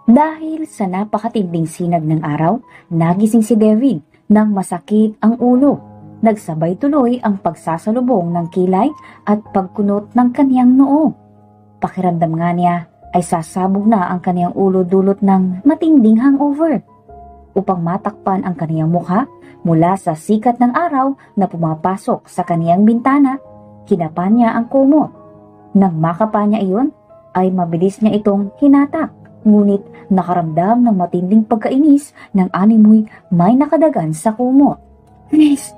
Dahil sa napakatinding sinag ng araw, nagising si Devin nang masakit ang ulo. Nagsabay tuloy ang pagsasalubong ng kilay at pagkunot ng kaniyang noo. Pakiramdam nga niya ay sasabog na ang kaniyang ulo dulot ng matinding hangover. Upang matakpan ang kaniyang mukha mula sa sikat ng araw na pumapasok sa kaniyang bintana, kinapa niya ang kumot. Nang makapa niya iyon, ay mabilis niya itong hinatak. Ngunit nakaramdam ng matinding pagkainis ng animoy may nakadagan sa kumot. Miss,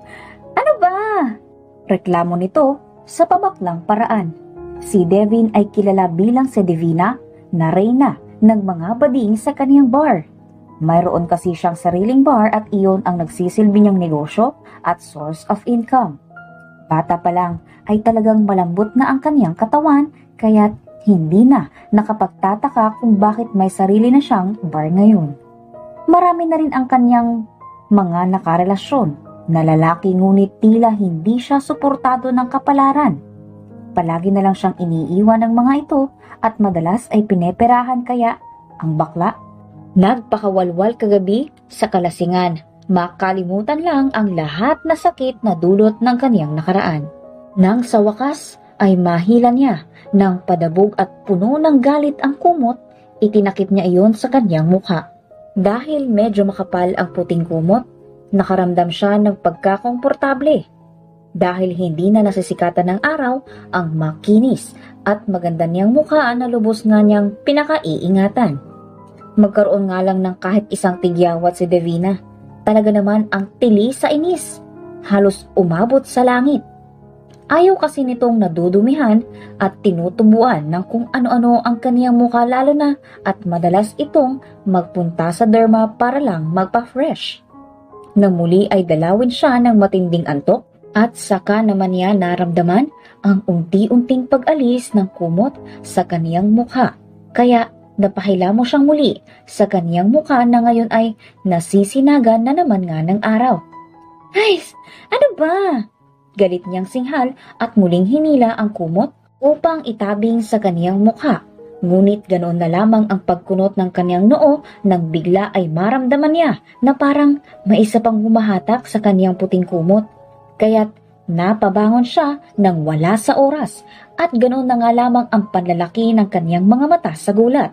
ano ba? Reklamo nito sa pabaklang paraan. Si Devin ay kilala bilang si Divina na reyna ng mga bading sa kaniyang bar. Mayroon kasi siyang sariling bar at iyon ang nagsisilbi niyang negosyo at source of income. Bata pa lang ay talagang malambot na ang kaniyang katawan kaya't hindi na nakapagtataka kung bakit may sarili na siyang bar ngayon. Marami na rin ang kanyang mga nakarelasyon na lalaki ngunit tila hindi siya suportado ng kapalaran. Palagi na lang siyang iniiwan ng mga ito at madalas ay pineperahan kaya ang bakla nagpakawalwal kagabi sa kalasingan. Makalimutan lang ang lahat na sakit na dulot ng kaniyang nakaraan. Nang sa wakas ay mahila niya ng padabog at puno ng galit ang kumot, itinakip niya iyon sa kanyang mukha. Dahil medyo makapal ang puting kumot, nakaramdam siya ng pagkakomportable. Dahil hindi na nasisikatan ng araw ang makinis at maganda niyang mukha na lubos nga niyang pinakaiingatan. Magkaroon nga lang ng kahit isang tigyawat si Devina. Talaga naman ang tili sa inis. Halos umabot sa langit. Ayaw kasi nitong nadudumihan at tinutubuan ng kung ano-ano ang kaniyang mukha lalo na at madalas itong magpunta sa derma para lang magpa-fresh. Nang muli ay dalawin siya ng matinding antok at saka naman niya naramdaman ang unti-unting pag-alis ng kumot sa kaniyang mukha. Kaya napahilamo siyang muli sa kaniyang mukha na ngayon ay nasisinagan na naman nga ng araw. Ay, ano ba? Galit niyang singhal at muling hinila ang kumot upang itabing sa kaniyang mukha. Ngunit ganoon na lamang ang pagkunot ng kaniyang noo nang bigla ay maramdaman niya na parang may isa pang humahatak sa kaniyang puting kumot. Kaya't napabangon siya nang wala sa oras at ganoon na nga lamang ang panlalaki ng kaniyang mga mata sa gulat.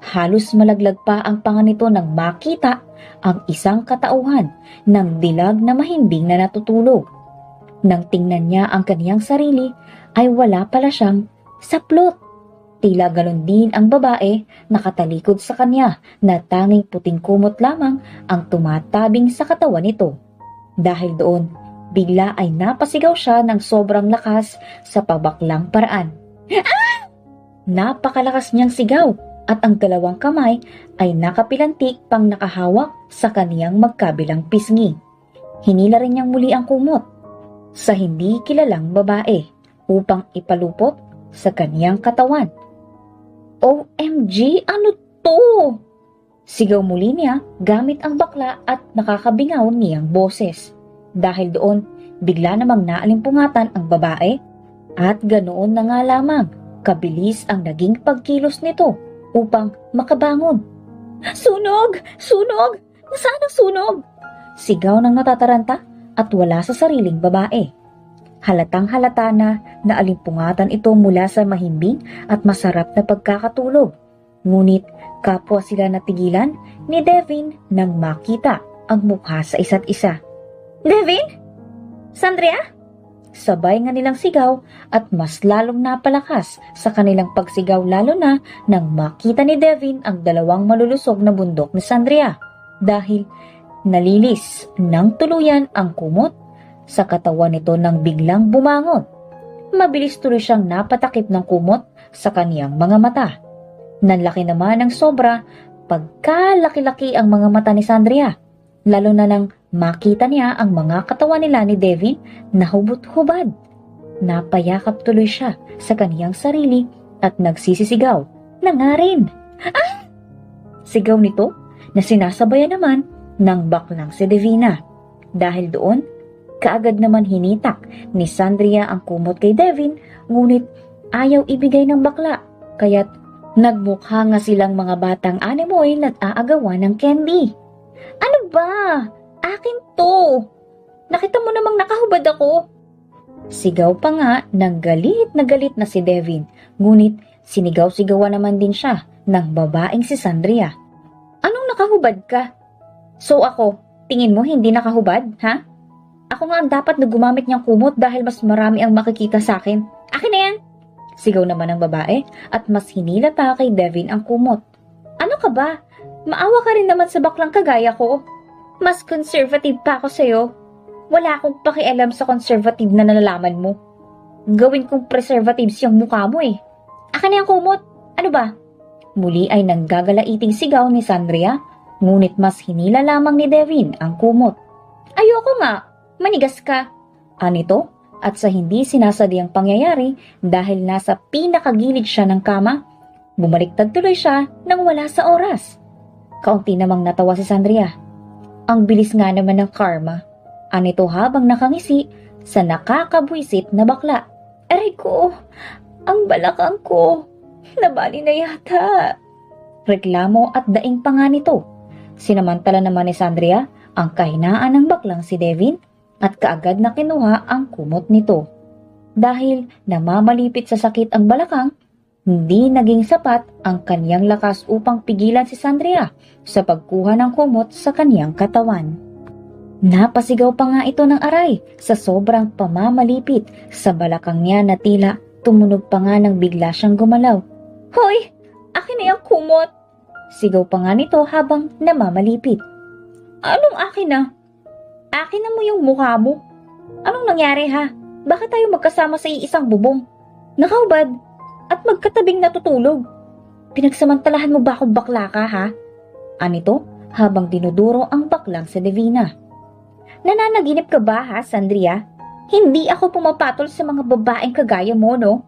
Halos malaglag pa ang panga nito nang makita ang isang katauhan ng dilag na mahimbing na natutulog. Nang tingnan niya ang kaniyang sarili, ay wala pala siyang saplot. Tila galon din ang babae nakatalikod sa kanya na tanging puting kumot lamang ang tumatabing sa katawan nito. Dahil doon, bigla ay napasigaw siya ng sobrang lakas sa pabaklang paraan. Ah! Napakalakas niyang sigaw at ang dalawang kamay ay nakapilantik pang nakahawak sa kaniyang magkabilang pisngi. Hinila rin niyang muli ang kumot sa hindi kilalang babae upang ipalupot sa kaniyang katawan. OMG, ano to? Sigaw muli niya gamit ang bakla at nakakabingaw niyang boses. Dahil doon, bigla namang naalimpungatan ang babae at ganoon na nga lamang kabilis ang naging pagkilos nito upang makabangon. Sunog! Sunog! Nasaan ang sunog? Sigaw ng natataranta at wala sa sariling babae. Halatang halata na naalimpungatan ito mula sa mahimbing at masarap na pagkakatulog. Ngunit kapwa sila natigilan ni Devin nang makita ang mukha sa isa't isa. Devin? Sandria? Sabay nga nilang sigaw at mas lalong napalakas sa kanilang pagsigaw lalo na nang makita ni Devin ang dalawang malulusog na bundok ni Sandria. Dahil nalilis ng tuluyan ang kumot sa katawan nito nang biglang bumangon. Mabilis tuloy siyang napatakip ng kumot sa kaniyang mga mata. Nanlaki naman ng sobra pagkalaki-laki ang mga mata ni Sandria. Lalo na nang makita niya ang mga katawan nila ni Devin na hubot-hubad. Napayakap tuloy siya sa kaniyang sarili at nagsisisigaw na nga rin. Ah! Sigaw nito na sinasabayan naman ng baklang si Devina. Dahil doon, kaagad naman hinitak ni Sandria ang kumot kay Devin, ngunit ayaw ibigay ng bakla, kaya't Nagmukha nga silang mga batang animoy nag-aagawan ng candy. Ano ba? Akin to! Nakita mo namang nakahubad ako. Sigaw pa nga ng galit na si Devin, ngunit sinigaw-sigawan naman din siya ng babaeng si Sandria. Anong nakahubad ka? So ako, tingin mo hindi nakahubad, ha? Ako nga ang dapat na gumamit niyang kumot dahil mas marami ang makikita sa akin. Akin na yan! Sigaw naman ng babae at mas hinila pa kay Devin ang kumot. Ano ka ba? Maawa ka rin naman sa baklang kagaya ko. Mas conservative pa ako sa'yo. Wala akong pakialam sa conservative na nalalaman mo. Gawin kong preservatives yung mukha mo eh. Akin na yung kumot. Ano ba? Muli ay nanggagalaiting sigaw ni Sandria, ngunit mas hinila lamang ni Devin ang kumot. Ayoko nga. Manigas ka. Anito? At sa hindi sinasadyang pangyayari dahil nasa pinakagilid siya ng kama, bumaliktad tuloy siya nang wala sa oras. Kaunti namang natawa si Sandria. Ang bilis nga naman ng karma. Anito habang nakangisi sa nakakabwisit na bakla. Aray ko, ang balakang ko, nabali na yata. Reklamo at daing pa nga nito. Sinamantala naman ni Sandria ang kahinaan ng baklang si Devin at kaagad na kinuha ang kumot nito. Dahil namamalipit sa sakit ang balakang, hindi naging sapat ang kanyang lakas upang pigilan si Sandria sa pagkuha ng kumot sa kanyang katawan. Napasigaw pa nga ito ng aray sa sobrang pamamalipit sa balakang niya na tila tumunog pa nga nang bigla siyang gumalaw. Hoy! Akin na yung kumot! Sigaw pa nga nito habang namamalipit. Anong akin na? Akin na mo yung mukha mo. Anong nangyari ha? Bakit tayo magkasama sa iisang bubong? Nakahubad at magkatabing natutulog. Pinagsamantalahan mo ba akong bakla ka ha? Anito habang dinuduro ang baklang sa Devina. Nananaginip ka ba ha, Sandria? Hindi ako pumapatol sa mga babaeng kagaya mo, no?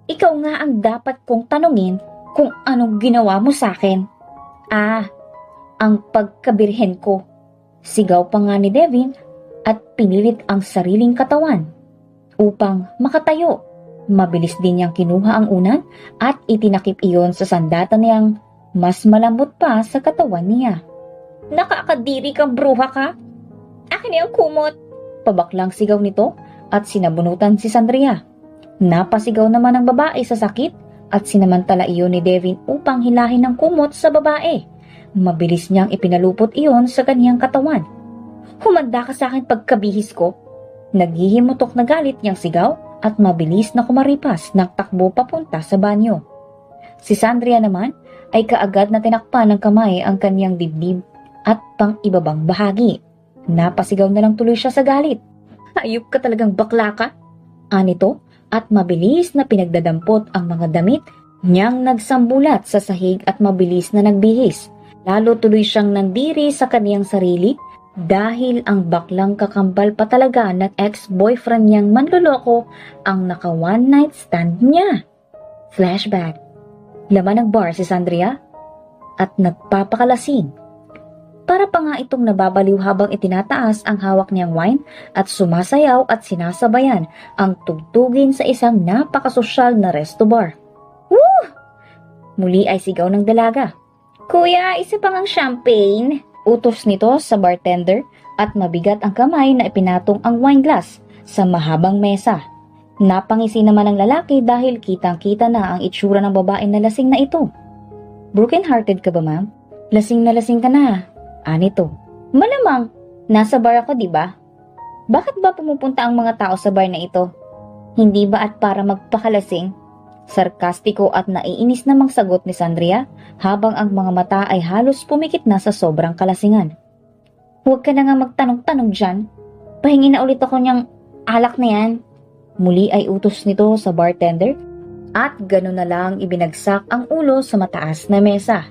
Ikaw nga ang dapat kong tanungin kung anong ginawa mo sa akin. Ang pagkabirhen ko. Sigaw pa nga ni Devin at pinilit ang sariling katawan upang makatayo. Mabilis din niyang kinuha ang unan at itinakip iyon sa sandata niyang mas malambot pa sa katawan niya. Nakakadiri kang bruha ka? Akin na yung kumot! Pabaklang sigaw nito at sinabunutan si Sandria. Napasigaw naman ang babae sa sakit at sinamantala iyon ni Devin upang hilahin ang kumot sa babae. Mabilis niyang ipinalupot iyon sa kanyang katawan. Humanda ka sa akin pagkabihis ko. Naghihimutok na galit niyang sigaw at mabilis na kumaripas ng takbo papunta sa banyo. Si Sandria naman ay kaagad na tinakpan ng kamay ang kanyang dibdib at pang-ibabang bahagi. Napasigaw na lang tuloy siya sa galit. Hayop ka talagang bakla ka? Anito at mabilis na pinagdadampot ang mga damit niyang nagsambulat sa sahig at mabilis na nagbihis. Lalo tuloy siyang nandiri sa kaniyang sarili dahil ang baklang kakambal pa talaga ng ex-boyfriend niyang manloloko ang naka one night stand niya. Flashback. Laman ng bar si Sandria at nagpapakalasing. Para pa nga itong nababaliw habang itinataas ang hawak niyang wine at sumasayaw at sinasabayan ang tugtugin sa isang napakasosyal na resto bar. Woo! Muli ay sigaw ng dalaga. Kuya, isa pang ang champagne. Utos nito sa bartender at mabigat ang kamay na ipinatong ang wine glass sa mahabang mesa. Napangisi naman ang lalaki dahil kitang-kita na ang itsura ng babaeng na lasing na ito. Broken-hearted ka ba, ma'am? Lasing na lasing ka na. Anito. Malamang, nasa bar ako, di ba? Bakit ba pumupunta ang mga tao sa bar na ito? Hindi ba at para magpakalasing? Sarkastiko at naiinis namang sagot ni Sandria habang ang mga mata ay halos pumikit na sa sobrang kalasingan. Huwag ka na nga magtanong-tanong dyan. Pahingi na ulit ako niyang alak na yan. Muli ay utos nito sa bartender at gano'n na lang ibinagsak ang ulo sa mataas na mesa.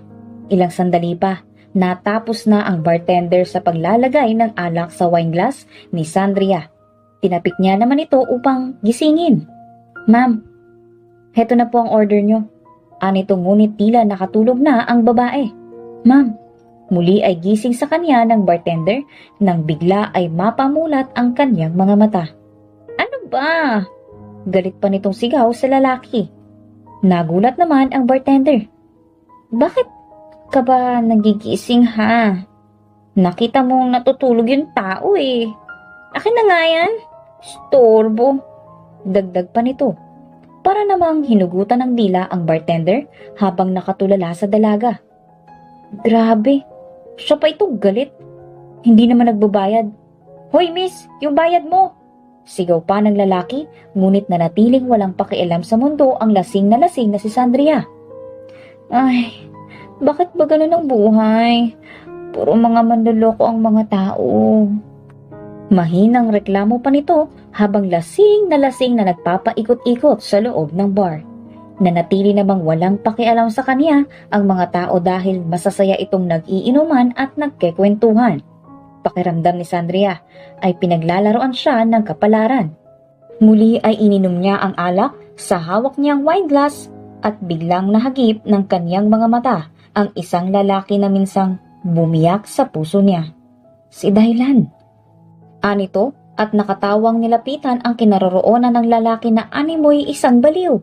Ilang sandali pa, natapos na ang bartender sa paglalagay ng alak sa wine glass ni Sandria. Tinapik niya naman ito upang gisingin. Ma'am, heto na po ang order nyo. Anito ngunit tila nakatulog na ang babae. Ma'am, muli ay gising sa kanya ng bartender nang bigla ay mapamulat ang kanyang mga mata. Ano ba? Galit pa nitong sigaw sa lalaki. Nagulat naman ang bartender. Bakit ka ba nagigising ha? Nakita mong natutulog yung tao eh. Akin na nga yan. Storbo. Dagdag pa nito. Para namang hinugutan ng dila ang bartender habang nakatulala sa dalaga. Grabe. Siya pa itong galit. Hindi naman nagbabayad. Hoy miss, yung bayad mo! Sigaw pa ng lalaki, ngunit nanatiling walang pakialam sa mundo ang lasing na si Sandria. Ay, bakit ba ganun ang buhay? Puro mga manloloko ang mga tao. Mahinang reklamo pa nito habang lasing na nagpapaikot-ikot sa loob ng bar. Nanatili namang walang pakialam sa kanya ang mga tao dahil masasaya itong nag-iinuman at nagkekwentuhan. Pakiramdam ni Sandria ay pinaglalaroan siya ng kapalaran. Muli ay ininom niya ang alak sa hawak niyang wine glass at biglang nahagip ng kaniyang mga mata ang isang lalaki na minsang bumiyak sa puso niya. Si Daylan. Anito at nakatawang nilapitan ang kinaroroonan ng lalaki na animoy isang baliw.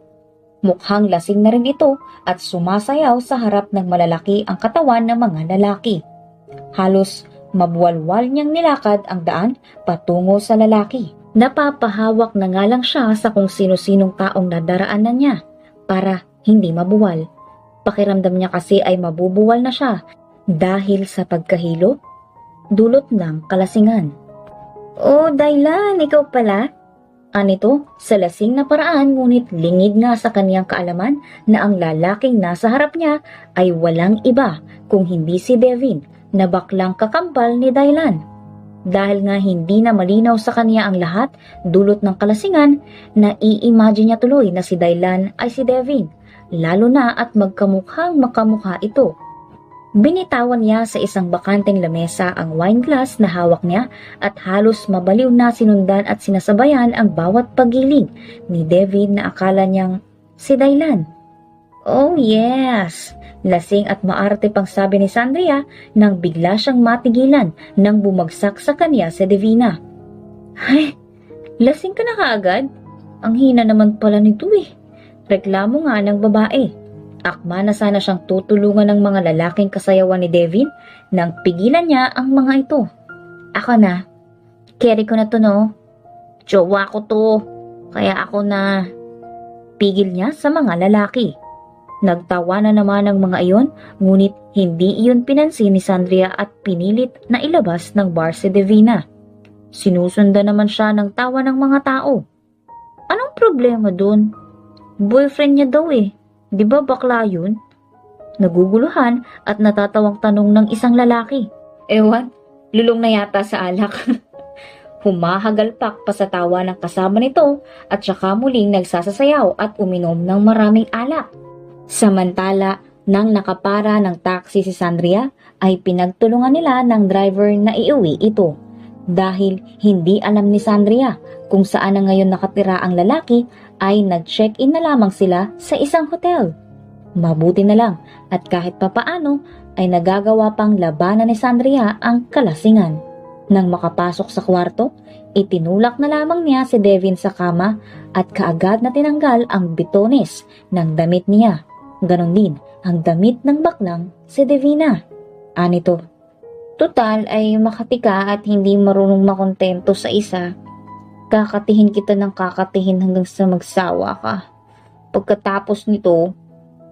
Mukhang lasing na rin ito at sumasayaw sa harap ng malalaki ang katawan ng mga lalaki. Halos mabuwalwal niyang nilakad ang daan patungo sa lalaki. Napapahawak na nga lang siya sa kung sino-sinong taong nadaraanan niya para hindi mabuwal. Pakiramdam niya kasi ay mabubuwal na siya dahil sa pagkahilo, dulot ng kalasingan. Oh, Daylan, ikaw pala? Anito sa lasing na paraan ngunit lingid nga sa kaniyang kaalaman na ang lalaking nasa harap niya ay walang iba kung hindi si Devin na baklang kakambal ni Daylan. Dahil nga hindi na malinaw sa kanya ang lahat dulot ng kalasingan, nai-imagine niya tuloy na si Daylan ay si Devin, lalo na at magkamukhang makamukha ito. Binitawan niya sa isang bakanteng lamesa ang wine glass na hawak niya at halos mabaliw na sinundan at sinasabayan ang bawat paggiling ni Devin na akala niyang si Daylan. Oh yes! Lasing at maarte pang sabi ni Sandria nang bigla siyang matigilan nang bumagsak sa kanya si Divina. Ay, lasing ka na kaagad? Ang hina naman pala nito eh. Reklamo nga ng babae. Akma na sana siyang tutulungan ng mga lalaking kasayawan ni Devin nang pigilan niya ang mga ito. Ako na. Carry ko na to no. Jowa ko to. Kaya ako na. Pigil niya sa mga lalaki. Nagtawa na naman ang mga iyon, ngunit hindi iyon pinansin ni Sandria at pinilit na ilabas ng bar si Divina. Sinusundan naman siya ng tawa ng mga tao. Anong problema dun? Boyfriend niya daw eh. Di ba bakla yun? Naguguluhan at natatawang tanong ng isang lalaki. Ewan, lulong na yata sa alak. Humahagalpak pa sa tawa ng kasama nito at saka muling nagsasasayaw at uminom ng maraming alak. Samantala, nang nakapara ng taxi si Sandria, ay pinagtulungan nila ng driver na iuwi ito. Dahil hindi alam ni Sandria kung saan na ngayon nakatira ang lalaki, ay nag-check-in na lamang sila sa isang hotel. Mabuti na lang at kahit papaano ay nagagawa pang labanan ni Sandria ang kalasingan. Nang makapasok sa kwarto, itinulak na lamang niya si Devin sa kama at kaagad na tinanggal ang bitones ng damit niya. Ganon din ang damit ng baklang si Devina. Anito, total ay makatika at hindi marunong makontento sa isa. Kakatihin kita ng kakatihin hanggang sa magsawa ka. Pagkatapos nito,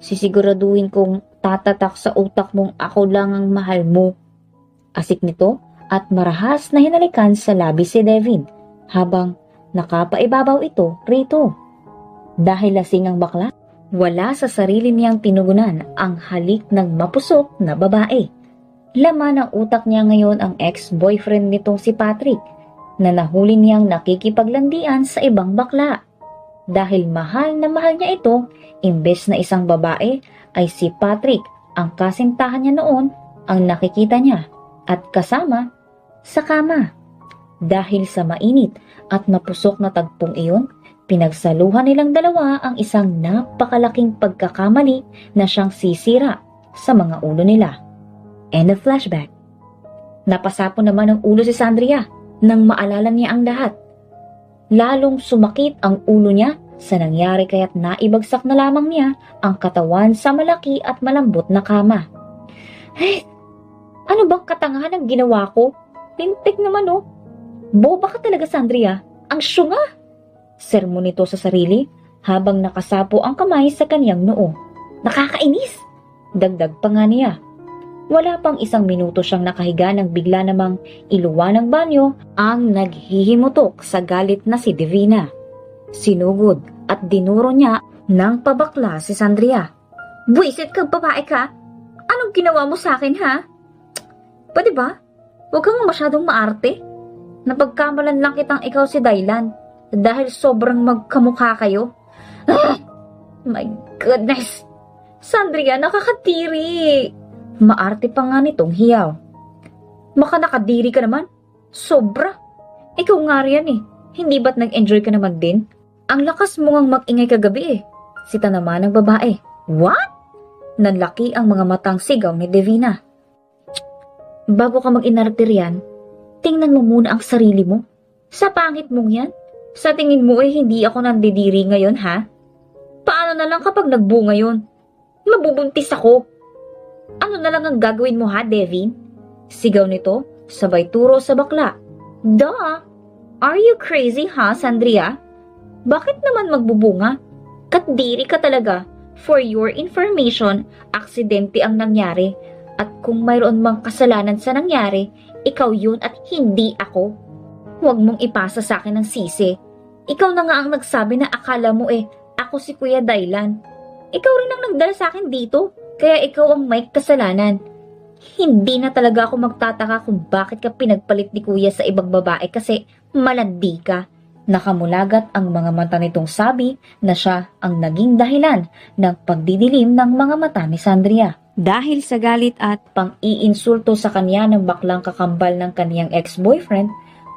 sisiguraduhin kong tatatak sa utak mong ako lang ang mahal mo. Asik nito at marahas na hinalikan sa labi si Devin habang nakapaibabaw ito rito. Dahil lasing ang bakla, wala sa sarili niyang tinugunan ang halik ng mapusok na babae. Laman ng utak niya ngayon ang ex-boyfriend nitong si Patrick na nahuli niyang nakikipaglandian sa ibang bakla. Dahil mahal na mahal niya ito, imbes na isang babae ay si Patrick ang kasintahan niya noon ang nakikita niya at kasama sa kama. Dahil sa mainit at mapusok na tagpong iyon, pinagsaluhan nilang dalawa ang isang napakalaking pagkakamali na siyang sisira sa mga ulo nila. End of flashback. Napasapo naman ang ulo si Sandria nang maalala niya ang lahat. Lalong sumakit ang ulo niya sa nangyari kaya't naibagsak na lamang niya ang katawan sa malaki at malambot na kama. Hey, ano bang katangahan ang ginawa ko? Lintik naman oh. Boba ka talaga, Sandria. Ang syunga! Sermon nito sa sarili habang nakasapo ang kamay sa kanyang noo. Nakakainis! Dagdag pa nga niya. Wala pang isang minuto siyang nakahiga nang bigla namang iluwa ng banyo ang naghihimutok sa galit na si Divina. Sinugod at dinuro niya ng pabakla si Sandria. Buisit kang babae ka! Anong ginawa mo sa akin, ha? Pwede ba? Huwag kang masyadong maarte. Napagkamalan lang kitang ikaw si Daylan dahil sobrang magkamukha kayo. Ah! My goodness! Sandria, nakakatiri! Maarte pa nga nitong hiyaw. Maka nakadiri ka naman? Sobra! Ikaw nga riyan eh. Hindi ba't nag-enjoy ka naman din? Ang lakas mo ngang mag-ingay kagabi eh. Sita naman ng babae. What? Nanlaki ang mga matang sigaw ni Divina. Bago ka mag-inarte riyan, tingnan mo muna ang sarili mo. Sa pangit mong yan, sa tingin mo eh hindi ako nandidiri ngayon ha? Paano na lang kapag nagbunga yun? Mabubuntis ako. Ano na lang ang gagawin mo ha, Devin? Sigaw nito, sabay turo sa bakla. Duh! Are you crazy ha, Sandria? Bakit naman magbubunga? Katdiri ka talaga. For your information, aksidente ang nangyari. At kung mayroon mang kasalanan sa nangyari, ikaw yun at hindi ako. Huwag mong ipasa sa akin ng sisi. Ikaw na nga ang nagsabi na akala mo ako si Kuya Daylan. Ikaw rin ang nagdala sa akin dito, kaya ikaw ang may kasalanan. Hindi na talaga ako magtataka kung bakit ka pinagpalit ni Kuya sa ibang babae kasi malandi ka. Nakamulagat ang mga mata nitong sabi na siya ang naging dahilan ng pagdidilim ng mga mata ni Sandria. Dahil sa galit at pang-iinsulto sa kanya ng baklang kakambal ng kaniyang ex-boyfriend,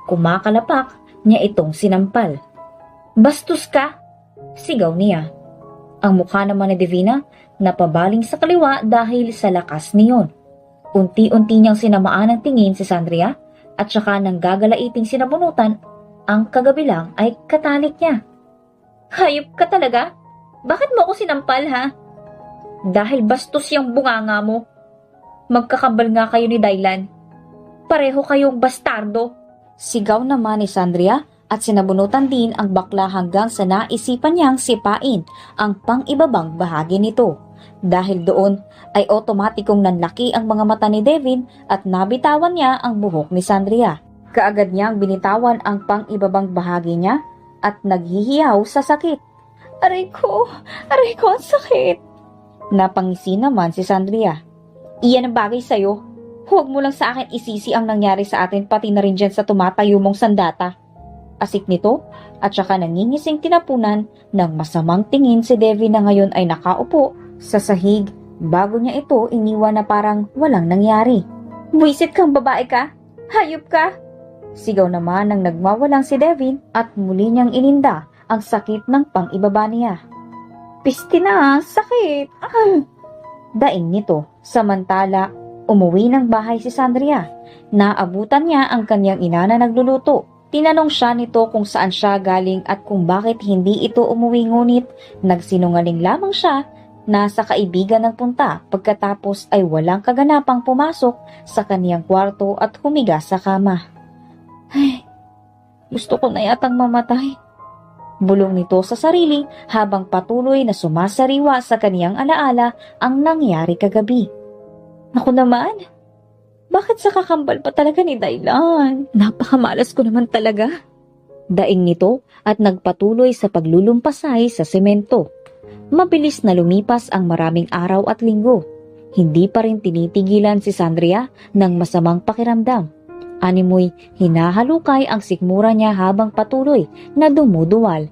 kumakalapak niya itong sinampal. Bastos ka! Sigaw niya. Ang mukha naman ni Divina napabaling sa kaliwa dahil sa lakas niyon. Unti-unti niyang sinamaan ng tingin si Sandria at saka nang gagalaiting sinabunutan, ang kagabi lang ay katalik niya. Hayop ka talaga? Bakit mo ako sinampal ha? Dahil bastos yung bunganga mo. Magkakambal nga kayo ni Daylan. Pareho kayong bastardo. Sigaw naman ni Sandria at sinabunutan din ang bakla hanggang sa naisipan niyang sipain ang pang-ibabang bahagi nito. Dahil doon ay otomatikong nanlaki ang mga mata ni Devin at nabitawan niya ang buhok ni Sandria. Kaagad niyang binitawan ang pang-ibabang bahagi niya at naghihiyaw sa sakit. Aray ko, ang sakit. Napangisi naman si Sandria. Iyan ang bagay sa'yo. Huwag mo lang sa akin isisi ang nangyari sa atin pati na rin dyan sa tumatayo mong sandata. Asik nito at saka nangingising tinapunan ng masamang tingin si Devin na ngayon ay nakaupo sa sahig bago niya ito iniwan na parang walang nangyari. Buisit kang babae ka? Hayop ka? Sigaw naman ng nagmawalang si Devin at muli niyang ininda ang sakit ng pang-ibaba niya. Piste na, sakit! Daing nito, samantala umuwi ng bahay si Sandria. Naabutan niya ang kanyang ina na nagluluto. Tinanong siya nito kung saan siya galing at kung bakit hindi ito umuwi ngunit nagsinungaling lamang siya na sa kaibigan nagpunta pagkatapos ay walang kaganapang pumasok sa kaniyang kwarto at humiga sa kama. Ay, gusto ko na yatang mamatay. Bulong nito sa sarili habang patuloy na sumasariwa sa kaniyang alaala ang nangyari kagabi. Naku naman, bakit sa kakambal pa talaga ni Daylan? Napakamalas ko naman talaga. Daing nito at nagpatuloy sa paglulumpasay sa semento. Mabilis na lumipas ang maraming araw at linggo. Hindi pa rin tinitigilan si Sandria ng masamang pakiramdam. Animoy hinahalukay ang sikmura niya habang patuloy na dumuduwal.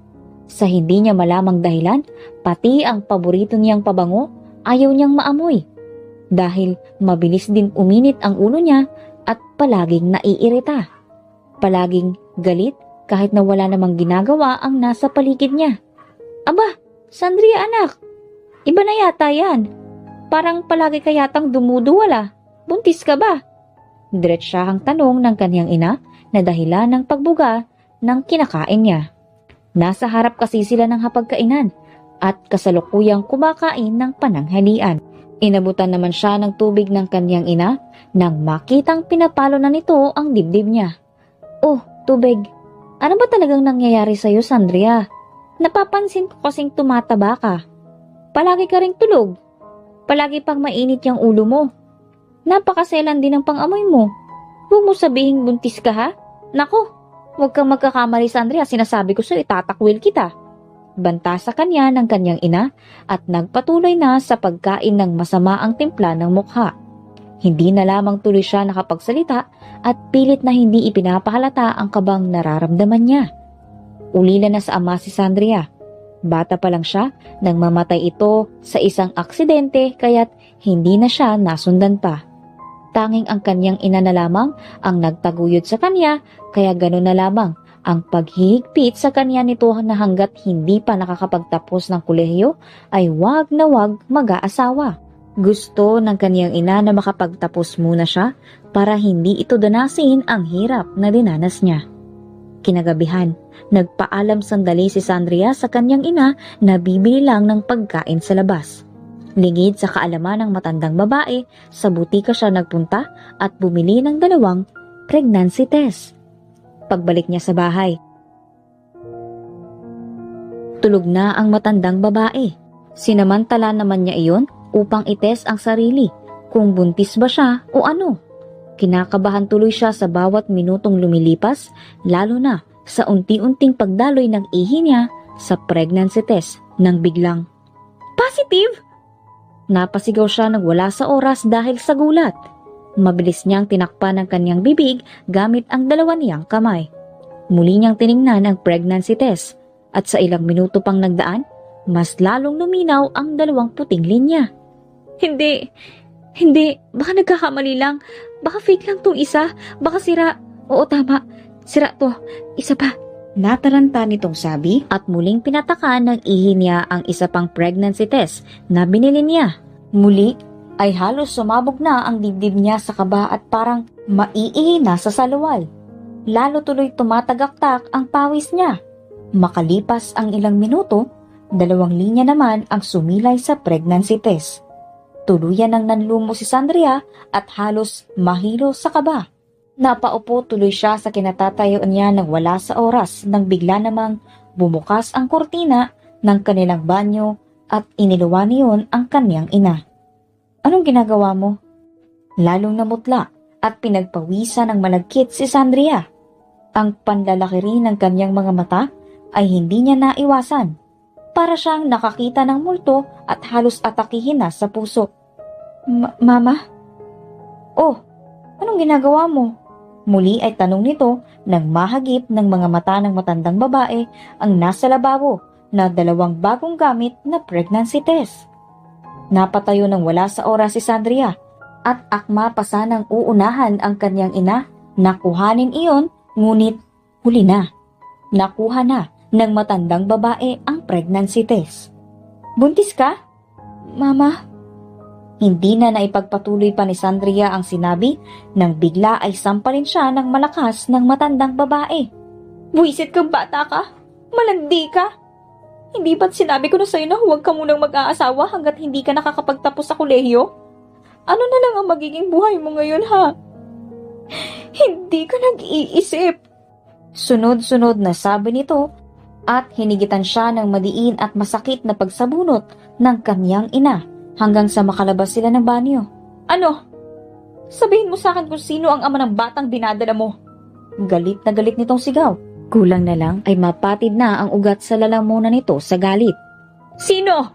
Sa hindi niya malamang dahilan, pati ang paborito niyang pabango ayaw niyang maamoy. Dahil mabilis din uminit ang ulo niya at palaging naiirita. Palaging galit kahit na wala namang ginagawa ang nasa paligid niya. Aba, Sandria anak, iba na yata yan. Parang palagi ka yatang dumuduwal ah. Buntis ka ba? Diretsahang tanong ng kanyang ina na dahilan ng pagbuga ng kinakain niya. Nasa harap kasi sila ng hapagkainan at kasalukuyang kumakain ng pananghalian. Inabutan naman siya ng tubig ng kanyang ina nang makitang pinapalo na nito ang dibdib niya. "Oh, tubig. Ano ba talagang nangyayari sa'yo, Sandria? Napapansin ko kasing tumataba ka. Palagi ka ring tulog. Palagi pang mainit yung ulo mo. Napakaselan din ang pang-amoy mo. Huwag mo sabihing buntis ka, ha? Nako, huwag kang magkakamali, Sandria. Sinasabi ko sa'yo, itatakwil kita." Banta sa kanya ng kanyang ina at nagpatuloy na sa pagkain ng masama ang timpla ng mukha. Hindi na lamang tuloy siya nakapagsalita at pilit na hindi ipinapahalata ang kabang nararamdaman niya. Ulila na sa ama si Sandria. Bata pa lang siya nang mamatay ito sa isang aksidente kaya't hindi na siya nasundan pa. Tanging ang kanyang ina na lamang ang nagtaguyod sa kanya kaya gano'n na lamang ang paghihigpit sa kanya nito na hanggat hindi pa nakakapagtapos ng kolehiyo ay wag na wag mag-aasawa. Gusto ng kanyang ina na makapagtapos muna siya para hindi ito danasin ang hirap na dinanas niya. Kinagabihan, nagpaalam sandali si Sandria sa kanyang ina na bibili lang ng pagkain sa labas. Lingid sa kaalaman ng matandang babae, sa butika siya nagpunta at bumili ng 2 pregnancy test. Pagbalik niya sa bahay, tulog na ang matandang babae. Sinamantala naman niya iyon upang itest ang sarili kung buntis ba siya o ano. Kinakabahan tuloy siya sa bawat minutong lumilipas, lalo na sa unti-unting pagdaloy ng ihi niya sa pregnancy test nang biglang, "Positive!" Napasigaw siya nang wala sa oras dahil sa gulat. Mabilis niyang tinakpan ang kanyang bibig gamit ang 2 niyang kamay. Muli niyang tiningnan ang pregnancy test at sa ilang minuto pang nagdaan, mas lalong luminaw ang 2 puting linya. Hindi, baka nagkakamali lang. Baka fake lang tong isa. Baka sira. Oo, tama. Sira to. Isa pa." Nataranta nitong sabi at muling pinataka ng ihi niya ang isa pang pregnancy test na binili niya. Muli ay halos sumabog na ang dibdib niya sa kaba at parang maiihi na sa saluwal. Lalo tuloy tumatagaktak ang pawis niya. Makalipas ang ilang minuto, 2 linya naman ang sumilay sa pregnancy test. Tuluyan nang nanlumo si Sandria at halos mahilo sa kaba. Napaupo tuloy siya sa kinatatayuan niya nang wala sa oras nang bigla namang bumukas ang kortina ng kanilang banyo at iniluwa niyon ang kanyang ina. "Anong ginagawa mo?" Lalong namutla at pinagpawisan ng malagkit si Sandria. Ang panlalaki rin ng kanyang mga mata ay hindi niya naiwasan. Para siyang nakakita ng multo at halos atakihin na sa puso. Mama? Oh, anong ginagawa mo?" Muli ay tanong nito nang mahagip ng mga mata ng matandang babae ang nasa lababo na 2 bagong gamit na pregnancy test. Napatayo ng wala sa oras si Sandria at akma pa sanang uunahan ang kanyang ina na kuhanin iyon, ngunit huli na. Nakuha na ng matandang babae ang pregnancy test. "Buntis ka? Mama?" Hindi na naipagpatuloy pa ni Sandria ang sinabi nang bigla ay sampalin siya ng malakas ng matandang babae. "Buwisit kang bata ka? Malandi ka? Hindi ba't sinabi ko na sa'yo na huwag ka munang mag-aasawa hanggat hindi ka nakakapagtapos sa kolehiyo? Ano na lang ang magiging buhay mo ngayon, ha? Hindi ka nag-iisip." Sunod-sunod na sabi nito at hinigitan siya ng madiin at masakit na pagsabunot ng kanyang ina hanggang sa makalabas sila ng banyo. "Ano? Sabihin mo sa akin kung sino ang ama ng batang dinadala mo." Galit na galit nitong sigaw. Kulang na lang ay mapatid na ang ugat sa lalamunan nito sa galit. "Sino?"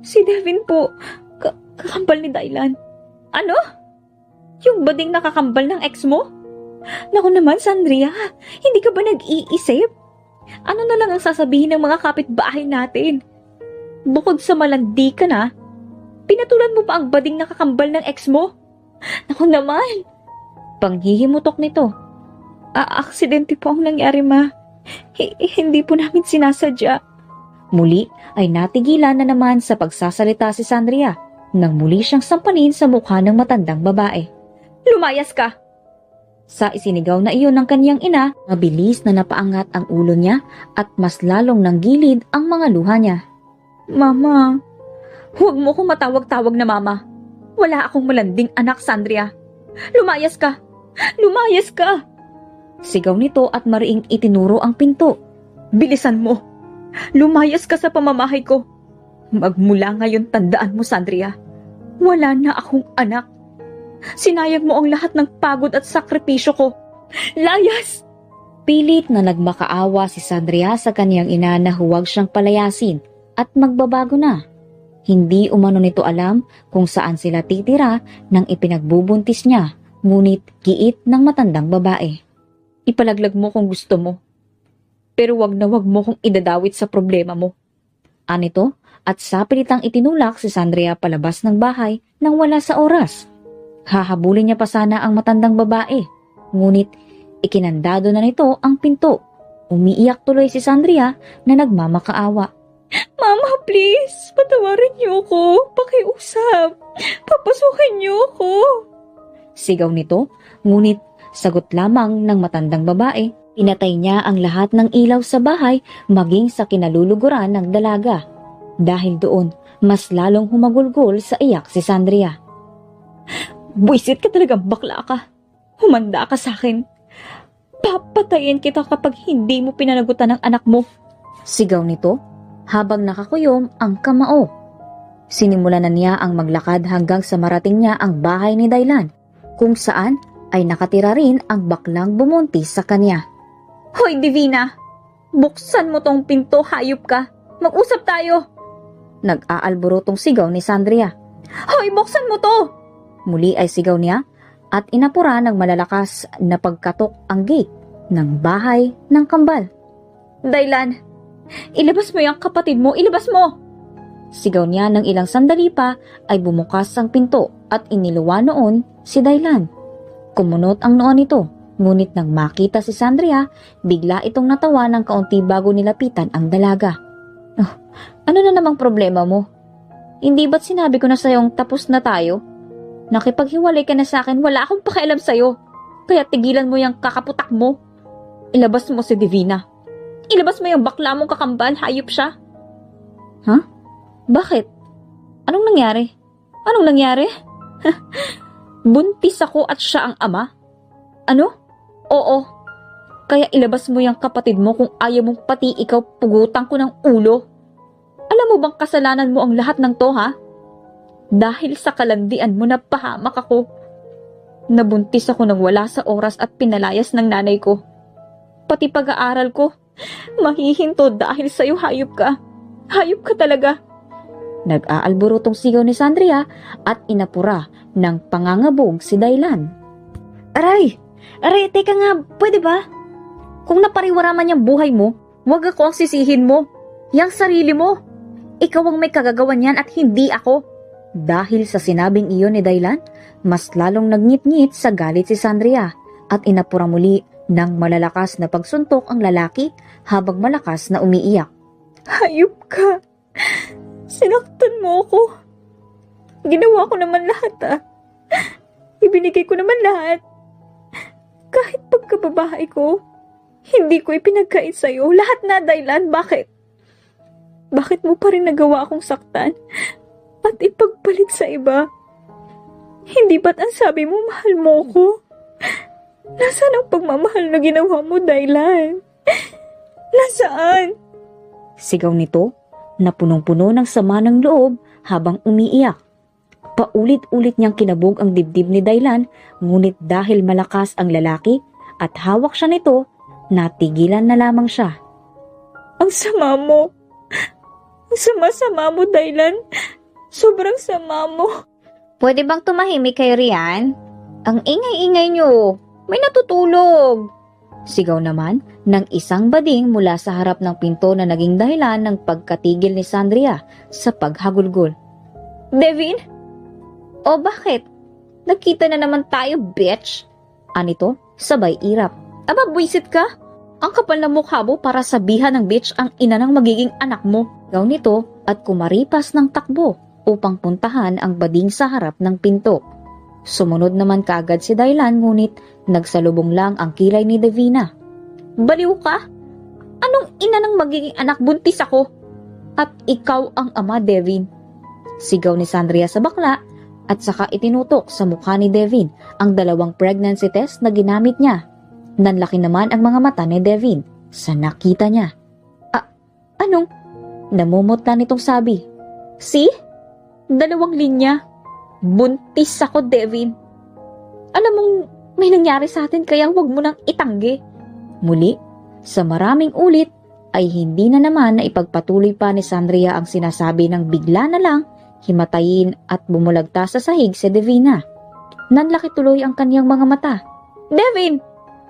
"Si Devin po. Kakambal ni Dylan." "Ano? Yung bading nakakambal ng ex mo? Naku naman, Sandria, hindi ka ba nag-iisip? Ano na lang ang sasabihin ng mga kapitbahay natin? Bukod sa malandi ka na, pinatulan mo pa ang bading nakakambal ng ex mo? Naku naman." Panghihimutok nito. Aksidente po ang nangyari, ma. Hindi po namin sinasadya." Muli ay natigilan na naman sa pagsasalita si Sandria nang muli siyang sampalin sa mukha ng matandang babae. "Lumayas ka! Sa isinigaw na iyon ng kaniyang ina, mabilis na napaangat ang ulo niya at mas lalong nanggilid ang mga luha niya. Mama, huwag mo ko matawag-tawag na mama. Wala akong malanding anak, Sandria. Lumayas ka! Lumayas ka! Sigaw nito at mariing itinuro ang pinto. Bilisan mo! Lumayas ka sa pamamahay ko! Magmula ngayon tandaan mo, Sandria. Wala na akong anak. Sinayag mo ang lahat ng pagod at sakripisyo ko. Layas! Pilit na nagmakaawa si Sandria sa kaniyang ina na huwag siyang palayasin at magbabago na. Hindi umano nito alam kung saan sila titira nang ipinagbubuntis niya, ngunit giit ng matandang babae. Ipalaglag mo kung gusto mo. Pero wag na wag mo kong idadawit sa problema mo. Anito at sa pilitang itinulak si Sandria palabas ng bahay nang wala sa oras. Hahabulin niya pa sana ang matandang babae, ngunit ikinandado na nito ang pinto. Umiiyak tuloy si Sandria na nagmamakaawa. Mama, please, patawarin niyo ako. Pakiusap. Papasukin niyo ako. Sigaw nito, ngunit sagot lamang ng matandang babae. Pinatay niya ang lahat ng ilaw sa bahay maging sa kinaluluguran ng dalaga. Dahil doon, mas lalong humagulgol sa iyak si Sandria. Buisit ka talagang bakla ka. Humanda ka sa akin. Papatayin kita kapag hindi mo pinanagutan ng anak mo. Sigaw nito habang nakakuyom ang kamao. Sinimulan na niya ang maglakad hanggang sa marating niya ang bahay ni Daylan, kung saan ay nakatira rin ang baklang bumuntis sa kanya. Hoy Divina! Buksan mo tong pinto, hayop ka! Mag-usap tayo! Nag-aalborotong sigaw ni Sandria. Hoy, buksan mo to! Muli ay sigaw niya at inapura ng malalakas na pagkatok ang gate ng bahay ng kambal. Daylan, ilabas mo yung kapatid mo, ilabas mo! Sigaw niya ng ilang sandali pa ay bumukas ang pinto at iniluwa noon si Daylan. Kumunot ang noon nito, ngunit nang makita si Sandria, bigla itong natawa ng kaunti bago nilapitan ang dalaga. Oh, ano na namang problema mo? Hindi ba't sinabi ko na sa'yong tapos na tayo? Nakipaghiwalay ka na sa akin, wala akong pakialam sa'yo. Kaya tigilan mo yung kakaputak mo. Ilabas mo si Divina. Ilabas mo yung bakla mong kakambal, hayop siya. Huh? Bakit? Anong nangyari? Anong nangyari? Buntis ako at siya ang ama? Ano? Oo. Kaya ilabas mo yung kapatid mo kung ayaw mong pati ikaw pugutan ko ng ulo. Alam mo bang kasalanan mo ang lahat ng to, ha? Dahil sa kalandian mo na pahamak ako. Nabuntis ako nang wala sa oras at pinalayas ng nanay ko. Pati pag-aaral ko, mahihinto dahil sa'yo, hayop ka. Hayop ka talaga. Nag-aalborotong sigaw ni Sandria at inapura ng pangangabog si Daylan. Aray! Aray, teka nga, pwede ba? Kung napariwara man yung buhay mo, wag ako ang sisihin mo. Yang sarili mo. Ikaw ang may kagagawan yan at hindi ako. Dahil sa sinabing iyon ni Daylan, mas lalong nagngit-ngit sa galit si Sandria at inapura muli ng malalakas na pagsuntok ang lalaki habang malakas na umiiyak. Hayop ka! Sinaktan mo ako. Ginawa ko naman lahat, ah. Ibinigay ko naman lahat. Kahit pagkababae ko, hindi ko ipinagkait sa'yo. Lahat na, Daylan. Bakit? Bakit mo pa rin nagawa akong saktan? At ipagpalit sa iba? Hindi ba't ang sabi mo mahal mo ko? Nasaan ang pagmamahal na ginawa mo, Daylan? Nasaan? Sigaw nito na punong-puno ng sama ng loob habang umiiyak. Paulit-ulit niyang kinabog ang dibdib ni Daylan, ngunit dahil malakas ang lalaki at hawak siya nito, natigilan na lamang siya. Ang sama mo! Ang sama-sama mo, Daylan! Sobrang sama mo. Pwede bang tumahimik kay Rian? Ang ingay-ingay niyo. May natutulog. Sigaw naman ng isang bading mula sa harap ng pinto na naging dahilan ng pagkatigil ni Sandria sa paghagulgol. Devin? O bakit? Nagkita na naman tayo, bitch. Anito, sabay irap. Aba, buisit ka? Ang kapal na mukha mo para sabihan ng bitch ang ina ng magiging anak mo. Gaw nito at kumaripas ng takbo upang puntahan ang bading sa harap ng pinto. Sumunod naman kaagad si Daylan ngunit nagsalubong lang ang kilay ni Davina. Baliw ka? Anong ina ng magiging anak, buntis ako? At ikaw ang ama, Devin. Sigaw ni Sandria sa bakla at saka itinutok sa mukha ni Devin ang 2 pregnancy test na ginamit niya. Nanlaki naman ang mga mata ni Devin sa nakita niya. Anong? Namumutla nitong sabi. See? 2 linya. Buntis ako, Devin. Alam mong may nangyari sa atin kaya huwag mo nang itanggi. Muli, sa maraming ulit, ay hindi na naman na ipagpatuloy pa ni Sandria ang sinasabi ng bigla na lang himatayin at bumulagta sa sahig si Davina. Nanlaki tuloy ang kanyang mga mata. Devin!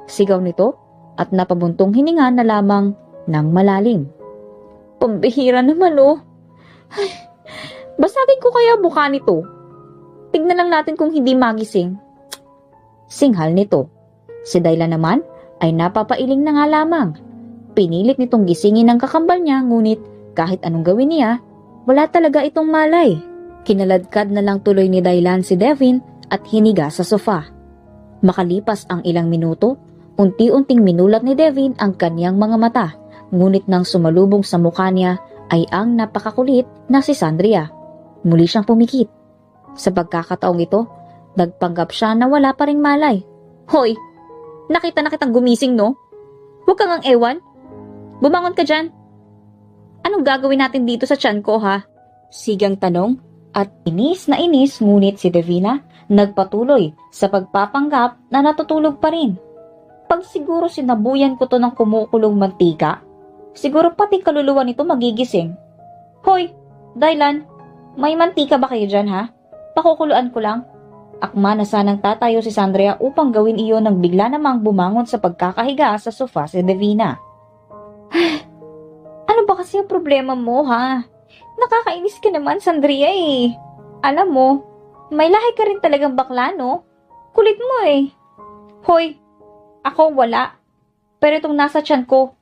Sigaw nito at napabuntong hininga na lamang ng malalim. Pambihira naman oh. Ay, basagin ko kaya buka nito. Tignan lang natin kung hindi magising. Singhal nito. Si Daylan naman ay napapailing na nga lamang. Pinilit nitong gisingin ang kakambal niya ngunit kahit anong gawin niya, wala talaga itong malay. Kinaladkad na lang tuloy ni Daylan si Devin at hiniga sa sofa. Makalipas ang ilang minuto, unti-unting minulat ni Devin ang kanyang mga mata. Ngunit nang sumalubong sa mukha niya ay ang napakakulit na si Sandria. Muli siyang pumikit. Sa pagkakataong ito, nagpanggap siya na wala pa ring malay. Hoy, nakita na kitang gumising no? Huwag kang ang ewan. Bumangon ka dyan. Anong gagawin natin dito sa tiyan ko ha? Sigang tanong at inis na inis ngunit si Davina nagpatuloy sa pagpapanggap na natutulog pa rin. Pag siguro sinabuyan ko to ng kumukulong mantika, siguro pati kaluluwa nito magigising. Hoy, Daylan, may mantika ba kayo dyan ha? Pakukuluan ko lang. Akma na sanang tatayo si Sandria upang gawin iyon nang bigla namang bumangon sa pagkakahiga sa sofa si Davina. Ano ba kasi ang problema mo ha? Nakakainis ka naman, Sandria eh. Alam mo, may lahi ka rin talagang bakla no? Kulit mo eh. Hoy, ako wala. Pero itong nasa tiyan ko,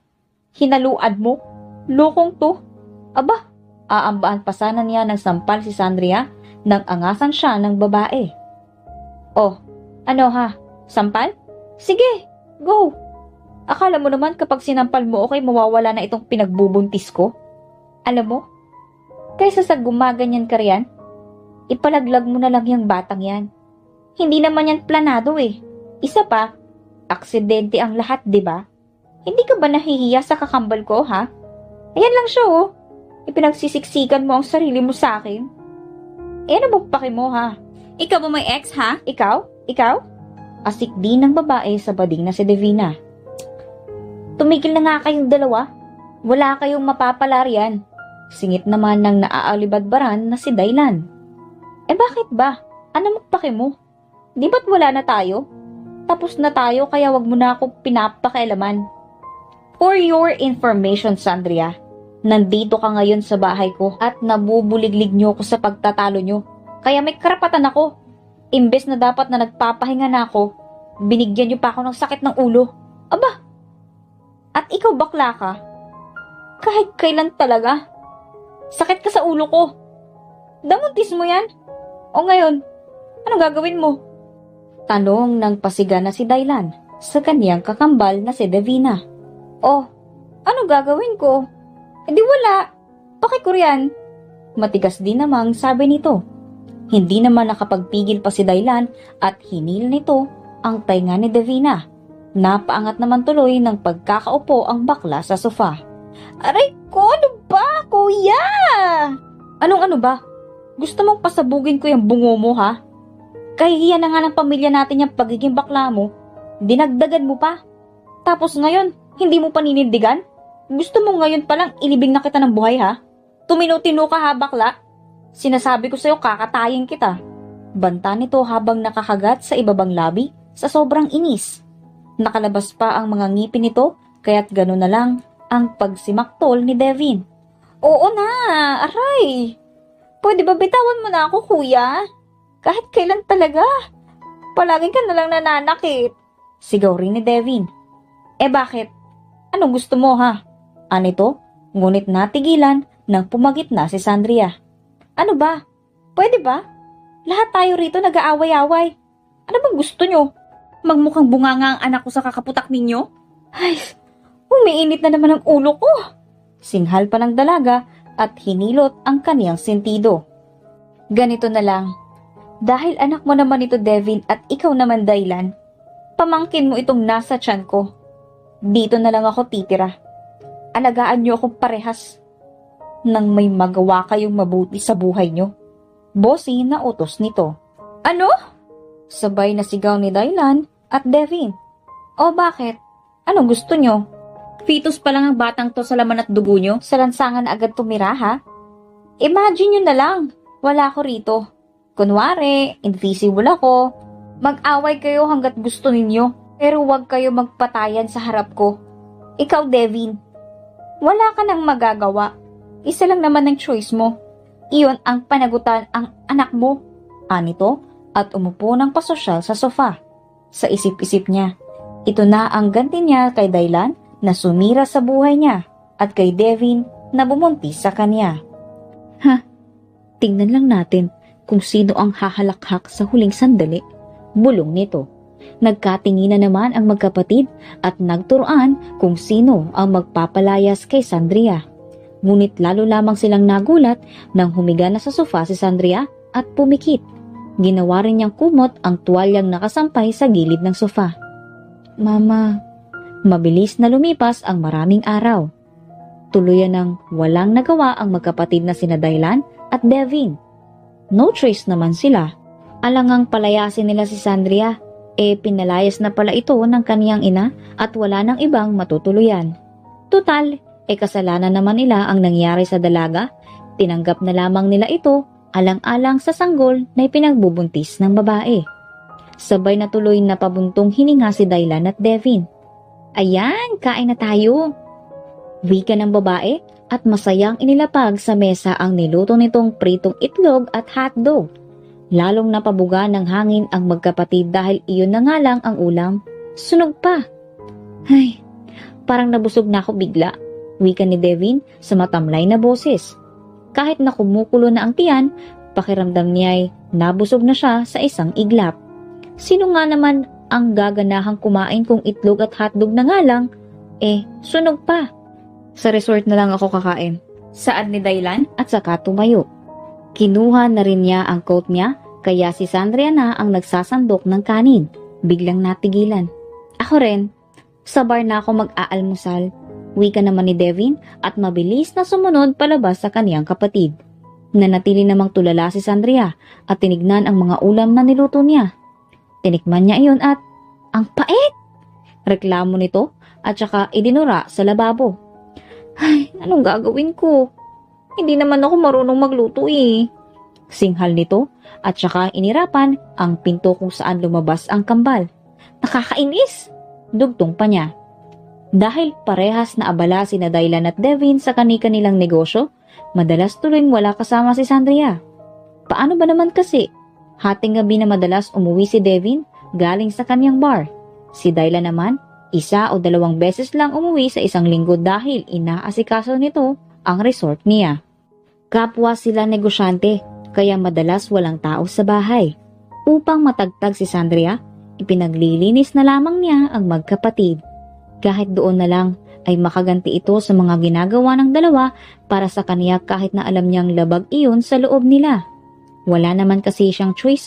hinaluan mo. Lokong to. Aba, aambaan pa sana niya ng sampal si Sandria nang angasan siya ng babae. Oh, ano ha? Sampal? Sige, go. Akala mo naman kapag sinampal mo okay mawawala na itong pinagbubuntis ko? Alam mo, kaysa sa gumaganyan ka riyan, ipalaglag mo na lang yung batang yan. Hindi naman yan planado eh. Isa pa, aksidente ang lahat, di ba? Hindi ka ba nahihiya sa kakambal ko, ha? Ayan lang siya oh. Ipinagsisiksikan mo ang sarili mo sa akin. Ano bang paki mo ha? Ikaw ba may ex ha? Ikaw? Ikaw? Asik din ng babae sa bading na si Davina. Tumigil na nga kayong dalawa. Wala kayong mapapalarian. Singit naman ng naaalibadbaran na si Daylan. Bakit ba? Ano magpaki mo? Di ba't wala na tayo? Tapos na tayo kaya wag mo na ako pinapakialaman. For your information, Sandria, nandito ka ngayon sa bahay ko at nabubuliglig niyo ko sa pagtatalo niyo. Kaya may karapatan ako. Imbes na dapat na nagpapahinga na ako, binigyan niyo pa ako ng sakit ng ulo. Aba! At ikaw bakla ka? Kahit kailan talaga? Sakit ka sa ulo ko. Damuntis mo yan? O ngayon, anong gagawin mo? Tanong ng pasiga na si Daylan sa kaniyang kakambal na si Davina. Oh, anong gagawin ko? Hindi wala. Pakikurian. Matigas din namang sabi nito. Hindi naman nakapagpigil pa si Daylan at hinil nito ang tainga ni Davina. Napaangat naman tuloy ng pagkakaupo ang bakla sa sofa. Aray ko, ano ba, kuya? Anong ano ba? Gusto mong pasabugin ko yung bungo mo ha? Kahihiyan na nga ng pamilya natin yung pagiging bakla mo. Dinagdagan mo pa. Tapos ngayon, hindi mo paninindigan? Gusto mo ngayon palang ilibing na kita ng buhay ha? Tumino-tino ka ha bakla? Sinasabi ko sa'yo kakatayin kita. Banta nito habang nakakagat sa ibabang labi sa sobrang inis. Nakalabas pa ang mga ngipin nito kaya't gano'n na lang ang pagsimaktol ni Devin. Oo na, aray. Pwede ba bitawan mo na ako kuya? Kahit kailan talaga. Palagi ka na lang nananakit. Sigaw rin ni Devin. Bakit? Anong gusto mo ha? Anito? Ngunit natigilan nang pumagit na si Sandria. Ano ba? Pwede ba? Lahat tayo rito nag-aaway-away. Ano bang gusto nyo? Magmukhang bunganga ang anak ko sa kakaputak ninyo? Ay, umiinit na naman ang ulo ko. Singhal pa ng dalaga at hinilot ang kaniyang sentido. Ganito na lang. Dahil anak mo naman ito, Devin, at ikaw naman, Daylan, pamangkin mo itong nasa tiyan ko. Dito na lang ako titira. Alagaan niyo akong parehas nang may magawa kayong mabuti sa buhay niyo. Bossy na utos nito. Ano? Sabay na sigaw ni Daylan at Devin. O bakit? Anong gusto niyo? Fetus pa lang ang batang to sa laman at dugo niyo, sa lansangan na agad tumira ha? Imagine niyo na lang, wala ko rito. Kunwari, invisible ako. Mag-away kayo hanggat gusto ninyo, pero huwag kayo magpatayan sa harap ko. Ikaw, Devin, wala ka nang magagawa. Isa lang naman ang choice mo. Iyon ang panagutan ang anak mo. Anito at umupo ng pasosyal sa sofa. Sa isip-isip niya, ito na ang ganti niya kay Daylan na sumira sa buhay niya at kay Devin na bumuntis sa kanya. Tingnan lang natin kung sino ang hahalakhak sa huling sandali. Bulong nito. Nagkatinginan naman ang magkapatid at nagturuan kung sino ang magpapalayas kay Sandria. Ngunit lalo lamang silang nagulat nang humiga na sa sofa si Sandria at pumikit. Ginawa rin niyang kumot ang tuwalyang nakasampay sa gilid ng sofa. Mama, mabilis na lumipas ang maraming araw. Tuluyan ng walang nagawa ang magkapatid na sina Daylan at Devin. No choice naman sila. Alangang palayasin nila si Sandria, pinalayas na pala ito ng kaniyang ina at wala nang ibang matutuluyan. Tutal, kasalanan naman nila ang nangyari sa dalaga, tinanggap na lamang nila ito alang-alang sa sanggol na ipinagbubuntis ng babae. Sabay na tuloy na pabuntong hininga si Daylan at Devin. Ayan, kain na tayo. Wika ng babae at masayang inilapag sa mesa ang niluto nitong pritong itlog at hotdog. Lalong napabuga ng hangin ang magkapatid dahil iyon na nga lang ang ulam. Sunog pa. Ay, parang nabusog na ako bigla. Wika ni Devin sa matamlay na boses. Kahit na kumukulo na ang tiyan, pakiramdam niya ay nabusog na siya sa isang iglap. Sino nga naman ang gaganahang kumain kung itlog at hotdog na nga lang? Sunog pa. Sa resort na lang ako kakain. Saan ni Daylan at saka tumayo. Kinuha na rin niya ang coat niya, kaya si Sandria na ang nagsasandok ng kanin. Biglang natigilan. Ako rin. Sa bar na ako mag-aalmusal. Wika naman ni Devin at mabilis na sumunod palabas sa kaniyang kapatid. Nanatili namang tulala si Sandria at tinignan ang mga ulam na niluto niya. Tinikman niya iyon at, ang pait! Reklamo nito at saka idinura sa lababo. Ay, anong gagawin ko? Hindi naman ako marunong magluto Singhal nito at saka inirapan ang pinto kung saan lumabas ang kambal. Nakakainis! Dugtong pa niya. Dahil parehas na abala sina Daylan at Devin sa kani-kanilang negosyo, madalas tuloy wala kasama si Sandria. Paano ba naman kasi? Hating gabi na madalas umuwi si Devin galing sa kanyang bar. Si Daylan naman, 1 o 2 beses lang umuwi sa isang linggo dahil inaasikaso nito ang resort niya. Kapwa sila negosyante, kaya madalas walang tao sa bahay. Upang matagtag si Sandria, ipinaglilinis na lamang niya ang magkapatid. Kahit doon na lang ay makaganti ito sa mga ginagawa ng dalawa para sa kaniya kahit na alam niyang labag iyon sa loob nila. Wala naman kasi siyang choice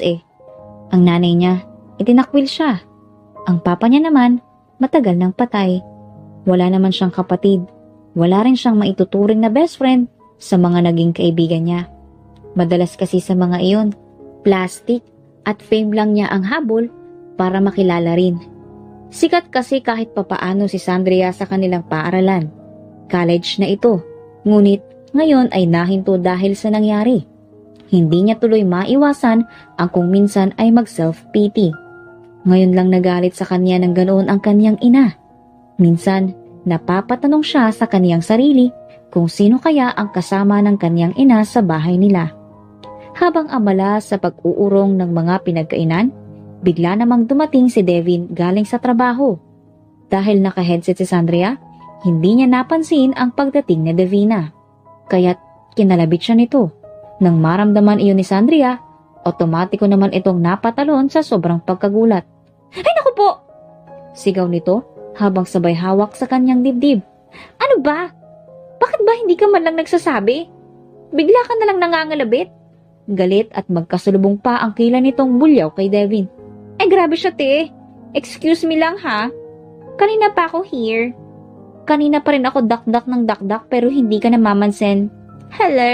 Ang nanay niya, itinakwil siya. Ang papa niya naman, matagal nang patay. Wala naman siyang kapatid. Wala rin siyang maituturing na best friend sa mga naging kaibigan niya. Madalas kasi sa mga iyon, plastic at fame lang niya ang habol para makilala rin. Sikat kasi kahit papaano si Sandria sa kanilang paaralan. College na ito, ngunit ngayon ay nahinto dahil sa nangyari. Hindi niya tuloy maiwasan ang kung minsan ay mag-self-pity. Ngayon lang nagalit sa kanya ng ganoon ang kanyang ina. Minsan, napapatanong siya sa kaniyang sarili kung sino kaya ang kasama ng kanyang ina sa bahay nila. Habang abala sa pag-uurong ng mga pinagkainan, bigla namang dumating si Devin galing sa trabaho. Dahil naka-headset si Sandria, hindi niya napansin ang pagdating ni Devina. Kaya't kinalabit siya nito. Nang maramdaman iyon ni Sandria, Otomatiko naman itong napatalon sa sobrang pagkagulat. Ay naku po! Sigaw nito habang sabay hawak sa kanyang dibdib. Ano ba? Bakit ba hindi ka man lang nagsasabi? Bigla ka na lang nangangalabit. Galit at magkasalubong pa ang kilay nitong bulyaw kay Devin. Eh grabe siya te. Excuse me lang ha. Kanina pa ako here. Kanina pa rin ako dakdak ng dakdak pero hindi ka namamansin. Hello!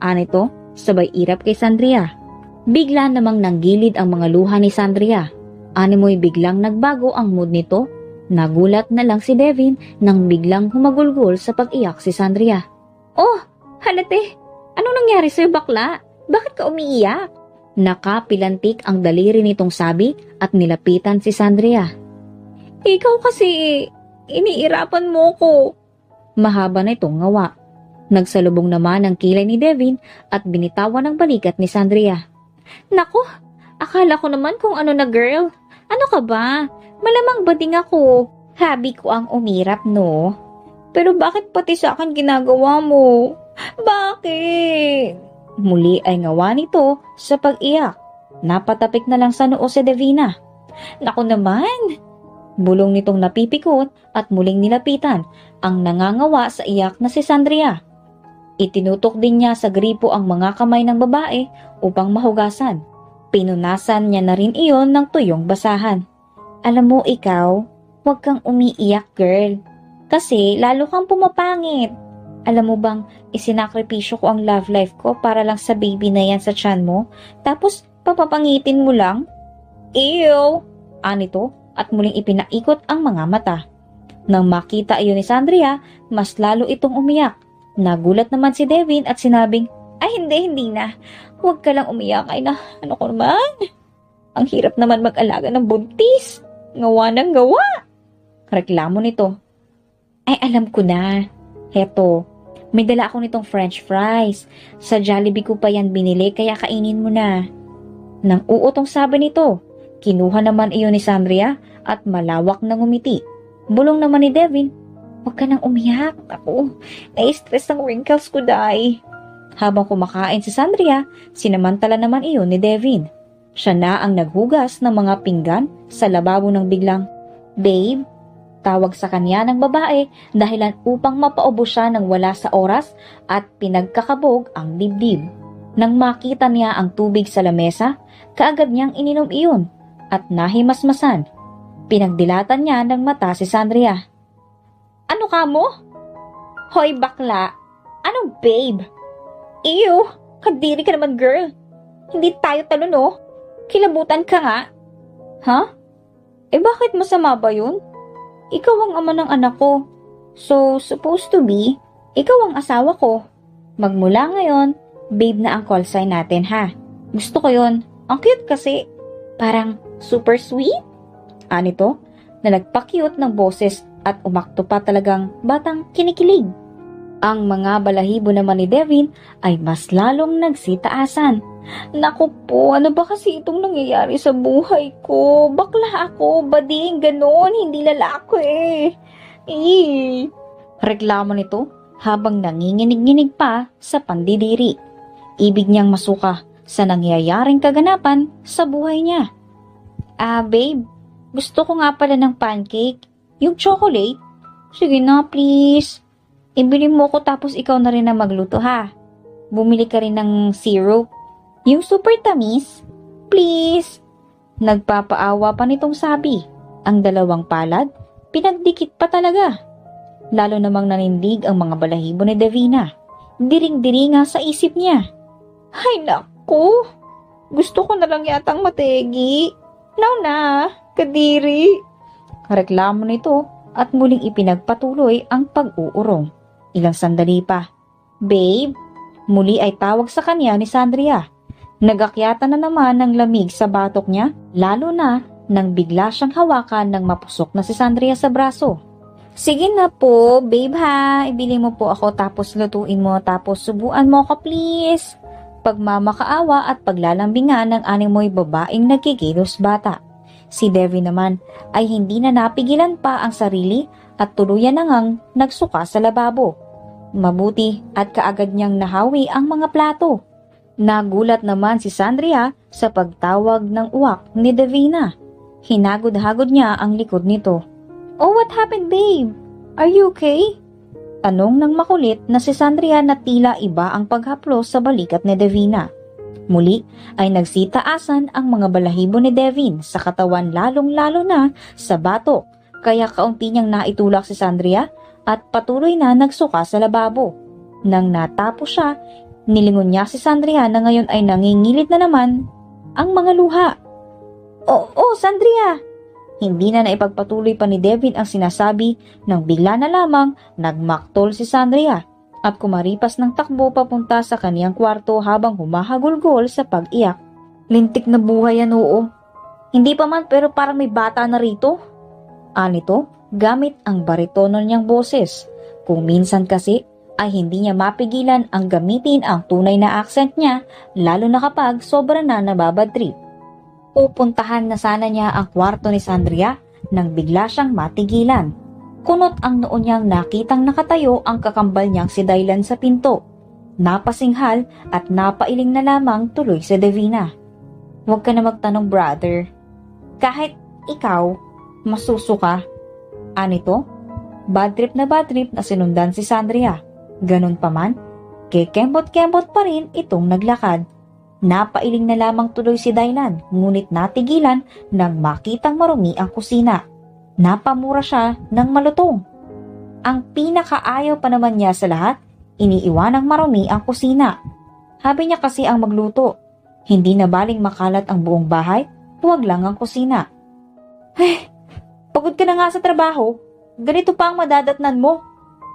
Anito, sabay irap kay Sandria. Bigla namang nanggilid ang mga luha ni Sandria. Animoy biglang nagbago ang mood nito. Nagulat na lang si Devin nang biglang humagulgol sa pag-iyak si Sandria. Oh, halate! Anong nangyari sa'yo bakla? Bakit ka umiiyak? Nakapilantik ang daliri nitong sabi at nilapitan si Sandria. Ikaw kasi, iniirapan mo ko. Mahaba na itong ngawa. Nagsalubong naman ang kilay ni Devin at binitawan ang balikat ni Sandria. Naku, akala ko naman kung ano na girl. Ano ka ba? Malamang bading ako. Habi ko ang umirap, no? Pero bakit pati sa akin ginagawa mo? Bakit? Muli ay ngawa nito sa pag-iyak. Napatapik na lang sa noo si Devina. Naku naman! Bulong nitong napipikot at muling nilapitan ang nangangawa sa iyak na si Sandria. Itinutok din niya sa gripo ang mga kamay ng babae upang mahugasan. Pinunasan niya na rin iyon ng tuyong basahan. Alam mo ikaw, huwag kang umiiyak girl. Kasi lalo kang pumapangit. Alam mo bang isinakripisyo ko ang love life ko para lang sa baby na yan sa tiyan mo? Tapos papapangitin mo lang? Ew! Anito at muling ipinaikot ang mga mata. Nang makita iyon ni Sandria, mas lalo itong umiyak. Nagulat naman si Devin at sinabing, ay hindi na. Huwag ka lang umiyak ay na. Ano ko naman? Ang hirap naman mag-alaga ng buntis. Ngawa ng gawa. Reklamo nito. Ay alam ko na. Heto, may dala ako nitong french fries. Sa Jollibee ko pa yan binili kaya kainin mo na. Nang uutong sabi nito, kinuha naman iyon ni Sandria at malawak na ngumiti. Bulong naman ni Devin, huwag ka nang umiyak. Ako, nai-stress ang wrinkles ko, day. Habang kumakain si Sandria, sinamantala naman iyon ni Devin. Siya na ang naghugas ng mga pinggan sa lababo ng biglang, Babe, tawag sa kanya ng babae dahilan upang mapaubo siya ng wala sa oras at pinagkakabog ang dibdib. Nang makita niya ang tubig sa lamesa, kaagad niyang ininom iyon at nahimasmasan. Pinagdilatan niya ng mata si Sandria. Ano ka mo? Hoy bakla, anong babe? Ew, kadiri ka naman girl. Hindi tayo talon oh. Kilabutan ka nga. Ha? Eh bakit masama ba yun? Ikaw ang ama ng anak ko. So, supposed to be, ikaw ang asawa ko. Magmula ngayon, babe na ang call sign natin ha. Gusto ko yun. Ang cute kasi. Parang super sweet. Anito, na nagpa-cute ng boses at umakto pa talagang batang kinikilig. Ang mga balahibo naman ni Devin ay mas lalong nagsitaasan. Naku po, ano ba kasi itong nangyayari sa buhay ko? Bakla ako, bading, ganon, hindi lalaki eh. Reklamo nito habang nanginginig-nginig pa sa pandidiri. Ibig niyang masuka sa nangyayaring kaganapan sa buhay niya. Babe, gusto ko nga pala ng pancake. Yung chocolate? Sige na, please. Ibili mo ko tapos ikaw na rin na magluto ha. Bumili ka rin ng syrup. Yung super tamis? Please. Nagpapaawa pa nitong sabi. Ang dalawang palad, pinagdikit pa talaga. Lalo namang nanindig ang mga balahibo ni Devina. Diring-diri nga sa isip niya. Ay naku, gusto ko na lang yatang mategi. Now na, kadiri. Reklamo nito at muling ipinagpatuloy ang pag-uurong. Ilang sandali pa. Babe, muli ay tawag sa kanya ni Sandria. Nagakyatan na naman ng lamig sa batok niya, lalo na nang bigla siyang hawakan ng mapusok na si Sandria sa braso. Sige na po, babe ha, ibili mo po ako tapos lutuin mo tapos subuan mo ako please. Pagmamakaawa at paglalambingan ng animoy babaeng nagkikilos bata. Si Devi naman ay hindi na napigilan pa ang sarili at tuluyan na ngang nagsuka sa lababo. Mabuti at kaagad niyang nahawi ang mga plato. Nagulat naman si Sandria sa pagtawag ng uwak ni Davina. Hinagod-hagod niya ang likod nito. "Oh, what happened, babe? Are you okay?" Tanong ng makulit na si Sandria na tila iba ang paghaplos sa balikat ni Davina. Muli ay nagsitaasan ang mga balahibo ni Devin sa katawan lalong-lalo na sa batok, kaya kaunti niyang naitulak si Sandria at patuloy na nagsuka sa lababo. Nang natapos siya, nilingon niya si Sandria na ngayon ay nangingilit na naman ang mga luha. Oh, Sandria!" Hindi na naipagpatuloy pa ni Devin ang sinasabi nang bigla na lamang nagmaktol si Sandria at kumaripas ng takbo papunta sa kaniyang kwarto habang humahagulgol sa pag-iyak. "Lintik na buhay yan, oo. Hindi pa man pero parang may bata na rito." Anito, gamit ang baritono niyang boses. Kung minsan kasi ay hindi niya mapigilan ang gamitin ang tunay na accent niya, lalo na kapag sobra na nababadtrip. Pupuntahan na sana niya ang kwarto ni Sandria nang bigla siyang matigilan. Kunot ang noon niyang nakitang nakatayo ang kakambal niyang si Dylan sa pinto. Napasinghal at napailing na lamang tuloy si Davina. "Huwag ka na magtanong, brother. Kahit ikaw, masusuka." Anito, bad trip na sinundan si Sandria. Ganun pa man, kekembot-kembot pa rin itong naglakad. Napailing na lamang tuloy si Dylan, ngunit natigilan nang makitang marumi ang kusina. Napamura siya ng malutong. Ang pinakaayaw pa naman niya sa lahat, iniiwanang marumi ang kusina. Habi niya kasi ang magluto. Hindi na baling makalat ang buong bahay, huwag lang ang kusina. "Ay, pagod ka na nga sa trabaho. Ganito pa ang madadatnan mo."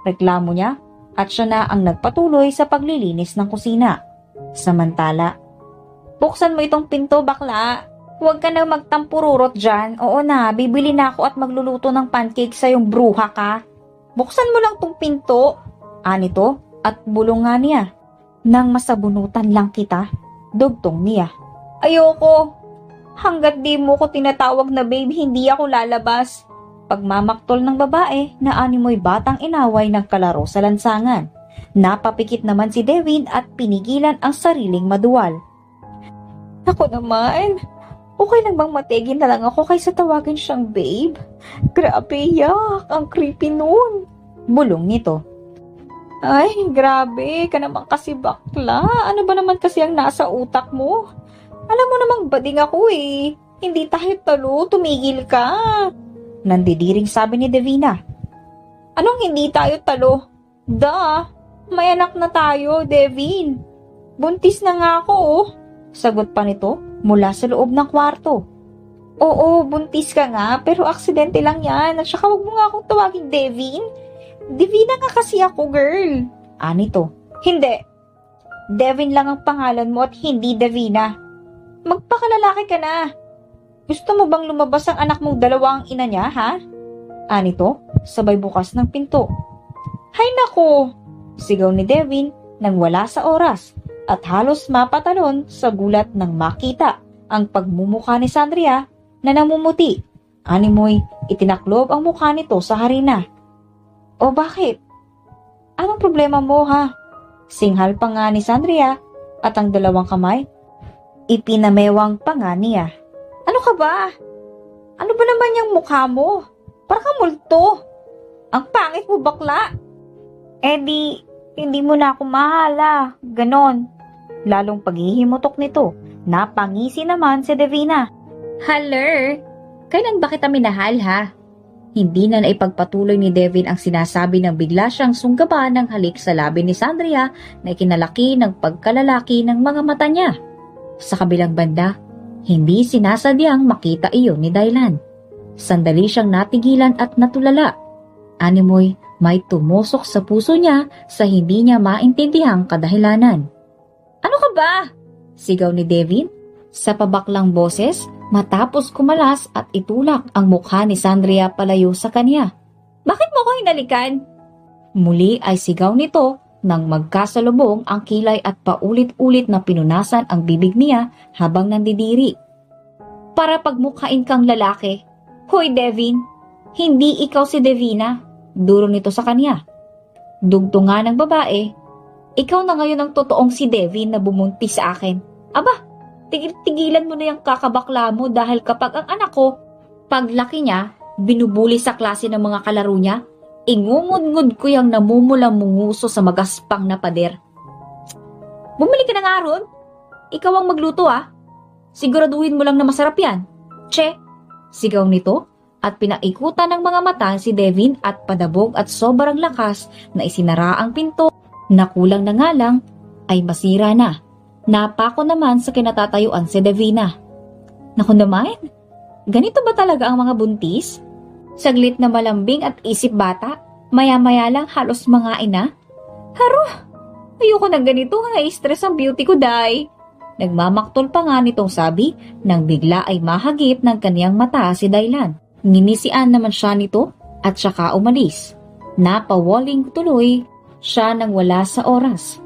Reklamo niya at siya na ang nagpatuloy sa paglilinis ng kusina. Samantala, "Buksan mo itong pinto, bakla. Huwag ka na magtampururot dyan. Oo na, bibili na ako at magluluto ng pancake sa yung bruha ka. Buksan mo lang tong pinto." Anito at bulong nga niya. "Nang masabunutan lang kita," dugtong niya. "Ayoko. Hanggat di mo ko tinatawag na babe, hindi ako lalabas." Pagmamaktol ng babae na animoy batang inaway ng kalaro sa lansangan. Napapikit naman si Devin at pinigilan ang sariling maduwal. "Ako naman, okay lang bang matigil na lang ako kaysa tawagin siyang babe? Grabe, yak, ang creepy nun." Bulong nito. "Ay, grabe ka naman kasi, bakla. Ano ba naman kasi ang nasa utak mo? Alam mo namang bading ako eh. Hindi tayo talo, tumigil ka." Nandidiring sabi ni Davina. "Anong hindi tayo talo? May anak na tayo, Devin. Buntis na nga ako, oh." Sagot pa nito mula sa loob ng kwarto. "Oo, buntis ka nga, pero aksidente lang yan. At saka huwag mo nga akong tawagin Devin. Divina nga kasi ako, girl." Anito. "Hindi. Devin lang ang pangalan mo at hindi Davina. Magpakalalaki ka na. Gusto mo bang lumabas ang anak mong dalawa ang ina niya, ha?" Anito, sabay bukas ng pinto. "Hay nako!" Sigaw ni Devin nang wala sa oras at halos mapatalon sa gulat nang makita ang pagmumukha ni Sandria na namumuti. Animoy, itinaklob ang mukha nito sa harina. "O bakit? Anong problema mo, ha?" Singhal pa nga ni Sandria at ang dalawang kamay ipinamewang pa nga niya. "Ano ka ba? Ano ba naman yung mukha mo? Para kang multo. Ang pangit mo, bakla." Hindi mo na ako mahala. Ganon." Lalong paghihimutok nito, napangisi naman si Davina. "Haler, kailan ba kita minahal, ha?" Hindi na naipagpatuloy ni Devin ang sinasabi ng bigla siyang sunggaban ng halik sa labi ni Sandria na ikinalaki ng pagkalalaki ng mga mata niya. Sa kabilang banda, hindi sinasadyang makita iyon ni Dylan. Sandali siyang natigilan at natulala. Animoy, may tumusok sa puso niya sa hindi niya maintindihang kadahilanan. "Ano ka ba?" sigaw ni Devin sa pabaklang boses matapos kumalas at itulak ang mukha ni Sandria palayo sa kanya. "Bakit mo ko hinalikan?" Muli ay sigaw nito nang magkasalubong ang kilay at paulit-ulit na pinunasan ang bibig niya habang nandidiri. "Para pagmukhain kang lalaki." "Hoy Devin, hindi ikaw si Davina." Duro nito sa kanya. Dugtungan ng babae. Ikaw na ngayon ang totoong si Devin na bumuntis sa akin. Aba, tigil-tigilan mo na yung kakabakla mo dahil kapag ang anak ko, paglaki niya, binubuli sa klase ng mga kalaro niya, ingungod-ngod ko yung namumulang munguso sa magaspang na pader. Bumili ka na nga ron. Ikaw ang magluto Siguraduhin mo lang na masarap yan. Che! Sigaw nito at pinaikutan ng mga mata si Devin at padabog at sobrang lakas na isinara ang pinto na kulang na nga lang ay masira na. Napako naman sa kinatatayuan si Devina. Naku naman, ganito ba talaga ang mga buntis? Saglit na malambing at isip bata, maya-maya lang halos mga ina. Haro, ayoko na ganito, na-stress ang beauty ko, day. Nagmamaktol pa nga nitong sabi nang bigla ay mahagip ng kaniyang mata si Daylan. Nginisian naman siya nito at saka umalis. Napawaling tuloy siya nang wala sa oras.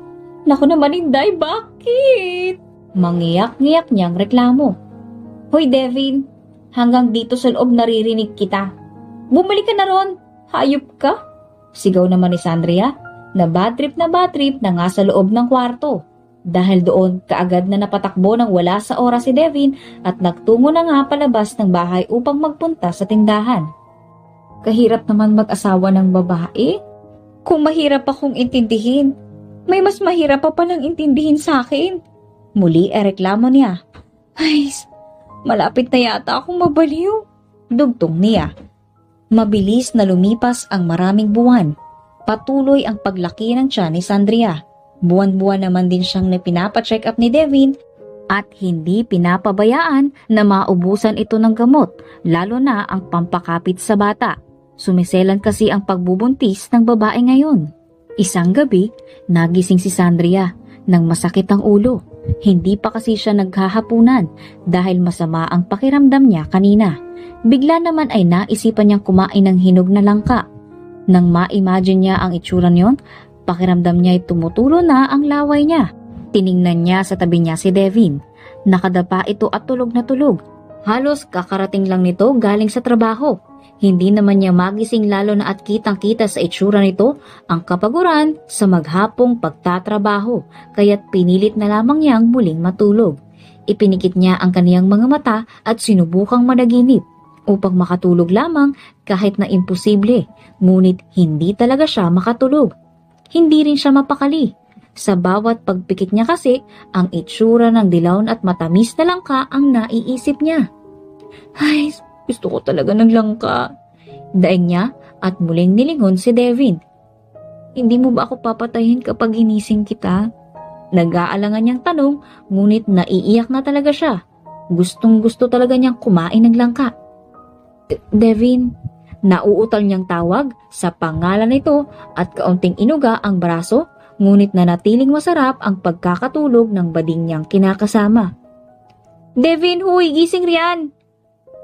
Naku naman, Inday, bakit? Mangiyak-ngiyak niyang reklamo. Hoy Devin, hanggang dito sa loob naririnig kita. Bumalik ka na ron, hayop ka. Sigaw naman ni Sandria na bad trip na nga sa loob ng kwarto. Dahil doon, kaagad na napatakbo nang wala sa oras si Devin at nagtungo na nga palabas ng bahay upang magpunta sa tindahan. Kahirap naman mag-asawa ng babae. Kung mahirap akong intindihin, may mas mahirap pa palang intindihin sa akin. Muli ay reklamo niya. Ay, malapit na yata akong mabaliw. Dugtong niya. Mabilis na lumipas ang maraming buwan. Patuloy ang paglaki ng tiyan ni Sandria. Buwan-buwan naman din siyang pinapacheck up ni Devin at hindi pinapabayaan na maubusan ito ng gamot, lalo na ang pampakapit sa bata. Sumiselan kasi ang pagbubuntis ng babae ngayon. Isang gabi, nagising si Sandria nang masakit ang ulo. Hindi pa kasi siya naghahapunan dahil masama ang pakiramdam niya kanina. Bigla naman ay naisipan niyang kumain ng hinog na langka. Nang ma-imagine niya ang itsura niyon, pakiramdam niya ay tumutulo na ang laway niya. Tiningnan niya sa tabi niya si Devin. Nakadapa ito at tulog na tulog. Halos kakarating lang nito galing sa trabaho. Hindi naman niya magising lalo na at kitang-kita sa itsura nito ang kapaguran sa maghapong pagtatrabaho, kaya't pinilit na lamang niyang muling matulog. Ipinikit niya ang kaniyang mga mata at sinubukang managinip upang makatulog lamang kahit na imposible, ngunit hindi talaga siya makatulog. Hindi rin siya mapakali. Sa bawat pagpikit niya kasi, ang itsura ng dilaw at matamis na langka ang naiisip niya. Ay, gusto ko talaga ng langka. Daing niya at muling nilingon si Devin. Hindi mo ba ako papatayin kapag ginising kita? Nag-aalangan niyang tanong, ngunit naiiyak na talaga siya. Gustong-gusto talaga niyang kumain ng langka. Devin, nauutal niyang tawag sa pangalan nito at kaunting inuga ang braso, ngunit nanatiling masarap ang pagkakatulog ng bading niyang kinakasama. Devin, huy, gising riyan!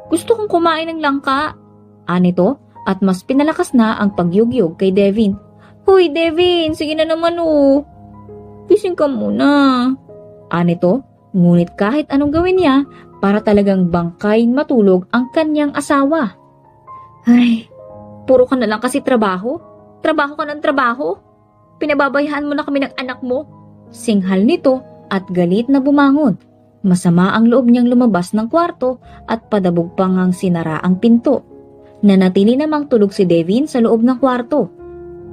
Gusto kong kumain ng langka. Anito at mas pinalakas na ang pagyugyug kay Devin. Huy, Devin, sige na naman Gising ka muna. Anito, ngunit kahit anong gawin niya, para talagang bangkain matulog ang kanyang asawa. Ay, puro ka na lang kasi trabaho. Trabaho ka ng trabaho. Pinababayaan mo na kami ng anak mo. Singhal nito at galit na bumangon. Masama ang loob niyang lumabas ng kwarto at padabog pa ngang sinara ang pinto. Nanatili namang tulog si Devin sa loob ng kwarto.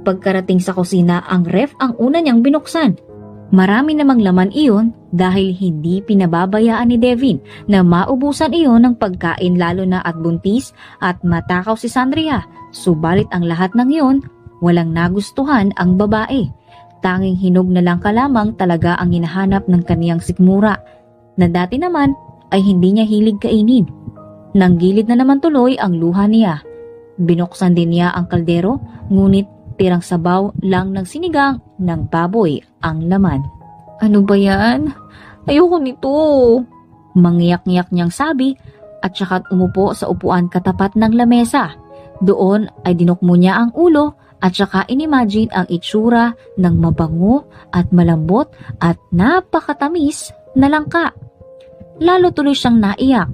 Pagkarating sa kusina, ang ref ang una niyang binuksan. Marami namang laman iyon dahil hindi pinababayaan ni Devin na maubusan iyon ng pagkain lalo na at buntis at matakaw si Sandria. Subalit ang lahat ng iyon, walang nagustuhan ang babae. Tanging hinog na lang lamang talaga ang hinahanap ng kaniyang sikmura, na dati naman ay hindi niya hilig kainin. Nanggilid na naman tuloy ang luha niya. Binuksan din niya ang kaldero, ngunit tirang sabaw lang ng sinigang ng baboy ang laman. Ano ba yan? Ayoko nito. Mangiyak-ngiyak niyang sabi at saka umupo sa upuan katapat ng lamesa. Doon ay dinukmo niya ang ulo at saka inimagine ang itsura ng mabango at malambot at napakatamis na langka. Lalo tuloy siyang naiyak,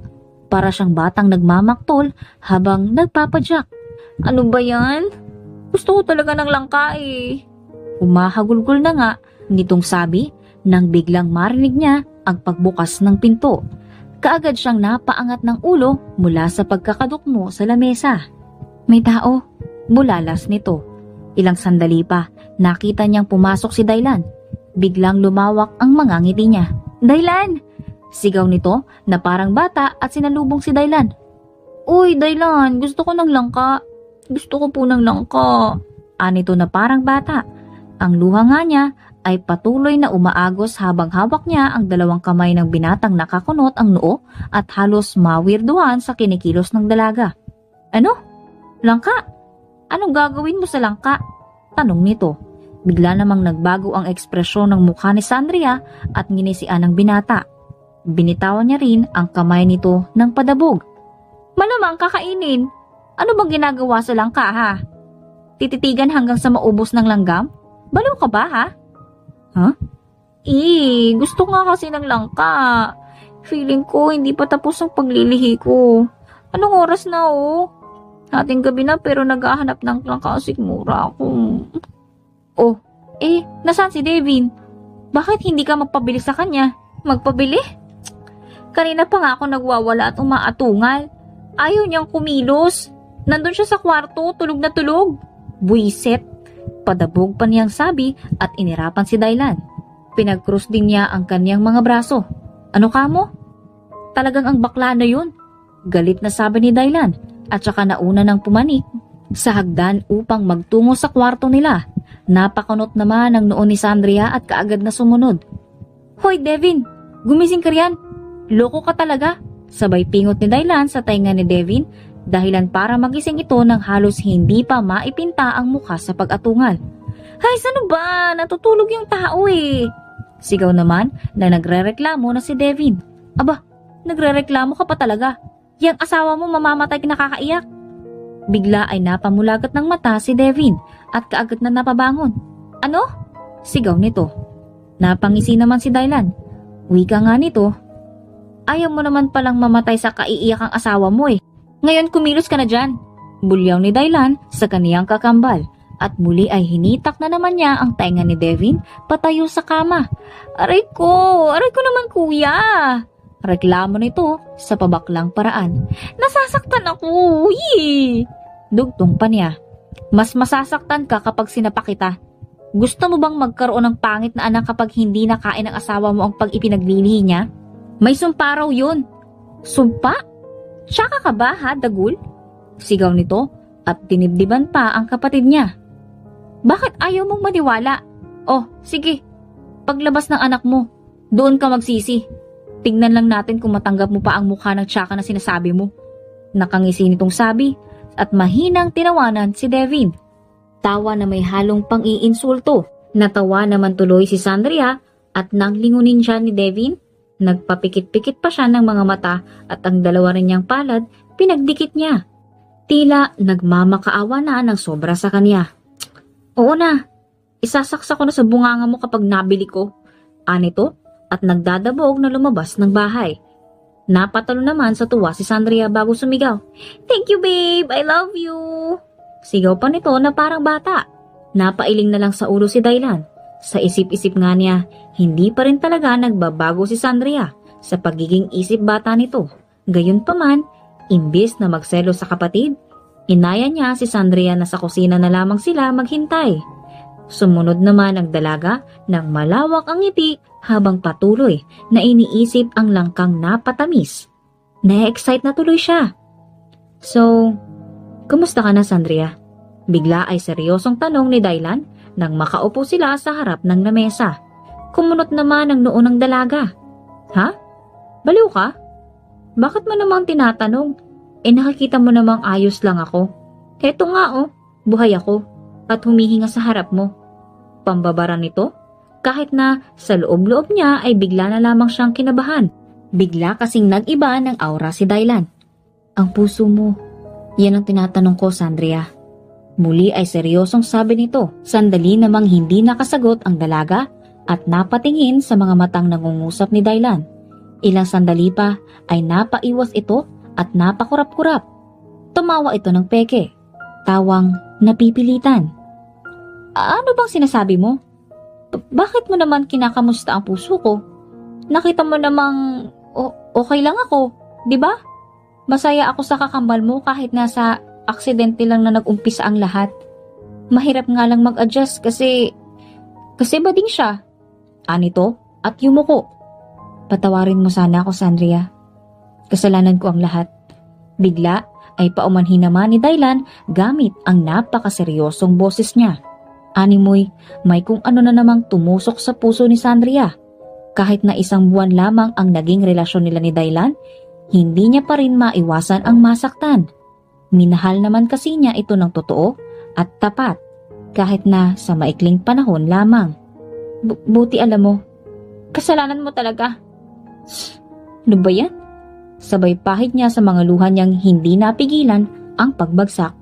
para siyang batang nagmamaktol habang nagpapadyak. Ano ba yan? Gusto ko talaga ng langka . Humahagulgol na nga nitong sabi nang biglang marinig niya ang pagbukas ng pinto. Kaagad siyang napaangat ng ulo mula sa pagkakadukmo sa lamesa. May tao, bulalas nito. Ilang sandali pa, nakita niyang pumasok si Daylan. Biglang lumawak ang mga ngiti niya. Daylan! Sigaw nito na parang bata at sinalubong si Daylan. Uy, Daylan, gusto ko ng langka. Gusto ko po ng langka. Anito na parang bata. Ang luha nga niya ay patuloy na umaagos habang hawak niya ang dalawang kamay ng binatang nakakunot ang noo at halos mawirduhan sa kinikilos ng dalaga. Ano? Langka? Anong gagawin mo sa langka? Tanong nito. Bigla namang nagbago ang ekspresyon ng mukha ni Sandria at nginisian ng binata. Binitawan niya rin ang kamay nito ng padabog. Malamang kakainin. Ano bang ginagawa sa langka ha? Tititigan hanggang sa maubos ng langgam? Baliw ka ba ha? Huh? Gusto nga kasi ng langka. Feeling ko hindi pa tapos ang paglilihi ko. Anong oras na Ating gabi na pero naghahanap ng langka sigmura ako. Oh, nasaan si Devin? Bakit hindi ka magpabili sa kanya? Magpabili? Kanina pa nga ako nagwawala at umaatungal. Ayaw niyang kumilos. Nandun siya sa kwarto, tulog na tulog. Buiset. Padabog pa niyang sabi at inirapan si Daylan. Pinag-cross din niya ang kanyang mga braso. Ano ka mo? Talagang ang bakla na yun. Galit na sabi ni Daylan at saka nauna ng pumanik sa hagdan upang magtungo sa kwarto nila. Napakunot naman ang noo ni Sandria at kaagad na sumunod. Hoy Devin, gumising ka riyan. Loko ka talaga. Sabay pingot ni Daylan sa tainga ni Devin. Dahilan para magising ito nang halos hindi pa maipinta ang mukha sa pag-atungal. Hay, sano ba? Natutulog yung tao Sigaw naman na nagrereklamo na si Devin. Aba, nagrereklamo ka pa talaga. Yang asawa mo mamamatay nakakaiyak. Bigla ay napamulagat ng mata si Devin at kaagad na napabangon. Ano? Sigaw nito. Napangisi naman si Daylan. Wika nga nito. Ayaw mo naman palang mamatay sa kaiiyak ang asawa mo Ngayon kumilos ka na dyan. Bulyaw ni Daylan sa kaniyang kakambal at muli ay hinitak na naman niya ang tainga ni Devin patayo sa kama. Aray ko naman kuya. Reklamo nito sa pabaklang paraan. Nasasaktan ako. Dugtong pa niya. Mas masasaktan ka kapag sinapa kita. Gusto mo bang magkaroon ng pangit na anak kapag hindi nakain ng asawa mo ang pag-ipinaglilihi niya? May sumpa raw yun. Sumpa? Tsaka ka ba ha, Dagul? Sigaw nito at dinibdiban pa ang kapatid niya. Bakit ayaw mong maniwala? Oh, sige. Paglabas ng anak mo, doon ka magsisi. Tignan lang natin kung matanggap mo pa ang mukha ng tsaka na sinasabi mo. Nakangisi nitong sabi at mahinang tinawanan si Devin. Tawa na may halong pang-iinsulto. Natawa naman tuloy si Sandria at nang lingunin siya ni Devin, nagpapikit-pikit pa siya ng mga mata at ang dalawa rin niyang palad pinagdikit niya. Tila nagmamakaawa na ng sobra sa kanya. Oo na, isasaksa ko na sa bunganga mo kapag nabili ko. Anito at nagdadabog na lumabas ng bahay. Napatalo naman sa tuwa si Sandria bago sumigaw. Thank you babe, I love you. Sigaw pa nito na parang bata. Napailing na lang sa ulo si Daylan. Sa isip-isip nga niya, hindi pa rin talaga nagbabago si Sandria sa pagiging isip bata nito. Gayunpaman, imbis na magselo sa kapatid, inaya niya si Sandria na sa kusina na lamang sila maghintay. Sumunod naman ang dalaga nang malawak ang ngiti habang patuloy na iniisip ang langkang napatamis. Na-excite na tuloy siya. So, kumusta ka na Sandria? Bigla ay seryosong tanong ni Daylan nang makaupo sila sa harap ng lamesa. Kumunot naman ang noo ng dalaga. Ha? Baliw ka? Bakit mo namang tinatanong? Nakikita mo namang ayos lang ako. Heto nga buhay ako at humihinga sa harap mo. Pambabara nito, kahit na sa loob-loob niya ay bigla na lamang siyang kinabahan. Bigla kasing nag-iba ng aura si Daylan. Ang puso mo, yan ang tinatanong ko, Sandria. Muli ay seryosong sabi nito. Sandali namang hindi nakasagot ang dalaga at napatingin sa mga matang nangungusap ni Daylan. Ilang sandali pa ay napaiwas ito at napakurap-kurap. Tumawa ito ng peke. Tawang napipilitan. Ano bang sinasabi mo? bakit mo naman kinakamusta ang puso ko? Nakita mo namang okay lang ako, di ba? Masaya ako sa kakambal mo kahit nasa aksidente lang na nag-umpisa ang lahat. Mahirap nga lang mag-adjust kasi bading siya. Anito at yumuko. Patawarin mo sana ako, Sandria. Kasalanan ko ang lahat. Bigla ay paumanhin naman ni Daylan gamit ang napakaseryosong boses niya. Animoy, may kung ano na namang tumusok sa puso ni Sandria. Kahit na isang buwan lamang ang naging relasyon nila ni Daylan, hindi niya pa rin maiwasan ang masaktan. Minahal naman kasi niya ito ng totoo at tapat, kahit na sa maikling panahon lamang. Buti alam mo, kasalanan mo talaga. Ano ba yan? Sabay pahid niya sa mga luha niyang hindi napigilan ang pagbagsak.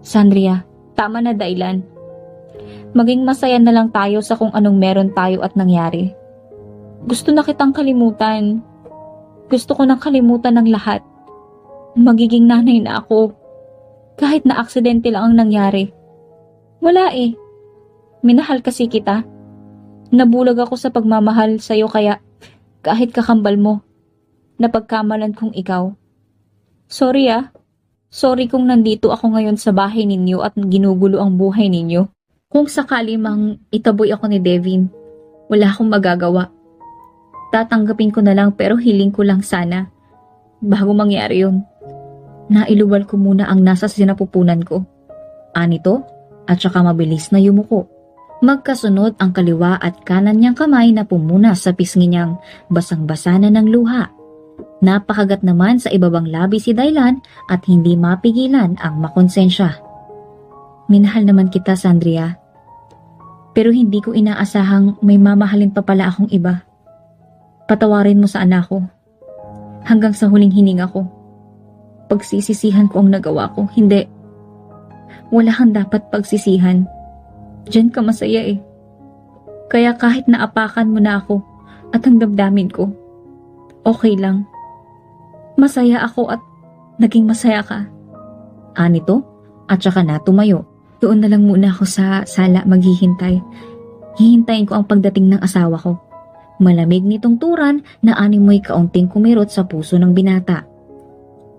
Sandria, tama na Daylan. Maging masaya na lang tayo sa kung anong meron tayo at nangyari. Gusto na kitang kalimutan. Gusto ko nang kalimutan ng lahat. Magiging nanay na ako. Kahit na aksidente lang ang nangyari. Wala eh. Minahal kasi kita. Nabulag ako sa pagmamahal sa'yo kaya kahit kakambal mo, napagkamalan kong ikaw. Sorry ah. Sorry kung nandito ako ngayon sa bahay ninyo at ginugulo ang buhay ninyo. Kung sakali mang itaboy ako ni Devin, wala akong magagawa. Tatanggapin ko na lang pero hiling ko lang sana. Bago mangyari yun, nailuwal ko muna ang nasa sinapupunan ko. Anito at saka mabilis na yumuko. Magkasunod ang kaliwa at kanan niyang kamay na pumuna sa pisngi niyang basang-basa na ng luha. Napakagat naman sa ibabang labi si Daylan at hindi mapigilan ang makonsensya. Minahal naman kita, Sandria. Pero hindi ko inaasahang may mamahalin pa pala akong iba. Patawarin mo sa anak ko. Hanggang sa huling hininga ko. Pagsisisihan ko ang nagawa ko. Hindi. Wala kang dapat pagsisihan. Diyan ka masaya eh. Kaya kahit naapakan mo na ako at ang damdamin ko, okay lang. Masaya ako at naging masaya ka. Anito at saka na tumayo. Doon na lang muna ako sa sala maghihintay. Hihintayin ko ang pagdating ng asawa ko. Malamig nitong turan na animoy kaunting kumirot sa puso ng binata.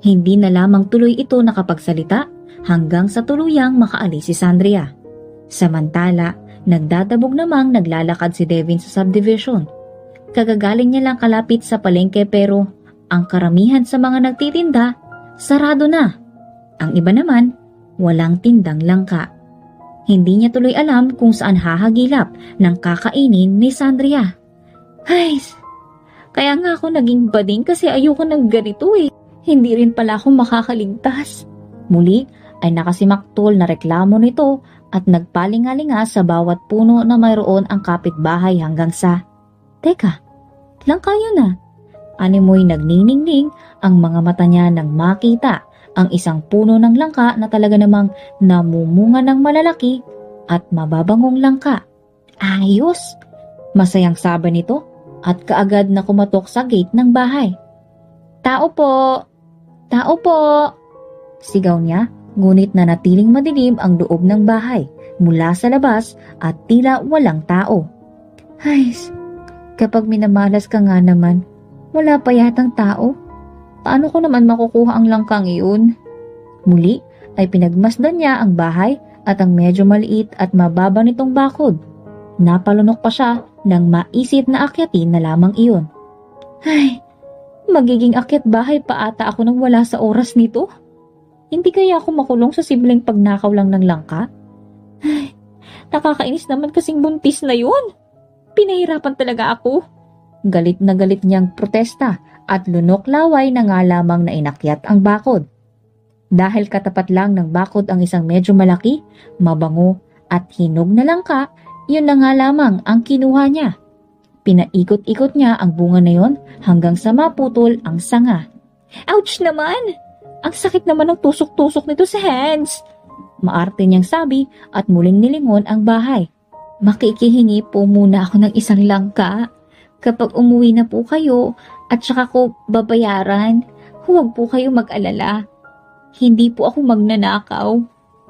Hindi na lamang tuloy ito nakapagsalita hanggang sa tuluyang makaalis si Sandria. Samantala, nagdadabog namang naglalakad si Devin sa subdivision. Kagagaling niya lang kalapit sa palengke pero ang karamihan sa mga nagtitinda, sarado na. Ang iba naman, walang tindang langka. Hindi niya tuloy alam kung saan hahagilap ng kakainin ni Sandria. Ay, kaya nga ako naging bading kasi ayoko ng ganito eh. Hindi rin pala ako makakaligtas. Muli ay nakasimaktol na reklamo nito at nagpalingalinga sa bawat puno na mayroon ang kapitbahay hanggang sa, Teka, langka yun ah. Animoy nagniningning ang mga mata niya nang makita ang isang puno ng langka na talaga namang namumunga ng malalaki at mababangong langka. Ayos! Masayang saba nito at kaagad na kumatok sa gate ng bahay. Tao po! Tao po! Sigaw niya, ngunit nanatiling madilim ang loob ng bahay mula sa labas at tila walang tao. Ay, kapag minamalas ka nga naman, wala pa yatang tao. Paano ko naman makukuha ang langkang iyon? Muli ay pinagmasdan niya ang bahay at ang medyo maliit at mababa nitong bakod. Napalunok pa siya nang maisip na akyatin na lamang iyon. Ay, magiging akyat bahay pa ata ako nang wala sa oras nito. Hindi kaya ako makulong sa simpleng pagnakaw lang ng langka? Ay, nakakainis naman kasing buntis na yun. Pinahirapan talaga ako. Galit na galit niyang protesta at lunok laway na nga lamang na inakyat ang bakod. Dahil katapat lang ng bakod ang isang medyo malaki, mabango at hinog na langka, yun na nga lamang ang kinuha niya. Pinaikot-ikot niya ang bunga na yon hanggang sa maputol ang sanga. Ouch naman! Ang sakit naman ng tusok-tusok nito sa hands! Maarte niyang sabi at muling nilingon ang bahay. Makikihingi po muna ako ng isang langka. Kapag umuwi na po kayo at saka ko babayaran, huwag po kayo mag-alala. Hindi po ako magnanakaw.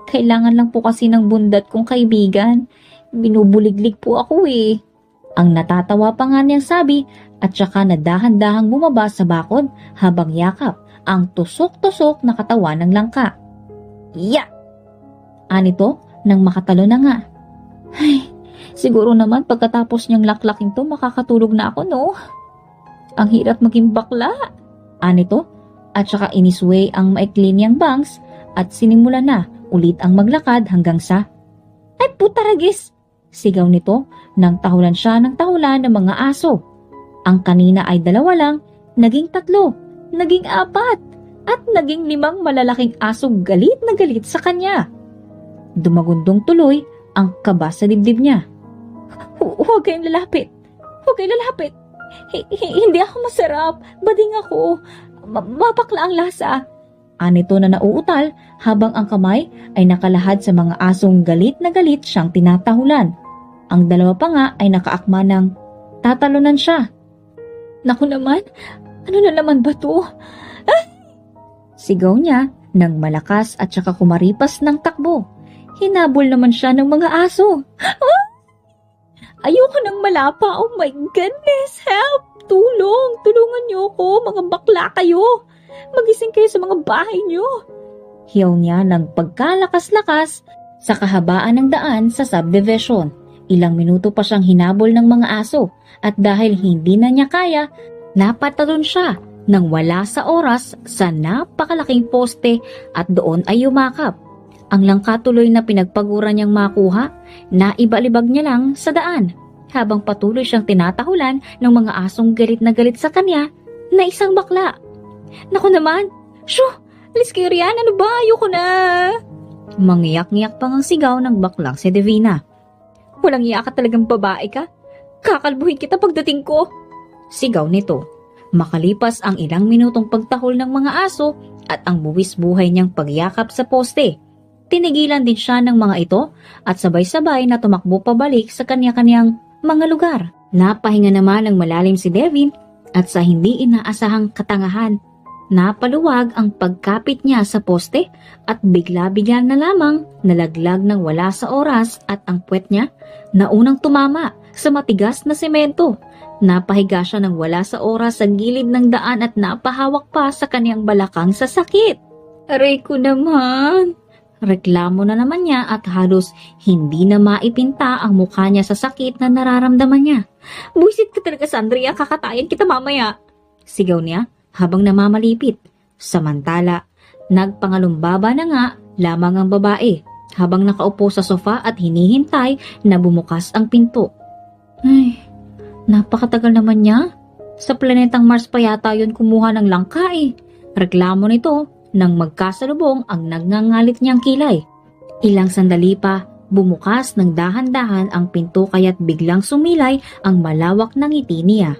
Kailangan lang po kasi ng bundat kong kaibigan. Binubuliglig po ako eh. Ang natatawa pa nga niyang sabi at saka na dahan-dahang bumaba sa bakod habang yakap ang tusok-tusok na katawan ng langka. Ya! Anito nang makatalo na nga. Ay, siguro naman pagkatapos niyang laklaking to makakatulog na ako no? Ang hirap maging bakla. Anito at saka inisway ang maikli niyang bangs at sinimula na ulit ang maglakad hanggang sa ay putaragis! Sigaw nito nang tahulan siya ng tahulan ng mga aso. Ang kanina ay 2 lang, naging 3, naging 4, at naging 5 malalaking asong galit na galit sa kanya. Dumagundong tuloy ang kaba sa dibdib niya. Huwag kayong lalapit! Huwag kayong lalapit! Hindi ako masarap! Bading ako! Mapakla ang lasa! Anito na nauutal habang ang kamay ay nakalahad sa mga asong galit na galit siyang tinatahulan. Ang 2 pa nga ay nakaakma ng tatalunan siya. Naku naman! Ano na naman ba to? Ah! Sigaw niya nang malakas at saka kumaripas ng takbo. Hinabol naman siya ng mga aso. Ah! Ayoko nang malapa. Oh my goodness! Help! Tulong! Tulungan niyo ako! Mga bakla kayo! Magising kayo sa mga bahay niyo! Hiyaw niya ng pagkalakas-lakas sa kahabaan ng daan sa subdivision. Ilang minuto pa siyang hinabol ng mga aso at dahil hindi na niya kaya, napatalon siya nang wala sa oras sa napakalaking poste at doon ay yumakap. Ang langka tuloy na pinagpaguran niyang makuha, naibalibag niya lang sa daan habang patuloy siyang tinatahulan ng mga asong galit na galit sa kanya na isang bakla. Naku naman! Shoo! Alis kayo riyan! Ano ba? Ayoko na! Mangyak-ngyak pang ang sigaw ng baklang si Divina. Walang iya ka talagang babae ka? Kakalbuhin kita pagdating ko! Sigaw nito. Makalipas ang ilang minutong pagtahol ng mga aso at ang buwis buhay niyang pagyakap sa poste. Tinigilan din siya ng mga ito at sabay-sabay na tumakbo pabalik sa kanya-kanyang mga lugar. Napahinga naman ng malalim si Devin at sa hindi inaasahang katangahan, napaluwag ang pagkapit niya sa poste at bigla-bigla na lamang nalaglag ng wala sa oras at ang puwet niya na unang tumama sa matigas na semento. Napahiga siya ng wala sa oras sa gilid ng daan at napahawak pa sa kanyang balakang sa sakit. Aray ko naman! Reklamo na naman niya at halos hindi na maipinta ang mukha niya sa sakit na nararamdaman niya. Buisit ka talaga, Sandria, kakatayin kita mamaya! Sigaw niya habang namamalipit. Samantala, nagpangalumbaba na nga lamang ang babae habang nakaupo sa sofa at hinihintay na bumukas ang pinto. Ay, napakatagal naman niya. Sa planetang Mars pa yata yun kumuha ng langka eh. Reklamo nito nang magkasalubong ang nagngangalit niyang kilay. Ilang sandali pa, bumukas ng dahan-dahan ang pinto kaya't biglang sumilay ang malawak ng ngiti niya.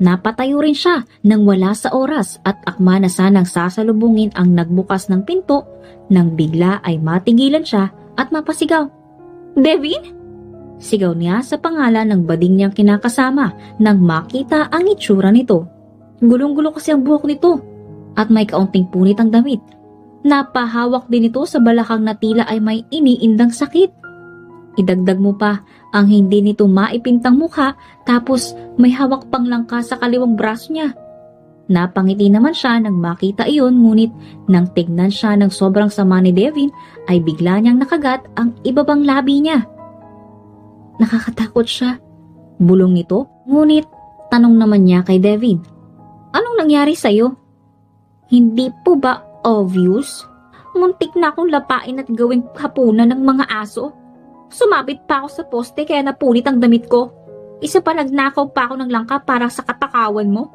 Napatayo rin siya nang wala sa oras at akma na sanang sasalubungin ang nagbukas ng pinto nang bigla ay matigilan siya at mapasigaw. Devin? Sigaw niya sa pangalan ng bading niyang kinakasama nang makita ang itsura nito. Gulong-gulo kasi ang buhok nito at may kaunting punit ang damit. Napahawak din ito sa balakang na tila ay may iniindang sakit. Idagdag mo pa ang hindi nito maipintang mukha tapos may hawak pang langka sa kaliwang braso niya. Napangiti naman siya nang makita iyon ngunit nang tignan siya ng sobrang sama ni Devin ay bigla niyang nakagat ang ibabang labi niya. Nakakatakot siya. Bulong nito ngunit tanong naman niya kay Devin. Anong nangyari sa'yo? Hindi po ba obvious? Muntik na akong lapain at gawing hapunan ng mga aso. Sumabit pa ako sa poste kaya napunit ang damit ko. Isa pa nagnakaw pa ako ng langka para sa katakawan mo.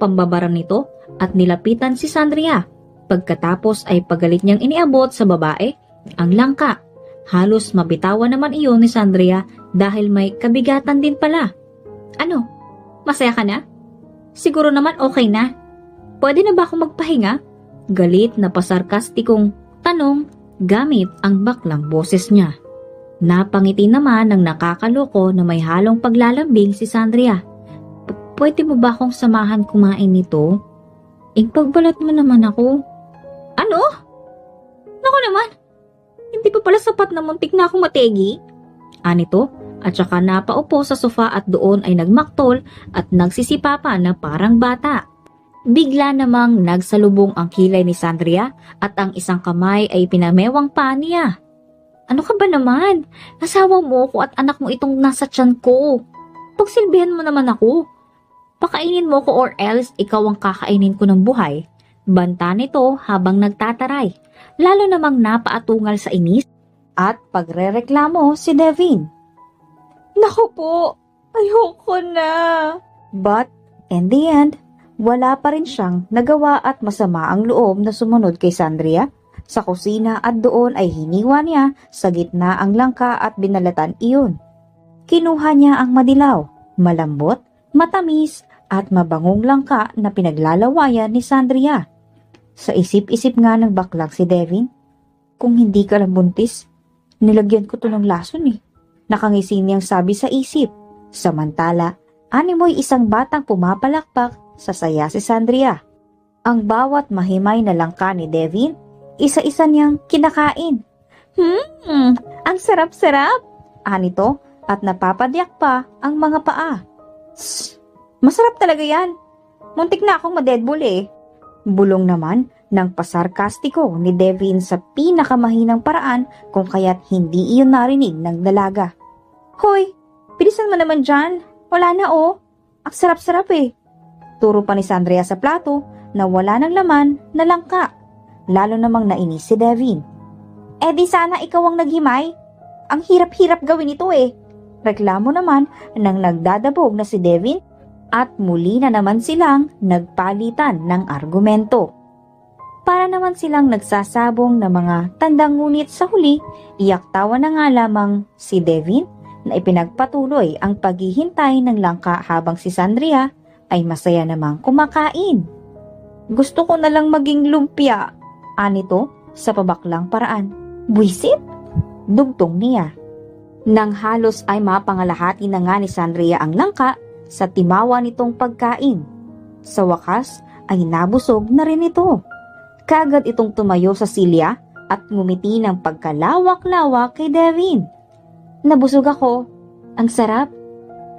Pambabaran nito at nilapitan si Sandria. Pagkatapos ay pagalit niyang iniabot sa babae ang langka. Halos mabitawan naman iyon ni Sandria dahil may kabigatan din pala. Ano? Masaya ka na? Siguro naman okay na. Pwede na ba akong magpahinga? Galit na pasarkastikong tanong gamit ang baklang boses niya. Napangiti naman ng nakakaloko na may halong paglalambing si Sandria. Pwede mo ba akong samahan kumain nito? Ipagbalat mo naman ako. Ano? Naku naman! Hindi pa pala sapat na muntik na akong mategi? Anito, at saka napaupo sa sofa at doon ay nagmaktol at nagsisipapa na parang bata. Bigla namang nagsalubong ang kilay ni Sandria at ang isang kamay ay pinamewang pa niya. Ano ka ba naman? Asawa mo ko at anak mo itong nasa tiyan ko. Pagsilbihan mo naman ako. Pakainin mo ko or else ikaw ang kakainin ko ng buhay. Banta nito habang nagtataray. Lalo namang napaatungal sa inis at pagrereklamo si Devin. Naku po, ayoko na. But in the end, wala pa rin siyang nagawa at masama ang loob na sumunod kay Sandria sa kusina at doon ay hiniwa niya sa gitna ang langka at binalatan iyon. Kinuha niya ang madilaw, malambot, matamis at mabangong langka na pinaglalawayan ni Sandria. Sa isip-isip nga ng baklang si Devin, kung hindi ka lang buntis, nilagyan ko to ng lason eh. Nakangisi niyang sabi sa isip. Samantala, animoy isang batang pumapalakpak sa saya si Sandria. Ang bawat mahimay na langka ni Devin, isa-isa niyang kinakain. Ang sarap-sarap! Anito at napapadyak pa ang mga paa. Masarap talaga yan. Muntik na akong madedbol eh. Bulong naman ng pasarkastiko ni Devin sa pinakamahinang paraan kung kaya't hindi iyon narinig ng dalaga. Hoy, bilisan mo naman dyan. Wala na oh. Ang sarap-sarap eh. Turo pa ni Sandria sa plato na wala ng laman na langka. Lalo namang nainis si Devin. Eh di sana ikaw ang naghimay. Ang hirap-hirap gawin ito eh. Reklamo naman ng nagdadabog na si Devin at muli na naman silang nagpalitan ng argumento. Para naman silang nagsasabong na mga tandang ngunit sa huli, iyak tawa na nga lamang si Devin na ipinagpatuloy ang paghihintay ng langka habang si Sandria ay masaya namang kumakain. Gusto ko na lang maging lumpia, anito sa pabaklang paraan. Buisit? Dugtong niya. Nang halos ay mapangalahati na nga ni Sandria ang langka sa timawa nitong pagkain. Sa wakas ay nabusog na rin ito. Kagad itong tumayo sa silya at ngumiti ng pagkalawak-lawak kay Devin. Nabusog ako. Ang sarap.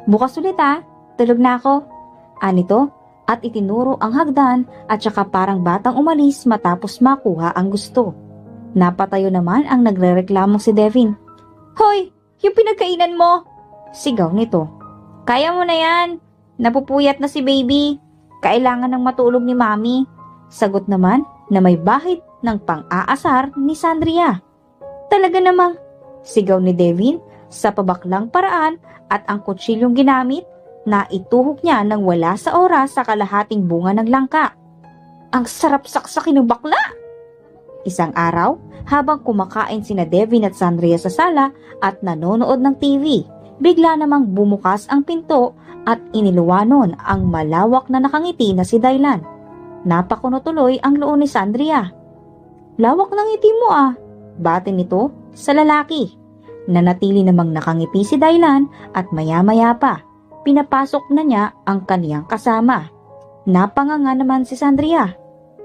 Bukas ulit ha. Tulog na ako. Anito at itinuro ang hagdan at saka parang batang umalis matapos makuha ang gusto. Napatayo naman ang nagrereklamong si Devin. Hoy! Yung pinagkainan mo! Sigaw nito. Kaya mo na yan. Napupuyat na si baby. Kailangan ng matulog ni mami. Sagot naman na may bahid ng pang-aasar ni Sandria. Talaga namang, sigaw ni Devin sa pabaklang paraan at ang kutsilyong ginamit na ituhok niya nang wala sa oras sa kalahating bunga ng langka. Ang sarap saksakin ng bakla! Isang araw, habang kumakain sina Devin at Sandria sa sala at nanonood ng TV, bigla namang bumukas ang pinto at iniluwanon ang malawak na nakangiti na si Daylan. Napakuno tuloy ang loob ni Sandria. Lawak ng ngiti mo ah, bati nito sa lalaki. Nanatili namang nakangiti si Daylan at maya-maya pa, pinapasok na niya ang kaniyang kasama. Napanganga naman si Sandria,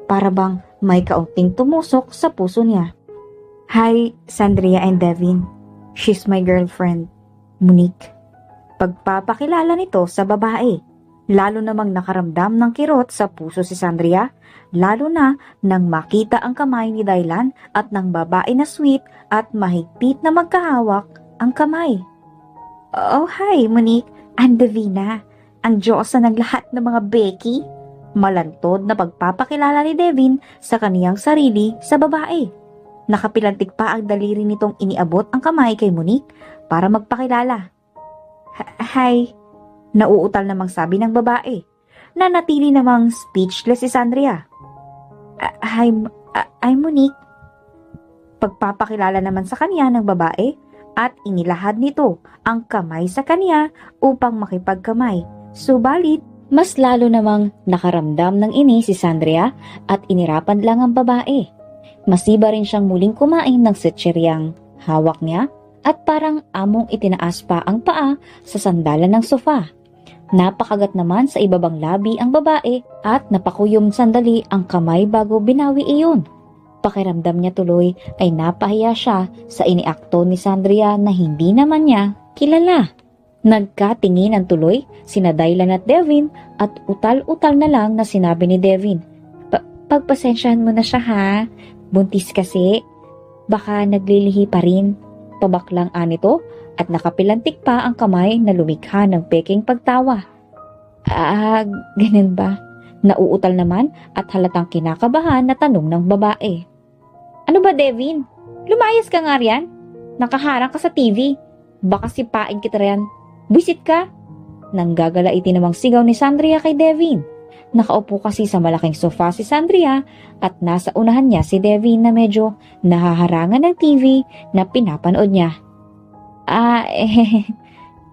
para bang may kaunting tumusok sa puso niya. Hi, Sandria and Devin. She's my girlfriend, Monique. Pagpapakilala nito sa babae. Lalo namang nakaramdam ng kirot sa puso si Sandria, lalo na nang makita ang kamay ni Daylan at ng babae na sweet at mahigpit na magkahawak ang kamay. Oh, hi, Monique. I'm Devina, ang Diyosa ng lahat ng mga Becky. Malantod na pagpapakilala ni Devin sa kaniyang sarili sa babae. Nakapilantik pa ang daliri nitong iniabot ang kamay kay Monique para magpakilala. Hi, nauutal namang sabi ng babae. Nanatili namang speechless si Sandria. I'm Monique. Pagpapakilala naman sa kanya ng babae at inilahad nito ang kamay sa kanya upang makipagkamay. Subalit, mas lalo namang nakaramdam ng ini si Sandria at inirapan lang ang babae. Masiba rin siyang muling kumain ng sitseryang hawak niya at parang among itinaas pa ang paa sa sandalan ng sofa. Napakagat naman sa ibabang labi ang babae at napakuyom sandali ang kamay bago binawi iyon. Pakiramdam niya tuloy ay napahiya siya sa iniakto ni Sandria na hindi naman niya kilala. Nagkatinginan tuloy sina Dylan at Devin at utal-utal na lang na sinabi ni Devin, Pagpasensyahan mo na siya ha, buntis kasi, baka naglilihi pa rin. Pabaklang anito at nakapilantik pa ang kamay na lumikha ng peking pagtawa. Ganun ba? Nauutal naman at halatang kinakabahan na tanong ng babae. Ano ba, Devin? Lumayas ka nga riyan. Nakaharang ka sa TV. Baka sipain kita riyan. Buisit ka. Nanggagalaiti namang sigaw ni Sandria kay Devin. Nakaupo kasi sa malaking sofa si Sandria at nasa unahan niya si Devin na medyo nahaharangan ng TV na pinapanood niya.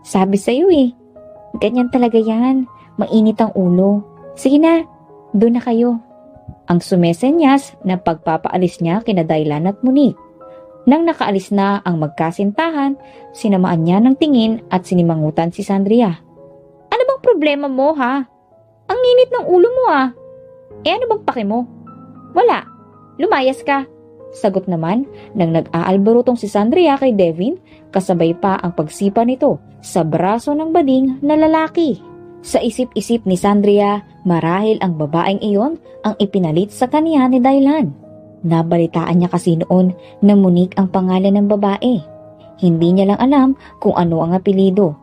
Sabi sa'yo eh. Ganyan talaga yan. Mainit ang ulo. Sige na, doon na kayo. Ang sumesenyas na pagpapaalis niya kina Dylan at Monique. Nang nakaalis na ang magkasintahan, sinamaan niya ng tingin at sinimangutan si Sandria. Ano bang problema mo ha? Ang init ng ulo mo ah. Ano bang pake mo? Wala, lumayas ka. Sagot naman nang nag-aalborotong si Sandria kay Devin, kasabay pa ang pagsipa nito sa braso ng bading na lalaki. Sa isip-isip ni Sandria, marahil ang babaeng iyon ang ipinalit sa kanya ni Dylan. Nabalitaan niya kasi noon na Monique ang pangalan ng babae. Hindi niya lang alam kung ano ang apelido.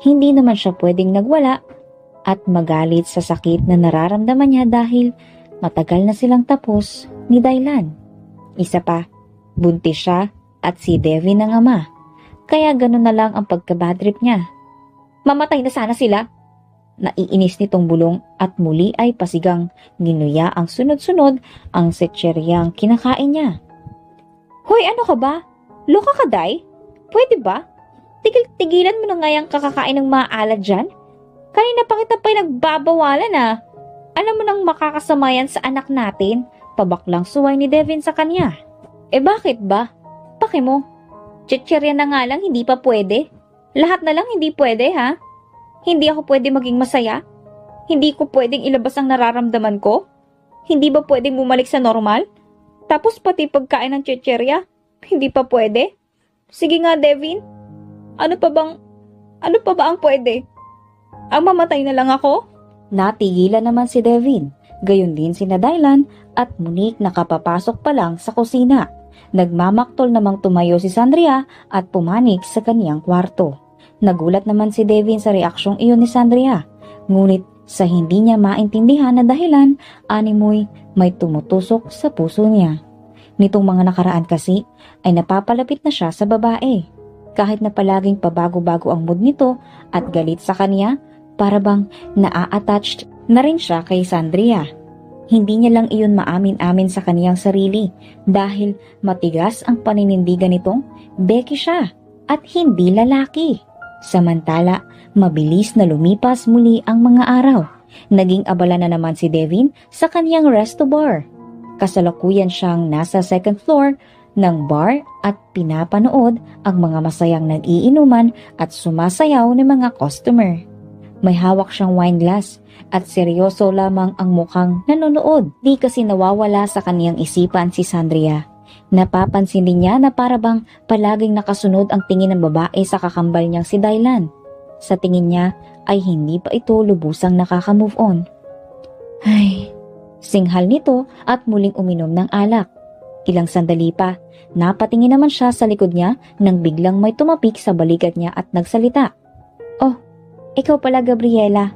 Hindi naman siya pwedeng nagwala at magalit sa sakit na nararamdaman niya dahil matagal na silang tapos ni Dylan. Isa pa, buntis siya at si Devin ang ama. Kaya ganun na lang ang pagkabadrip niya. Mamatay na sana sila. Naiinis nitong bulong at muli ay pasigang ginuya ang sunod-sunod ang setseryang kinakain niya. Hoy, ano ka ba? Loka ka, Day? Pwede ba? Tigil-tigilan mo na ngayang kakakain ng maalat dyan? Kanina pa kita pa'y nagbabawalan ah. Alam mo nang makakasama yan sa anak natin. Pabaklang suway ni Devin sa kanya. Bakit ba? Paki mo. Chichirya na nga lang hindi pa pwede. Lahat na lang hindi pwede ha? Hindi ako pwede maging masaya? Hindi ko pwedeng ilabas ang nararamdaman ko? Hindi ba pwedeng bumalik sa normal? Tapos pati pagkain ng chichirya? Hindi pa pwede? Sige nga, Devin. Ano pa ba ang pwede? Ang mamatay na lang ako? Natigilan naman si Devin. Gayon din sina Dylan at Monique nakapapasok pa lang sa kusina. Nagmamaktol namang tumayo si Sandria at pumanik sa kaniyang kwarto. Nagulat naman si Devin sa reaksyong iyon ni Sandria. Ngunit sa hindi niya maintindihan na dahilan, animoy may tumutusok sa puso niya. Nitong mga nakaraan kasi ay napapalapit na siya sa babae. Kahit na palaging pabago-bago ang mood nito at galit sa kanya, para bang naa-attached na rin siya kay Sandria. Hindi niya lang iyon maamin-amin sa kaniyang sarili dahil matigas ang paninindigan nitong beki siya at hindi lalaki. Samantala, mabilis na lumipas muli ang mga araw. Naging abala na naman si Devin sa kaniyang resto bar. Kasalukuyan siyang nasa second floor ng bar at pinapanood ang mga masayang nag-iinuman at sumasayaw ng mga customer. May hawak siyang wine glass at seryoso lamang ang mukhang nanonood. Di kasi nawawala sa kaniyang isipan si Sandria. Napapansin din niya na parabang palaging nakasunod ang tingin ng babae sa kakambal niyang si Dylan. Sa tingin niya ay hindi pa ito lubusang nakaka-move on. Ay, singhal nito at muling uminom ng alak. Ilang sandali pa, napatingin naman siya sa likod niya nang biglang may tumapik sa balikat niya at nagsalita. Oh, ikaw pala Gabriela.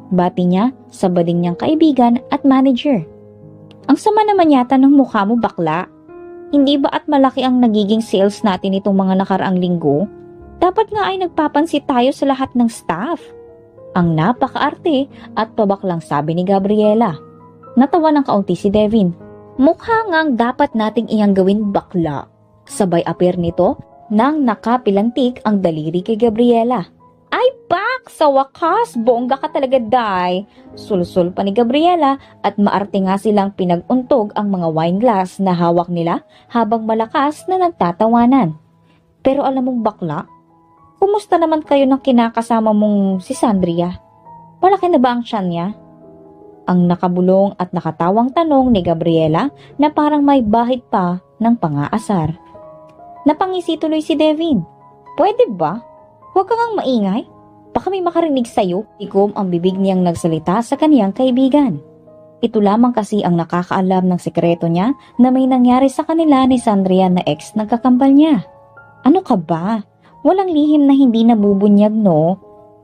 Bati niya sa bading niyang kaibigan at manager. Ang sama naman yata ng mukha mo, bakla. Hindi ba at malaki ang nagiging sales natin itong mga nakaraang linggo? Dapat nga ay nagpapansin tayo sa lahat ng staff. Ang napakaarte at pabaklang sabi ni Gabriela. Natawa ng kaunti si Devin. Mukha ngang dapat nating iyang gawin, bakla. Sabay apir nito nang nakapilantik ang daliri kay Gabriela. Ay bak! Sa wakas, bongga ka talaga, Day. Sulsul pa ni Gabriela at maarte nga silang pinag-untog ang mga wine glass na hawak nila habang malakas na nagtatawanan. Pero alam mong bakla, kumusta naman kayo ng kinakasama mong si Sandria? Malaki na ba ang tiyan niya? ang nakabulong at nakatawang tanong ni Gabriela na parang may bahid pa ng pangaasar. Napangisi tuloy si Devin. Pwede ba? Huwag kang ngang maingay. Baka may makarinig sa'yo. Ikom ang bibig niyang nagsalita sa kaniyang kaibigan. Ito lamang kasi ang nakakaalam ng sekreto niya na may nangyari sa kanila ni Sandria na ex ng kakambal niya. Ano ka ba? Walang lihim na hindi nabubunyag, no?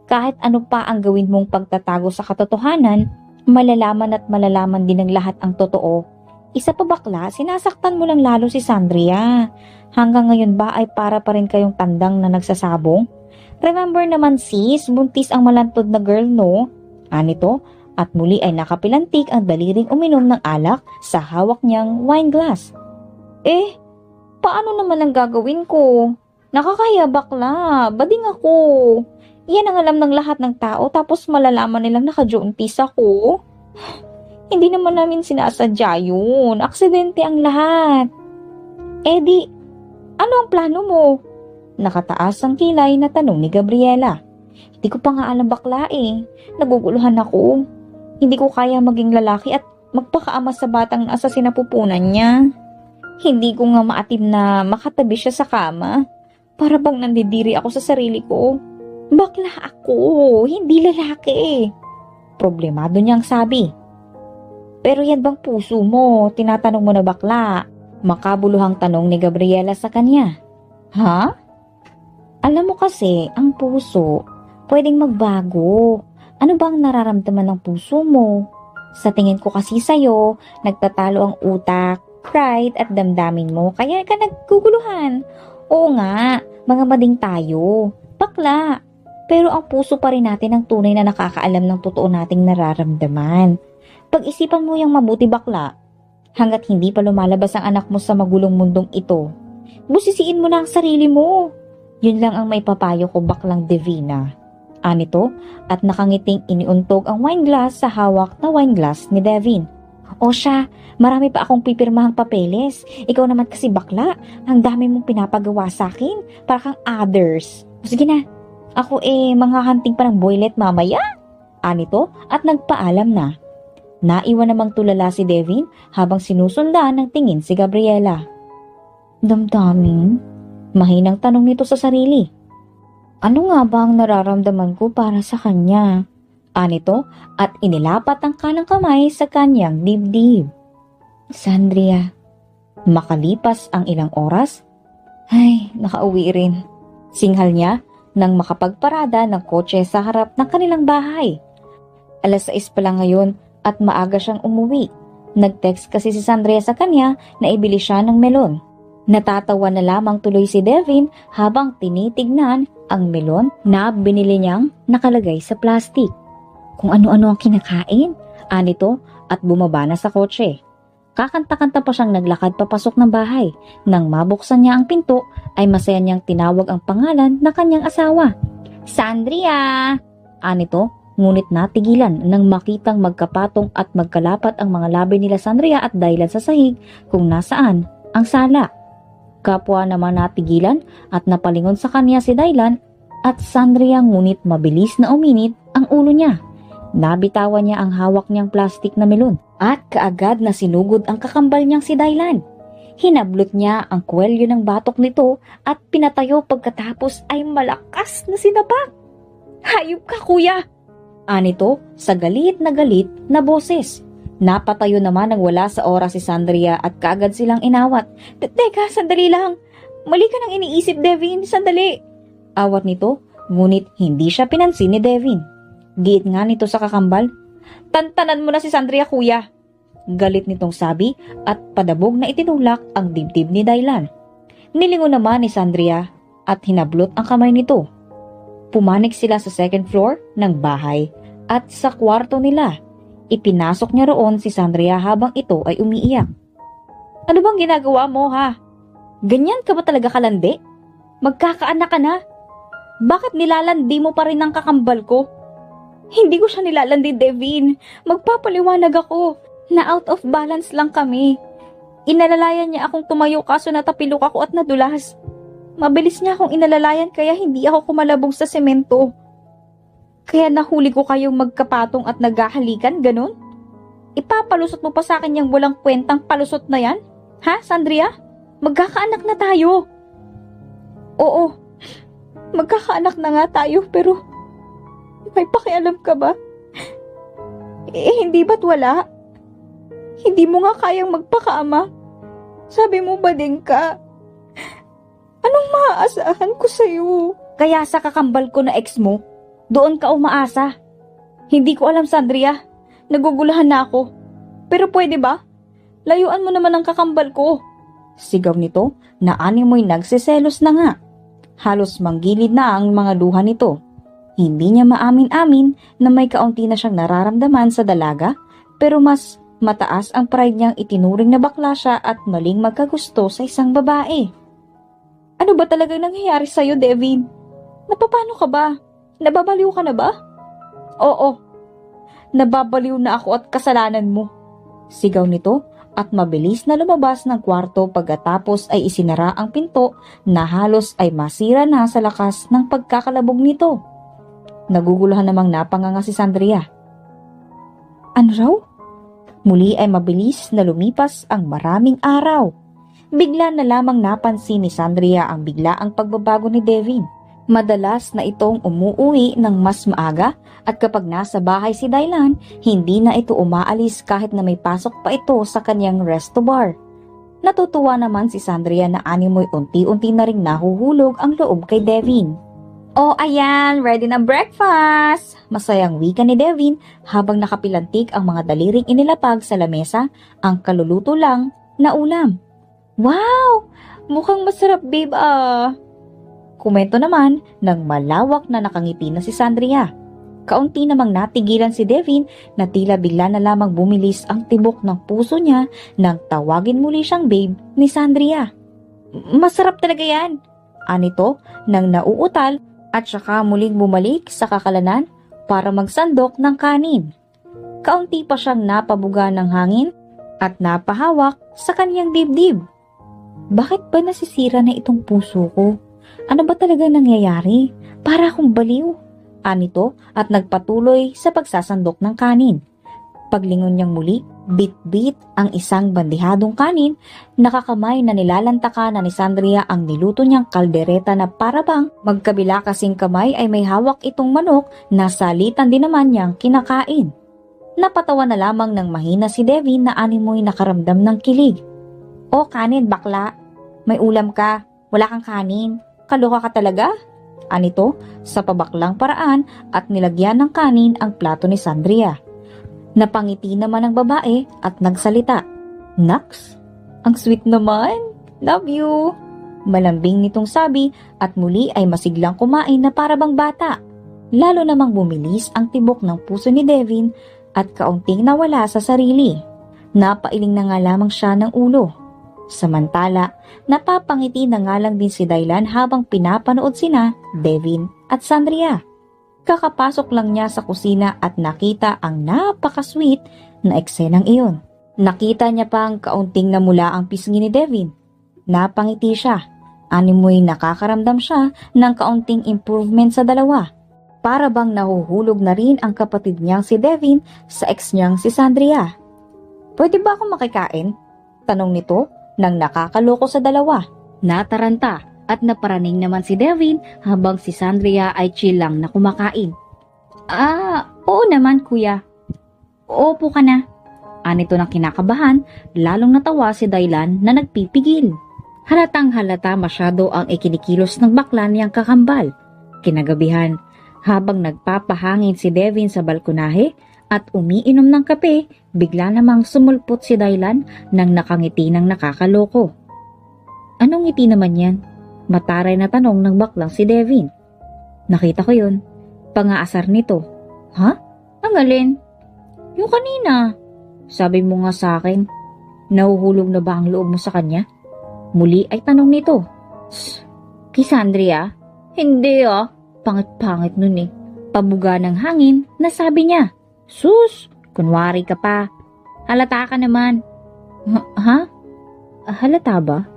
Kahit ano pa ang gawin mong pagtatago sa katotohanan, malalaman at malalaman din ng lahat ang totoo. Isa pa bakla, sinasaktan mo lang lalo si Sandria. Hanggang ngayon ba ay para pa rin kayong tandang na nagsasabong? Remember naman sis, buntis ang malantod na girl, no? Anito, at muli ay nakapilantik ang daliring uminom ng alak sa hawak niyang wine glass. Paano naman ang gagawin ko? Nakakahiya bakla, bading ako. Yan ang alam ng lahat ng tao tapos malalaman nilang nakajoontis ako. Hindi naman namin sinasadya yun. Aksidente ang lahat. Di, ano ang plano mo? Nakataas ang kilay na tanong ni Gabriela. Hindi ko pa nga alam bakla Naguguluhan ako. Hindi ko kaya maging lalaki at magpakaama sa batang nasa sinapupunan niya. Hindi ko nga maatim na makatabi siya sa kama. Para bang nandidiri ako sa sarili ko. Bakla ako, hindi lalaki. Problemado niyang sabi. Pero yan bang puso mo? Tinatanong mo na bakla. Makabuluhang tanong ni Gabriela sa kanya. Ha? Alam mo kasi, ang puso, pwedeng magbago. Ano bang nararamdaman ng puso mo? Sa tingin ko kasi sa'yo, nagtatalo ang utak, pride at damdamin mo, kaya ka naguguluhan. Oo nga, mga mading tayo. Bakla. Pero ang puso pa rin natin ang tunay na nakakaalam ng totoo nating nararamdaman. Pag-isipan mo yung mabuti bakla, hanggat hindi pa lumalabas ang anak mo sa magulong mundong ito, busisiin mo na ang sarili mo. Yun lang ang may papayo ko baklang Divina. Anito at nakangiting iniuntog ang wine glass sa hawak na wine glass ni Devin. O siya, marami pa akong pipirmahang papeles. Ikaw naman kasi bakla, ang dami mong pinapagawa sa akin, para kang others. O sige na, ako manghahanting pa ng boylet mamaya. Anito at nagpaalam na. Naiwan namang tulala si Devin habang sinusundan ng tingin si Gabriela. Damdamin? Mahinang tanong nito sa sarili. Ano nga ba ang nararamdaman ko para sa kanya? Anito at inilapat ang kanang kamay sa kanyang dibdib. Sandria. Makalipas ang ilang oras, nakauwi rin. Singhal niya nang makapagparada ng kotse sa harap ng kanilang bahay. 6:00 pa lang ngayon at maaga siyang umuwi. Nag-text kasi si Sandria sa kanya na ibili siya ng melon. Natatawa na lamang tuloy si Devin habang tinitignan ang melon na binili niyang nakalagay sa plastic. Kung ano-ano ang kinakain, anito at bumaba na sa kotse. Kakanta-kanta pa siyang naglakad papasok ng bahay. Nang mabuksan niya ang pinto, ay masaya niyang tinawag ang pangalan na kanyang asawa. Sandria! Anito, ngunit natigilan nang makitang magkapatong at magkalapat ang mga labi nila Sandria at Dylan sa sahig kung nasaan ang sala. Kapwa naman natigilan at napalingon sa kanya si Dylan at Sandria ngunit mabilis na uminit ang ulo niya. Nabitawan niya ang hawak niyang plastik na melon at kaagad na sinugod ang kakambal niyang si Dylan. Hinablot niya ang kwelyo ng batok nito at pinatayo pagkatapos ay malakas na sinabak. Hayop ka kuya! Anito sa galit na boses. Napatayo naman nang wala sa oras si Sandria at kaagad silang inawat. Teka, sandali lang. Mali ka nang iniisip, Devin. Sandali. Awat nito, ngunit hindi siya pinansin ni Devin. Giit nga nito sa kakambal. Tantanan mo na si Sandria, kuya. Galit nitong sabi at padabog na itinulak ang dibdib ni Dylan. Nilingon naman ni Sandria at hinablot ang kamay nito. Pumanik sila sa second floor ng bahay at sa kwarto nila. Ipinasok niya roon si Sandria habang ito ay umiiyak. Ano bang ginagawa mo ha? Ganyan ka ba talaga kalandi? Magkakaanak ka na? Bakit nilalandi mo pa rin ang kakambal ko? Hindi ko siya nilalandi, Devin. Magpapaliwanag ako na out of balance lang kami. Inalalayan niya akong tumayo kaso natapilok ako at nadulas. Mabilis niya akong inalalayan kaya hindi ako kumalabog sa semento. Kaya nahuli ko kayong magkapatong at naghahalikan, ganun? Ipapalusot mo pa sa akin yung walang kwentang palusot na yan? Ha, Sandria? Magkakaanak na tayo. Oo, magkakaanak na nga tayo, pero may pakialam ka ba? Hindi ba't wala? Hindi mo nga kayang magpakaama. Sabi mo ba din ka? Anong maaasahan ko sa'yo? Kaya sa kakambal ko na ex mo, doon ka umaasa. Hindi ko alam, Sandria. Nagugulahan na ako. Pero pwede ba? Layuan mo naman ang kakambal ko. Sigaw nito na animoy nagsiselos na nga. Halos manggilid na ang mga luha nito. Hindi niya maamin-amin na may kaunti na siyang nararamdaman sa dalaga, pero mas mataas ang pride niyang itinuring na bakla siya at maling magkagusto sa isang babae. Ano ba talagang nangyayari sa'yo, Devin? Napapano ka ba? Nababaliw ka na ba? Oo, nababaliw na ako at kasalanan mo. Sigaw nito at mabilis na lumabas ng kwarto pagkatapos ay isinara ang pinto na halos ay masira na sa lakas ng pagkakalabog nito. Naguguluhan namang napanganga si Sandria. Ano raw? Muli ay mabilis na lumipas ang maraming araw. Bigla na lamang napansin ni Sandria ang biglaang pagbabago ni Devin. Madalas na itong umuuwi ng mas maaga at kapag nasa bahay si Dailan, hindi na ito umaalis kahit na may pasok pa ito sa kanyang resto bar. Natutuwa naman si Sandria na animoy unti-unti na ring nahuhulog ang loob kay Devin. Oh, ayan, ready na breakfast! Masayang wika ni Devin habang nakapilantik ang mga daliring inilapag sa lamesa ang kaluluto lang na ulam. Wow! Mukhang masarap, babe ah! Komento naman ng malawak na nakangiti na si Sandria. Kaunti namang natigilan si Devin na tila bigla na lamang bumilis ang tibok ng puso niya nang tawagin muli siyang babe ni Sandria. Masarap talaga yan! Anito nang nauutal at saka muling bumalik sa kakalanan para magsandok ng kanin. Kaunti pa siyang napabuga ng hangin at napahawak sa kanyang dibdib. Bakit ba nasisira na itong puso ko? Ano ba talagang nangyayari? Para akong baliw. Anito at nagpatuloy sa pagsasandok ng kanin. Paglingon niyang muli, bit-bit ang isang bandihadong kanin, nakakamay na nilalantakan na ni Sandria ang niluto niyang kaldereta na parabang magkabila kasing kamay ay may hawak itong manok na salitan din naman niyang kinakain. Napatawa na lamang ng mahina si Devin na animoy nakaramdam ng kilig. O kanin bakla, may ulam ka, wala kang kanin, kaloka ka talaga? Anito sa pabaklang paraan at nilagyan ng kanin ang plato ni Sandria. Napangiti naman ang babae at nagsalita. Naks, ang sweet naman. Love you. Malambing nitong sabi at muli ay masiglang kumain na parabang bata. Lalo namang bumilis ang tibok ng puso ni Devin at kaunting nawala sa sarili. Napailing na nga lamang siya ng ulo. Samantala, napapangiti na nga lang din si Dailan habang pinapanood sina Devin at Sandria. Kakapasok lang niya sa kusina at nakita ang napaka-sweet na eksenang iyon. Nakita niya pang kaunting namula ang pisngi ni Devin. Napangiti siya. Animoy nakakaramdam siya ng kaunting improvement sa dalawa. Para bang nahuhulog na rin ang kapatid niyang si Devin sa ex niyang si Sandria. Pwede ba akong makikain? Tanong nito nang nakakaloko sa dalawa. Nataranta at naparaning naman si Devin habang si Sandria ay chill lang na kumakain. Oo naman kuya. Uupo ka na. Anito ng kinakabahan, lalong natawa si Dailan na nagpipigil. Halatang halata masyado ang ikinikilos ng bakla niyang kakambal. Kinagabihan, habang nagpapahangin si Devin sa balkonahe at umiinom ng kape, bigla namang sumulpot si Dailan nang nakangiti ng nakakaloko. Anong ngiti naman yan? Mataray na tanong ng baklang si Devin. Nakita ko yun. Pangaasar nito. Ha? Ang alin? Yung kanina. Sabi mo nga sa akin, nahuhulog na ba ang loob mo sa kanya? Muli ay tanong nito. Kay Sandria? Hindi ah. Pangit-pangit nun eh. Pabuga ng hangin na sabi niya. Sus, kunwari ka pa. Halata ka naman. Ha? Halata ba?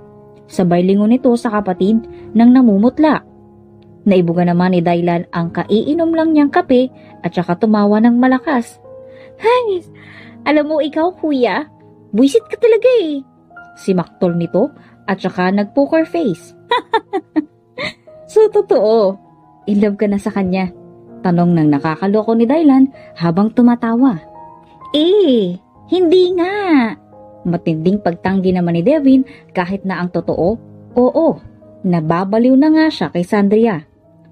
Sabay lingon nito sa kapatid nang namumutla. Naibuga naman ni Dailan ang kaiinom lang niyang kape at saka tumawa ng malakas. Hangis! Alam mo ikaw, kuya, buisit ka talaga eh. Simaktol nito at saka nag-poker face. So, totoo. In love ka na sa kanya? Tanong ng nakakaloko ni Dylan habang tumatawa. Hindi nga. Matinding pagtanggi naman ni Devin kahit na ang totoo, oo, nababaliw na nga siya kay Sandria.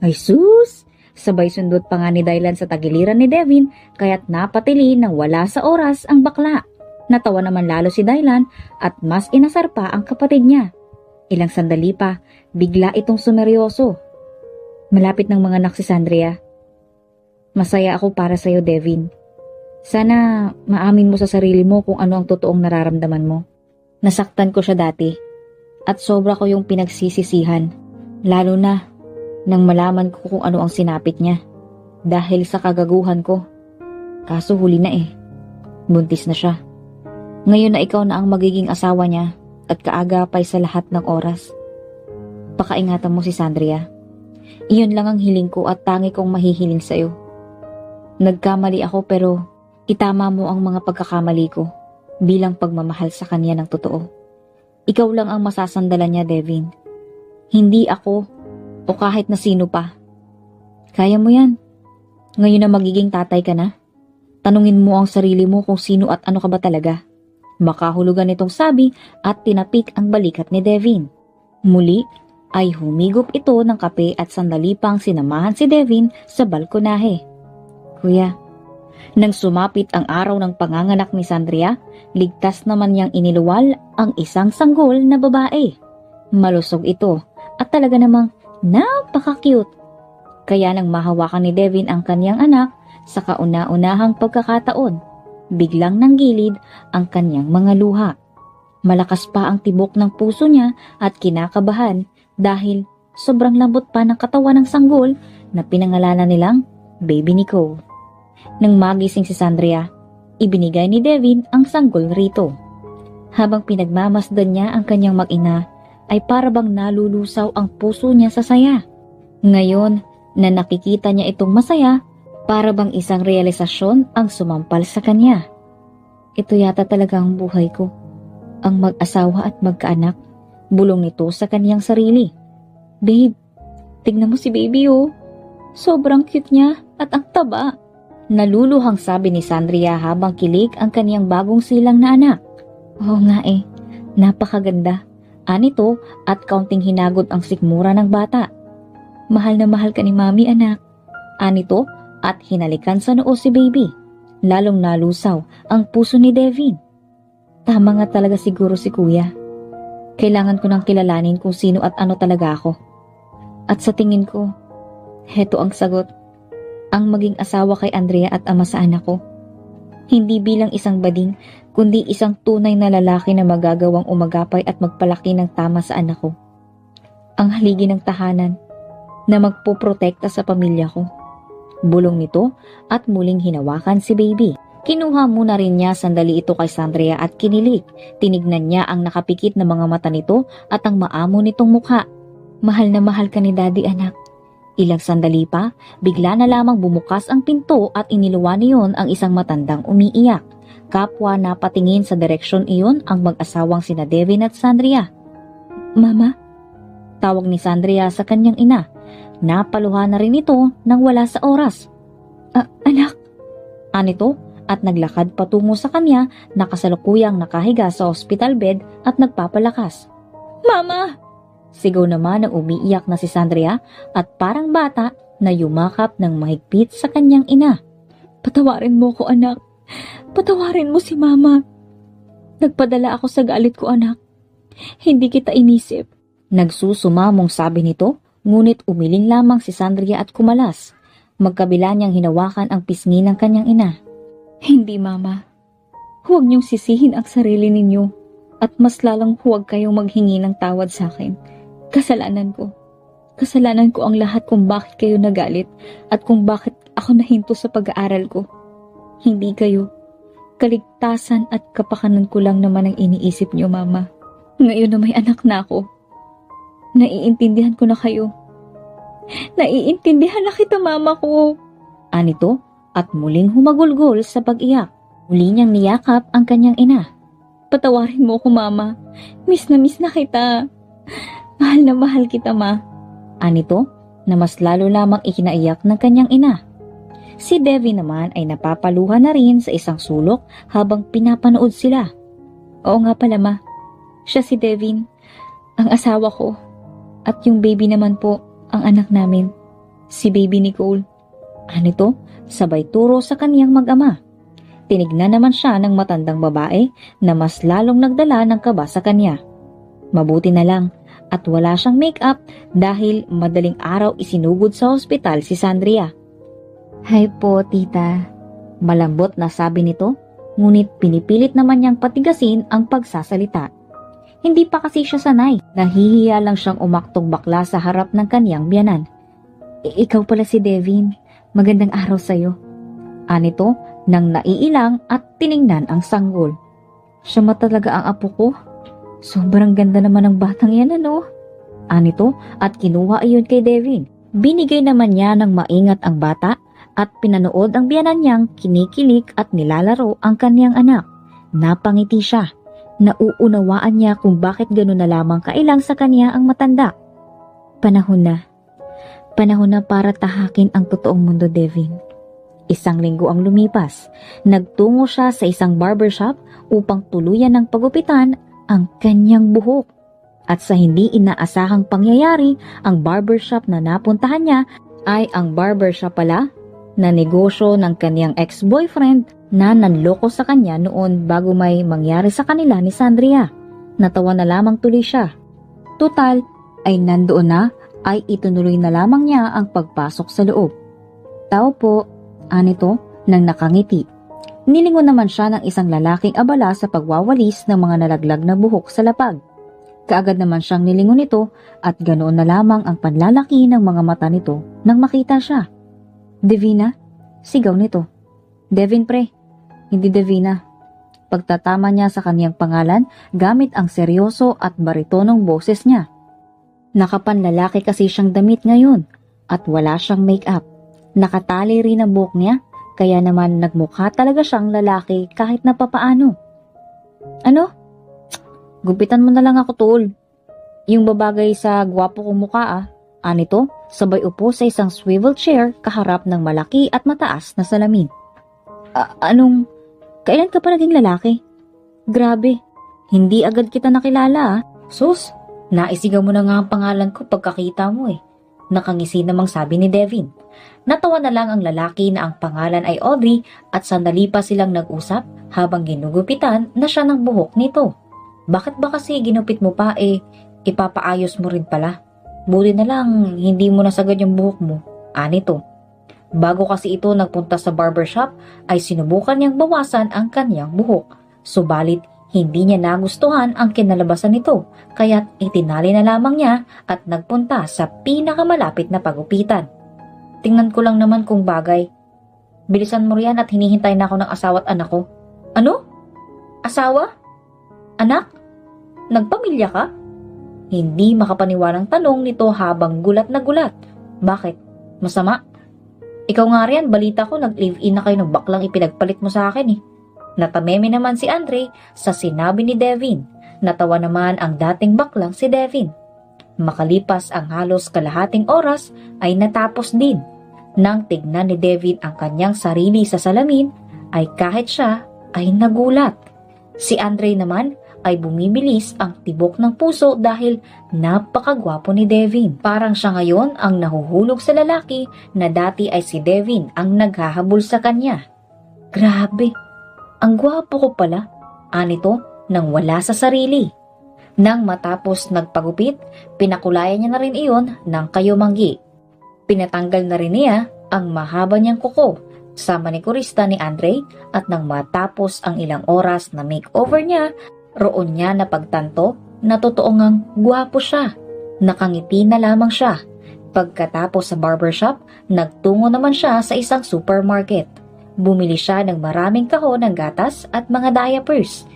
Ay sus! Sabay sundot pa nga ni Dylan sa tagiliran ni Devin kaya't napatili nang wala sa oras ang bakla. Natawa naman lalo si Dylan at mas inasar pa ang kapatid niya. Ilang sandali pa, bigla itong sumeryoso. Malapit ng mga anak si Sandria. Masaya ako para sa'yo, Devin. Sana maamin mo sa sarili mo kung ano ang totoong nararamdaman mo. Nasaktan ko siya dati at sobra ko yung pinagsisisihan. Lalo na nang malaman ko kung ano ang sinapit niya dahil sa kagaguhan ko. Kaso huli na eh. Buntis na siya. Ngayon na ikaw na ang magiging asawa niya at kaagapay sa lahat ng oras. Pakaingatan mo si Sandria. Iyon lang ang hiling ko at tangi kong mahihiling sa'yo. Nagkamali ako pero itama mo ang mga pagkakamali ko bilang pagmamahal sa kanya ng totoo. Ikaw lang ang masasandalan niya, Devin. Hindi ako o kahit na sino pa. Kaya mo yan. Ngayon na magiging tatay ka na, tanungin mo ang sarili mo kung sino at ano ka ba talaga. Makahulugan itong sabi at tinapik ang balikat ni Devin. Muli ay humigop ito ng kape at sandali pang sinamahan si Devin sa balkonahe. Kuya, nang sumapit ang araw ng panganganak ni Sandria, ligtas naman niyang iniluwal ang isang sanggol na babae. Malusog ito at talaga namang napaka-cute. Kaya nang mahawakan ni Devin ang kanyang anak sa kauna-unahang pagkakataon, biglang nanggilid ang kanyang mga luha. Malakas pa ang tibok ng puso niya at kinakabahan dahil sobrang lambot pa ng katawan ng sanggol na pinangalanan nilang Baby Nicole. Nang magising si Sandria, ibinigay ni Devin ang sanggol rito. Habang pinagmamasdan niya ang kanyang mag-ina, ay parabang nalulusaw ang puso niya sa saya. Ngayon na nakikita niya itong masaya, parabang isang realisasyon ang sumampal sa kanya. Ito yata talaga ang buhay ko. Ang mag-asawa at magkaanak, bulong nito sa kanyang sarili. Babe, tignan mo si baby oh. Sobrang cute niya at ang taba. Naluluhang sabi ni Sandria habang kilig ang kanyang bagong silang na anak. Oo nga eh, napakaganda. Anito at kaunting hinagod ang sikmura ng bata. Mahal na mahal ka ni mami anak. Anito at hinalikan sa noo si baby. Lalong nalusaw ang puso ni Devin. Tama nga talaga siguro si kuya. Kailangan ko nang kilalanin kung sino at ano talaga ako. At sa tingin ko, heto ang sagot. Ang maging asawa kay Andrea at ama sa anak ko. Hindi bilang isang bading, kundi isang tunay na lalaki na magagawang umagapay at magpalaki ng tama sa anak ko. Ang haligi ng tahanan na magpoprotekta sa pamilya ko. Bulong nito at muling hinawakan si baby. Kinuha muna rin niya sandali ito kay Sandria at kinilig. Tinignan niya ang nakapikit na mga mata nito at ang maamo nitong mukha. Mahal na mahal ka ni daddy anak. Ilang sandali pa, bigla na lamang bumukas ang pinto at iniluwa niyon ang isang matandang umiiyak. Kapwa napatingin sa direksyon iyon ang mag-asawang sina Devin at Sandria. Mama? Tawag ni Sandria sa kanyang ina. Napaluha na rin ito nang wala sa oras. Anak? Anito at naglakad patungo sa kanya na kasalukuyang nakahiga sa hospital bed at nagpapalakas. Mama! Sigaw naman ang umiiyak na si Sandria at parang bata na yumakap ng mahigpit sa kanyang ina. Patawarin mo ko anak. Patawarin mo si mama. Nagpadala ako sa galit ko anak. Hindi kita inisip. Nagsusumamong sabi nito, ngunit umiling lamang si Sandria at kumalas. Magkabila niyang hinawakan ang pisngi ng kanyang ina. Hindi mama. Huwag niyong sisihin ang sarili ninyo at mas lalang huwag kayong maghingi ng tawad sa akin. Kasalanan ko. Kasalanan ko ang lahat kung bakit kayo nagalit at kung bakit ako nahinto sa pag-aaral ko. Hindi kayo. Kaligtasan at kapakanan ko lang naman ang iniisip niyo, mama. Ngayon na may anak na ako, naiintindihan ko na kayo. Naiintindihan na kita, mama ko. Anito at muling humagulgol sa pag-iyak. Muli niyang niyakap ang kanyang ina. Patawarin mo ko, Mama. Miss na kita. Mahal na mahal kita, Ma. Anito na mas lalo lamang ikinaiyak ng kanyang ina. Si Devin naman ay napapaluha na rin sa isang sulok habang pinapanood sila. Oo nga pala, Ma. Siya si Devin, ang asawa ko. At yung baby naman po, ang anak namin. Si baby Nicole. Anito, sabay turo sa kaniyang mag-ama. Tinignan naman siya ng matandang babae na mas lalong nagdala ng kaba sa kanya. Mabuti na lang at wala siyang make-up dahil madaling araw isinugod sa ospital si Sandria. Hay po, tita. Malambot na sabi nito, ngunit pinipilit naman niyang patigasin ang pagsasalita. Hindi pa kasi siya sanay, nahihiya lang siyang umaktong bakla sa harap ng kaniyang biyanan. Ikaw pala si Devin, magandang araw sa'yo. Anito, nang naiilang at tiningnan ang sanggol. Siya matalaga ang apo ko. Sobrang ganda naman ng batang yan, ano? Anito at kinuha iyon kay Devin. Binigay naman niya ng maingat ang bata at pinanood ang biyanan niyang kinikilig at nilalaro ang kaniyang anak. Napangiti siya. Nauunawaan niya kung bakit gano'n na lamang kailang sa kaniya ang matanda. Panahon na. Panahon na para tahakin ang totoong mundo, Devin. Isang linggo ang lumipas. Nagtungo siya sa isang barbershop upang tuluyan ng pagupitan ang kanyang buhok. At sa hindi inaasahang pangyayari, ang barbershop na napuntahan niya ay ang barbershop pala na negosyo ng kanyang ex-boyfriend na nanloko sa kanya noon bago may mangyari sa kanila ni Sandria. Natawa na lamang tuloy siya. Total ay nandoon na ay itunuloy na lamang niya ang pagpasok sa loob. Tao po, anito nang nakangiti. Nilingon naman siya ng isang lalaking abala sa pagwawalis ng mga nalaglag na buhok sa lapag. Kaagad naman siyang nilingon nito at ganoon na lamang ang panlalaki ng mga mata nito nang makita siya. Devina? Sigaw nito. Devin pre, hindi Devina. Pagtatama niya sa kaniyang pangalan gamit ang seryoso at baritonong boses niya. Nakapanlalaki kasi siyang damit ngayon at wala siyang make-up. Nakatali rin ang buhok niya, kaya naman nagmukha talaga siyang lalaki kahit na papaano. Ano? Gupitan mo na lang ako, tol. Yung babagay sa gwapo kong mukha Anito, sabay upo sa isang swivel chair kaharap ng malaki at mataas na salamin. Kailan ka pa naging lalaki? Grabe, hindi agad kita nakilala Sus, naisigaw mo na nga ang pangalan ko pagkakita mo Nakangisi namang sabi ni Devin. Natawa na lang ang lalaki na ang pangalan ay Audrey at sandali pa silang nag-usap habang ginugupitan na siya ng buhok nito. Bakit ba kasi ginupit mo pa ipapaayos mo rin pala? Buti na lang hindi mo nasagad yung buhok mo. Anito. Bago kasi ito nagpunta sa barbershop ay sinubukan niyang bawasan ang kanyang buhok. Subalit hindi niya nagustuhan ang kinalabasan nito, kaya't itinali na lamang niya at nagpunta sa pinakamalapit na pagupitan. Tingnan ko lang naman kung bagay. Bilisan mo riyan at hinihintay na ako ng asawa at anak ko. Ano? Asawa? Anak? Nagpamilya ka? Hindi makapaniwalang tanong nito habang gulat na gulat. Bakit? Masama? Ikaw nga riyan, balita ko nag-live-in na kayo ng baklang ipinagpalit mo sa akin Natameme naman si Andre sa sinabi ni Devin. Natawa naman ang dating baklang si Devin. Makalipas ang halos kalahating oras ay natapos din. Nang tignan ni Devin ang kanyang sarili sa salamin ay kahit siya ay nagulat. Si Andre naman ay bumibilis ang tibok ng puso dahil napakagwapo ni Devin. Parang siya ngayon ang nahuhulog sa lalaki na dati ay si Devin ang naghahabol sa kanya. Grabe! Ang gwapo ko pala, anito nang wala sa sarili. Nang matapos nagpagupit, pinakulayan niya na rin iyon ng kayumanggi. Pinatanggal na rin niya ang mahaba niyang kuko sa manikurista ni Andre at nang matapos ang ilang oras na makeover niya, roon niya napagtanto na totoo ngang gwapo siya. Nakangiti na lamang siya. Pagkatapos sa barbershop, nagtungo naman siya sa isang supermarket. Bumili siya ng maraming kahon ng gatas at mga diapers.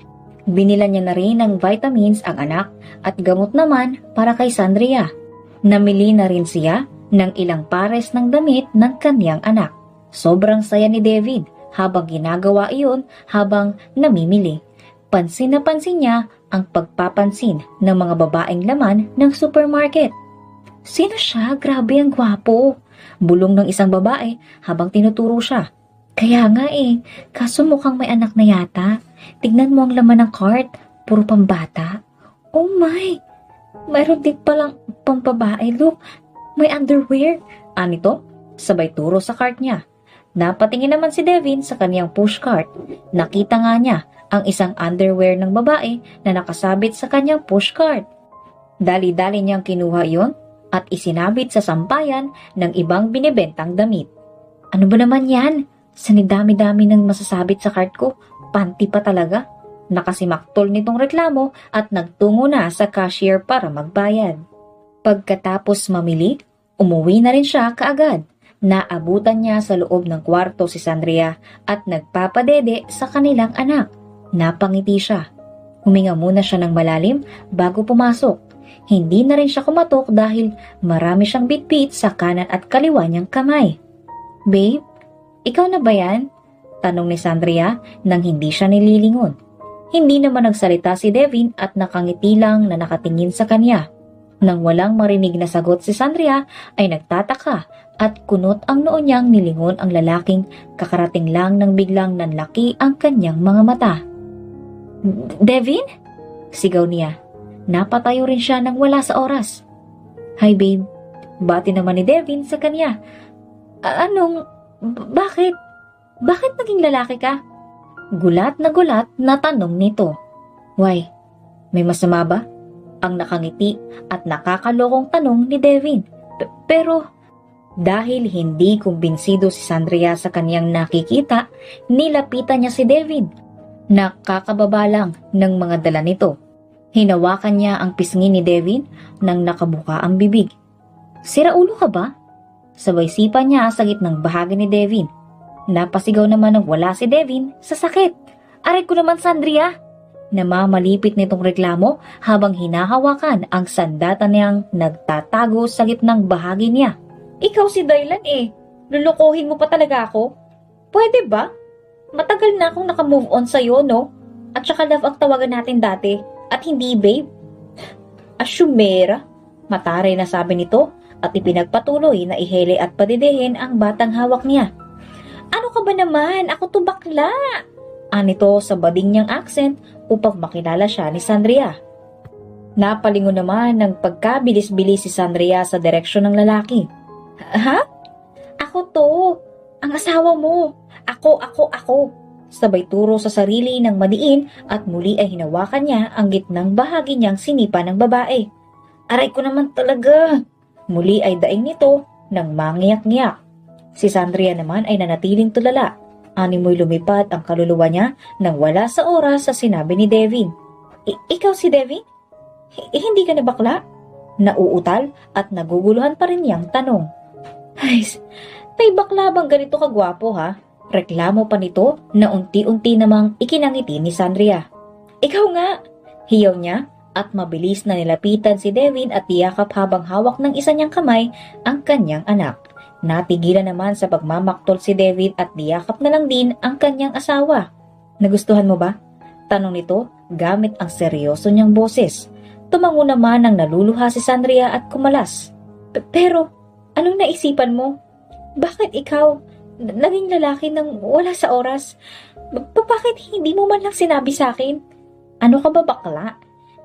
Binila niya na rin ng vitamins ang anak at gamot naman para kay Sandria. Namili na rin siya ng ilang pares ng damit ng kanyang anak. Sobrang saya ni David habang ginagawa iyon habang namimili. Pansin na pansin niya ang pagpapansin ng mga babaeng laman ng supermarket. Sino siya? Grabe ang gwapo. Bulong ng isang babae habang tinuturo siya. Kaya nga kaso mukhang may anak na yata. Tignan mo ang laman ng cart, puro pambata. Oh my, mayroon din palang pambabae. Look, may underwear. Anito, sabay turo sa cart niya. Napatingin naman si Devin sa kaniyang pushcart. Nakita nga niya ang isang underwear ng babae na nakasabit sa kanyang pushcart. Dali-dali niyang kinuha iyon at isinabit sa sampayan ng ibang binibentang damit. Ano ba naman yan? Sanidami-dami ng masasabit sa cart ko, panty pa talaga. Nakasimaktol nitong reklamo at nagtungo na sa cashier para magbayad. Pagkatapos mamili, umuwi na rin siya kaagad. Naabutan niya sa loob ng kwarto si Sandria at nagpapadede sa kanilang anak. Napangiti siya. Huminga muna siya ng malalim bago pumasok. Hindi na rin siya kumatok dahil marami siyang bitbit sa kanan at kaliwa niyang kamay. Babe, ikaw na ba yan? Tanong ni Sandria nang hindi siya nililingon. Hindi naman nagsalita si Devin at nakangiti lang na nakatingin sa kanya. Nang walang marinig na sagot si Sandria ay nagtataka at kunot ang noo niyang nilingon ang lalaking kakarating lang nang biglang nanlaki ang kanyang mga mata. Devin? Sigaw niya. Napatayo rin siya nang wala sa oras. Hi babe. Bati naman ni Devin sa kanya. Bakit? Bakit naging lalaki ka? Gulat na tanong nito. Why? May masama ba? Ang nakangiti at nakakalokong tanong ni Devin. Pero dahil hindi kumbinsido si Sandria sa kanyang nakikita, nilapitan niya si Devin. Nakakababa lang ng mga dala nito. Hinawakan niya ang pisngi ni Devin nang nakabuka ang bibig. Sira ulo ka ba? Sabay sipa niya sa gitnang bahagi ni Devin. Napasigaw naman ng wala si Devin sa sakit. Aray ko naman, Sandria! Namamalipit nitong reklamo habang hinahawakan ang sandata niyang nagtatago sa gitnang bahagi niya. Ikaw si Dylan Lulukohin mo pa talaga ako? Pwede ba? Matagal na akong nakamove on sa'yo, no? At saka love ang tawagan natin dati at hindi babe. Asyumera, mataray na sabi nito at ipinagpatuloy na ihele at padidehin ang batang hawak niya. Ano ka ba naman? Ako to bakla! Anito sa bading niyang accent upang makilala siya ni Sandria. Napalingon naman ng pagkabilis-bilis si Sandria sa direksyon ng lalaki. Ha? Ako to! Ang asawa mo! Ako! Sabay turo sa sarili ng madiin at muli ay hinawakan niya ang gitnang bahagi niyang sinipa ng babae. Aray ko naman talaga! Muli ay daing nito nang mangiyak-ngiyak. Si Sandria naman ay nanatiling tulala. Animoy lumipad ang kaluluwa niya nang wala sa oras sa sinabi ni Devin. Ikaw si Devin? Hindi ka na bakla? Nauutal at naguguluhan pa rin niyang tanong. Ay, may bakla bang ganito kagwapo ha? Reklamo pa nito na unti-unti namang ikinangiti ni Sandria. Ikaw nga! Hiyaw niya at mabilis na nilapitan si Devin at tiyakap habang hawak ng isa niyang kamay ang kanyang anak. Natigilan naman sa pagmamaktol si Devin at diyakap na lang din ang kanyang asawa. Nagustuhan mo ba? Tanong nito gamit ang seryoso niyang boses. Tumango naman ng naluluha si Sandria at kumalas. Pero, anong naisipan mo? Bakit ikaw naging lalaki nang wala sa oras? Bakit hindi mo man lang sinabi sa akin? Ano ka ba bakla?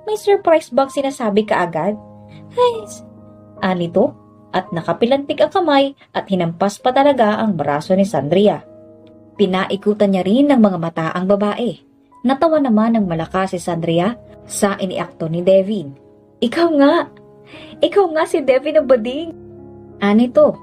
May surprise bang sinasabi ka agad? Ay, anito? At nakapilantik ang kamay at hinampas pa talaga ang braso ni Sandria. Pinaikutan niya rin ng mga mata ang babae. Natawa naman ng malakas si Sandria sa iniakto ni Devin. Ikaw nga si Devin ang bading. Anito,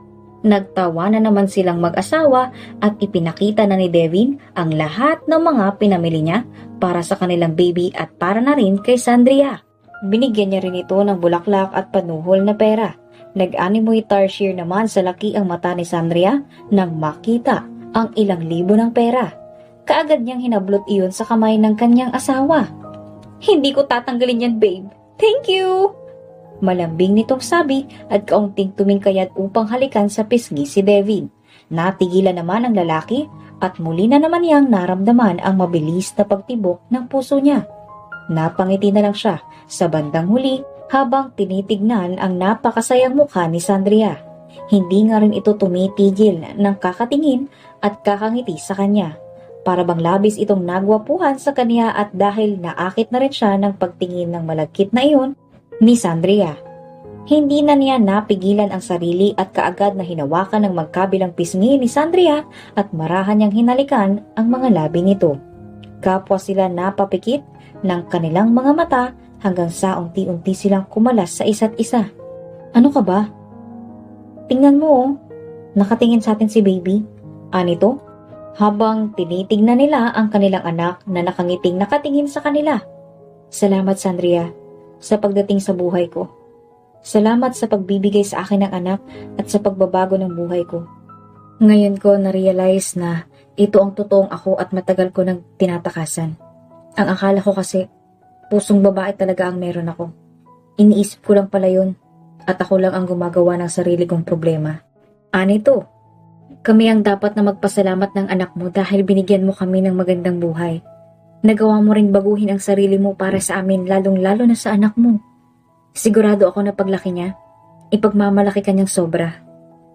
nagtawa na naman silang mag-asawa at ipinakita na ni Devin ang lahat ng mga pinamili niya para sa kanilang baby at para na rin kay Sandria. Binigyan niya rin ito ng bulaklak at panuhol na pera. Nag-animoy tarsier naman sa laki ang mata ni Sandria nang makita ang ilang libo ng pera. Kaagad niyang hinablot iyon sa kamay ng kanyang asawa. Hindi ko tatanggalin yan, babe. Thank you! Malambing nitong sabi at kaunting tumingkayat upang halikan sa pisngi si Devin. Natigilan naman ang lalaki at muli na naman niyang naramdaman ang mabilis na pagtibok ng puso niya. Napangiti na lang siya sa bandang huli habang tinitignan ang napakasayang mukha ni Sandria. Hindi nga rin ito tumitigil ng kakatingin at kakangiti sa kanya. Para bang labis itong nagwapuhan sa kanya at dahil naakit na rin siya ng pagtingin ng malagkit na iyon ni Sandria. Hindi na niya napigilan ang sarili at kaagad na hinawakan ng magkabilang pisngi ni Sandria at marahan niyang hinalikan ang mga labi nito. Kapwa sila napapikit ng kanilang mga mata hanggang sa unti-unti silang kumalas sa isa't isa. Ano ka ba? Tingnan mo oh, nakatingin sa atin si baby. Anito? Habang tinitignan nila ang kanilang anak na nakangiting nakatingin sa kanila. Salamat Sandria sa pagdating sa buhay ko. Salamat sa pagbibigay sa akin ng anak at sa pagbabago ng buhay ko. Ngayon ko na-realize na ito ang totoong ako at matagal ko nang tinatakasan. Ang akala ko kasi, pusong babae talaga ang meron ako. Iniisip ko lang pala yun at ako lang ang gumagawa ng sarili kong problema. Anito, kami ang dapat na magpasalamat ng anak mo dahil binigyan mo kami ng magandang buhay. Nagawa mo ring baguhin ang sarili mo para sa amin lalong-lalo na sa anak mo. Sigurado ako na paglaki niya, ipagmamalaki kanyang sobra.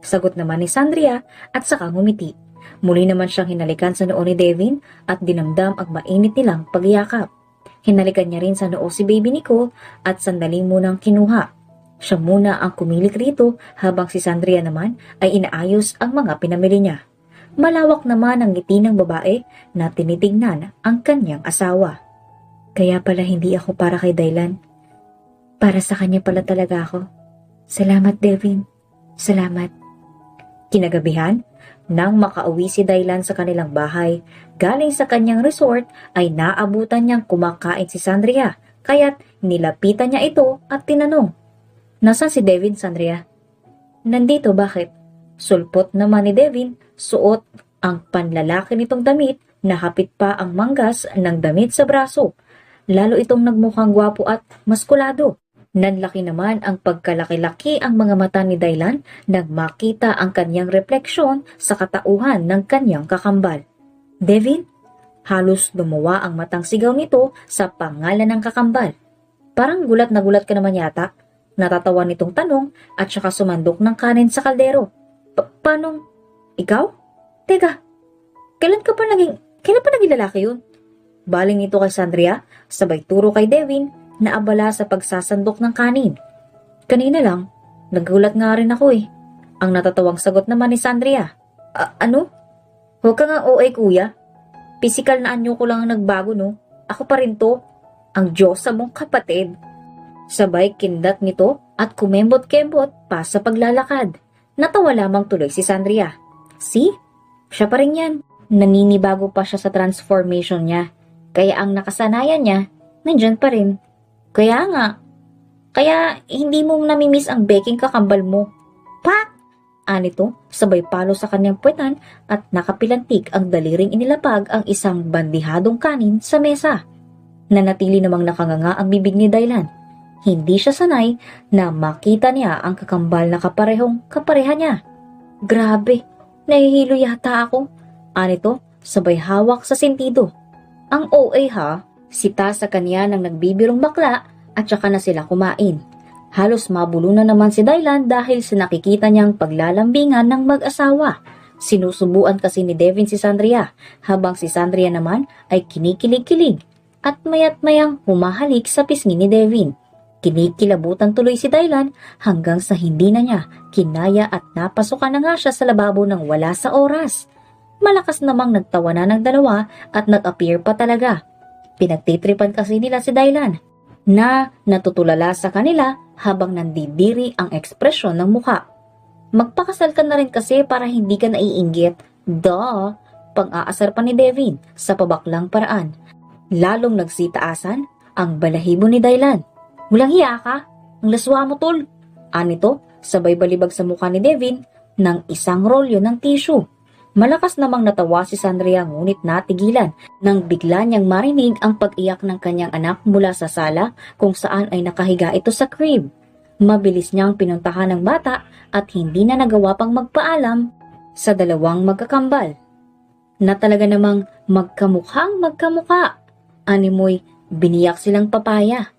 Sagot naman ni Sandria at saka ngumiti. Muli naman siyang hinalikan sa noo ni Devin at dinamdam ang mainit nilang pagyakap. Hinalikan niya rin sa noo si baby Nicole at sandali munang kinuha. Siya muna ang kumilik rito habang si Sandria naman ay inaayos ang mga pinamili niya. Malawak naman ang ngiti ng babae na tinitingnan ang kanyang asawa. Kaya pala hindi ako para kay Dylan. Para sa kanya pala talaga ako. Salamat, Devin. Salamat. Kinagabihan, nang makauwi si Dylan sa kanilang bahay, galing sa kanyang resort ay naabutan niyang kumakain si Sandria, kaya't nilapitan niya ito at tinanong, "Nasaan si Devin, Sandria?" "Nandito, bakit?" Sulpot naman ni Devin, suot ang panlalaki nitong damit, nakapit pa ang manggas ng damit sa braso. Lalo itong nagmukhang gwapo at maskulado. Nanlaki naman ang pagkalaki-laki ang mga mata ni Dylan nang makita ang kanyang refleksyon sa katauhan ng kanyang kakambal. "Devin?" Halos lumuwa ang matang sigaw nito sa pangalan ng kakambal. Parang gulat na gulat ka naman yata. Natatawa nitong tanong at saka sumandok ng kanin sa kaldero. Paano? Ikaw? Teka, kailan pa naging lalaki yun? Baling nito kay Sandria, sabay turo kay Devin na abala sa pagsasandok ng kanin. Kanina lang, nagulat nga rin ako eh. Ang natatawang sagot naman ni Sandria. Ano? Huwag ka nga OA kuya. Pisikal na anyo ko lang ang nagbago no. Ako pa rin to. Ang Diyosa mong kapatid. Sabay kindat nito at kumembot-kembot pa sa paglalakad. Natawa lamang tuloy si Sandria. See? Siya pa rin yan. Naninibago pa siya sa transformation niya. Kaya ang nakasanayan niya, nandyan pa rin. Kaya nga. Kaya hindi mo namimiss ang baking kakambal mo. Pak! Anito, sabay palo sa kanyang puwetan at nakapilantik ang daliring inilapag ang isang bandihadong kanin sa mesa. Nanatili namang nakanganga ang bibig ni Dylan. Hindi siya sanay na makita niya ang kakambal na kapareha niya. Grabe, nahihilo yata ako. Anito, sabay hawak sa sentido. Ang OA ha, sita sa kanya ng nagbibirong bakla at saka na sila kumain. Halos mabulunan naman si Dylan dahil sa nakikita niyang paglalambingan ng mag-asawa. Sinusubuan kasi ni Devin si Sandria habang si Sandria naman ay kinikilig-kilig at mayat-mayang humahalik sa pisngi ni Devin. Kinikilabutan tuloy si Dylan hanggang sa hindi na niya kinaya at napasukan na nga siya sa lababo ng wala sa oras. Malakas namang nagtawanan ng dalawa at nag-appear pa talaga. Pinagtitripan kasi nila si Dylan na natutulala sa kanila habang nandidiri ang ekspresyon ng mukha. Magpakasal ka na rin kasi para hindi ka naiinggit. Duh! Pang-aasar pa ni Devin sa pabaklang paraan. Lalong nagsitaasan ang balahibo ni Dylan. Walang hiya ka? Ang laswa mo tol. Anito, sabay balibag sa mukha ni Devin ng isang rolyo ng tissue. Malakas namang natawa si Sandria ngunit natigilan nang bigla niyang marinig ang pag-iyak ng kanyang anak mula sa sala kung saan ay nakahiga ito sa crib. Mabilis niyang pinuntahan ng bata at hindi na nagawa pang magpaalam. sa dalawang magkakambal na talaga namang magkamukhang magkamukha. Animoy biniyak silang papaya.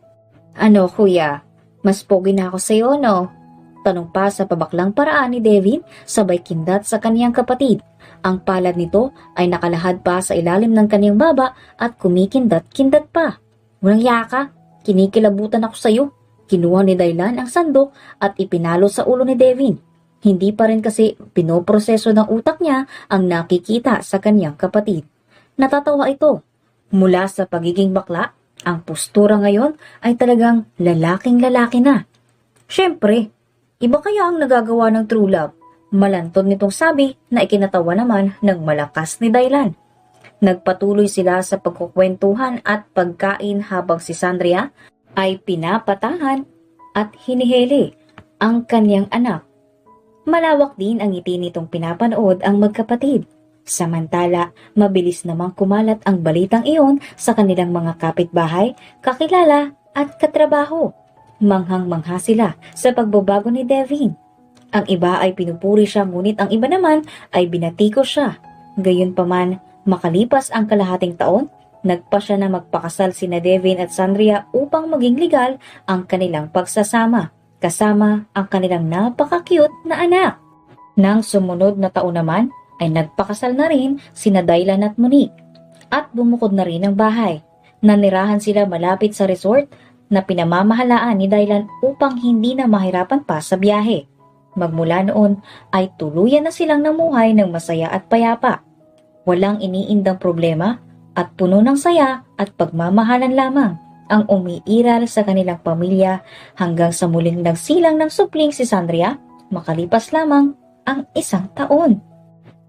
Ano kuya, mas pogi na ako sa'yo no? Tanong pa sa pabaklang paraan ni Devin sabay kindat sa kaniyang kapatid. Ang palad nito ay nakalahad pa sa ilalim ng kaniyang baba at kumikindat-kindat pa. Walang yaka, kinikilabutan ako sa'yo. Kinuha ni Daylan ang sandok at ipinalo sa ulo ni Devin. Hindi pa rin kasi pinoproseso ng utak niya ang nakikita sa kaniyang kapatid. Natatawa ito. Mula sa pagiging bakla, ang postura ngayon ay talagang lalaking-lalaki na. Siyempre, iba kaya ang nagagawa ng true love? Malantod nitong sabi na ikinatawa naman ng malakas ni Daylan. Nagpatuloy sila sa pagkukwentuhan at pagkain habang si Sandria ay pinapatahan at hinihili ang kanyang anak. Malawak din ang ngiti nitong pinapanood ang magkapatid. Samantala, mabilis namang kumalat ang balitang iyon sa kanilang mga kapitbahay, kakilala at katrabaho. Manghang-mangha sila sa pagbabago ni Devin. Ang iba ay pinupuri siya ngunit ang iba naman ay binatiko siya. Gayunpaman, makalipas ang kalahating taon, nagpa siya na magpakasal sina Devin at Sandria upang maging legal ang kanilang pagsasama, kasama ang kanilang napaka-cute na anak. Nang sumunod na taon naman, ay nagpakasal na rin sina Daylan at Monique at bumukod na rin ang bahay. Nanirahan sila malapit sa resort na pinamamahalaan ni Daylan upang hindi na mahirapan pa sa biyahe. Magmula noon ay tuluyan na silang namuhay ng masaya at payapa. Walang iniindang problema at puno ng saya at pagmamahalan lamang ang umiiral sa kanilang pamilya hanggang sa muling nagsilang ng supling si Sandria makalipas lamang ang 1 taon.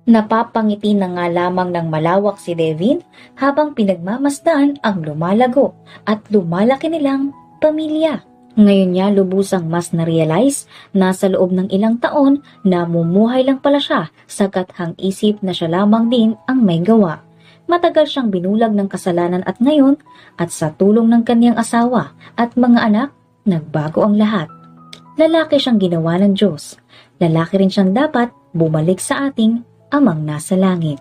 Napapangiti na nga lamang ng malawak si Devin habang pinagmamasdan ang lumalago at lumalaki nilang pamilya. Ngayon niya lubusang mas na-realize na sa loob ng ilang taon na mumuhay lang pala siya sa kathang isip na siya lamang din ang may gawa. Matagal siyang binulag ng kasalanan at ngayon at sa tulong ng kanyang asawa at mga anak, nagbago ang lahat. Lalaki siyang ginawa ng Diyos. Lalaki rin siyang dapat bumalik sa ating Amang nasa langit.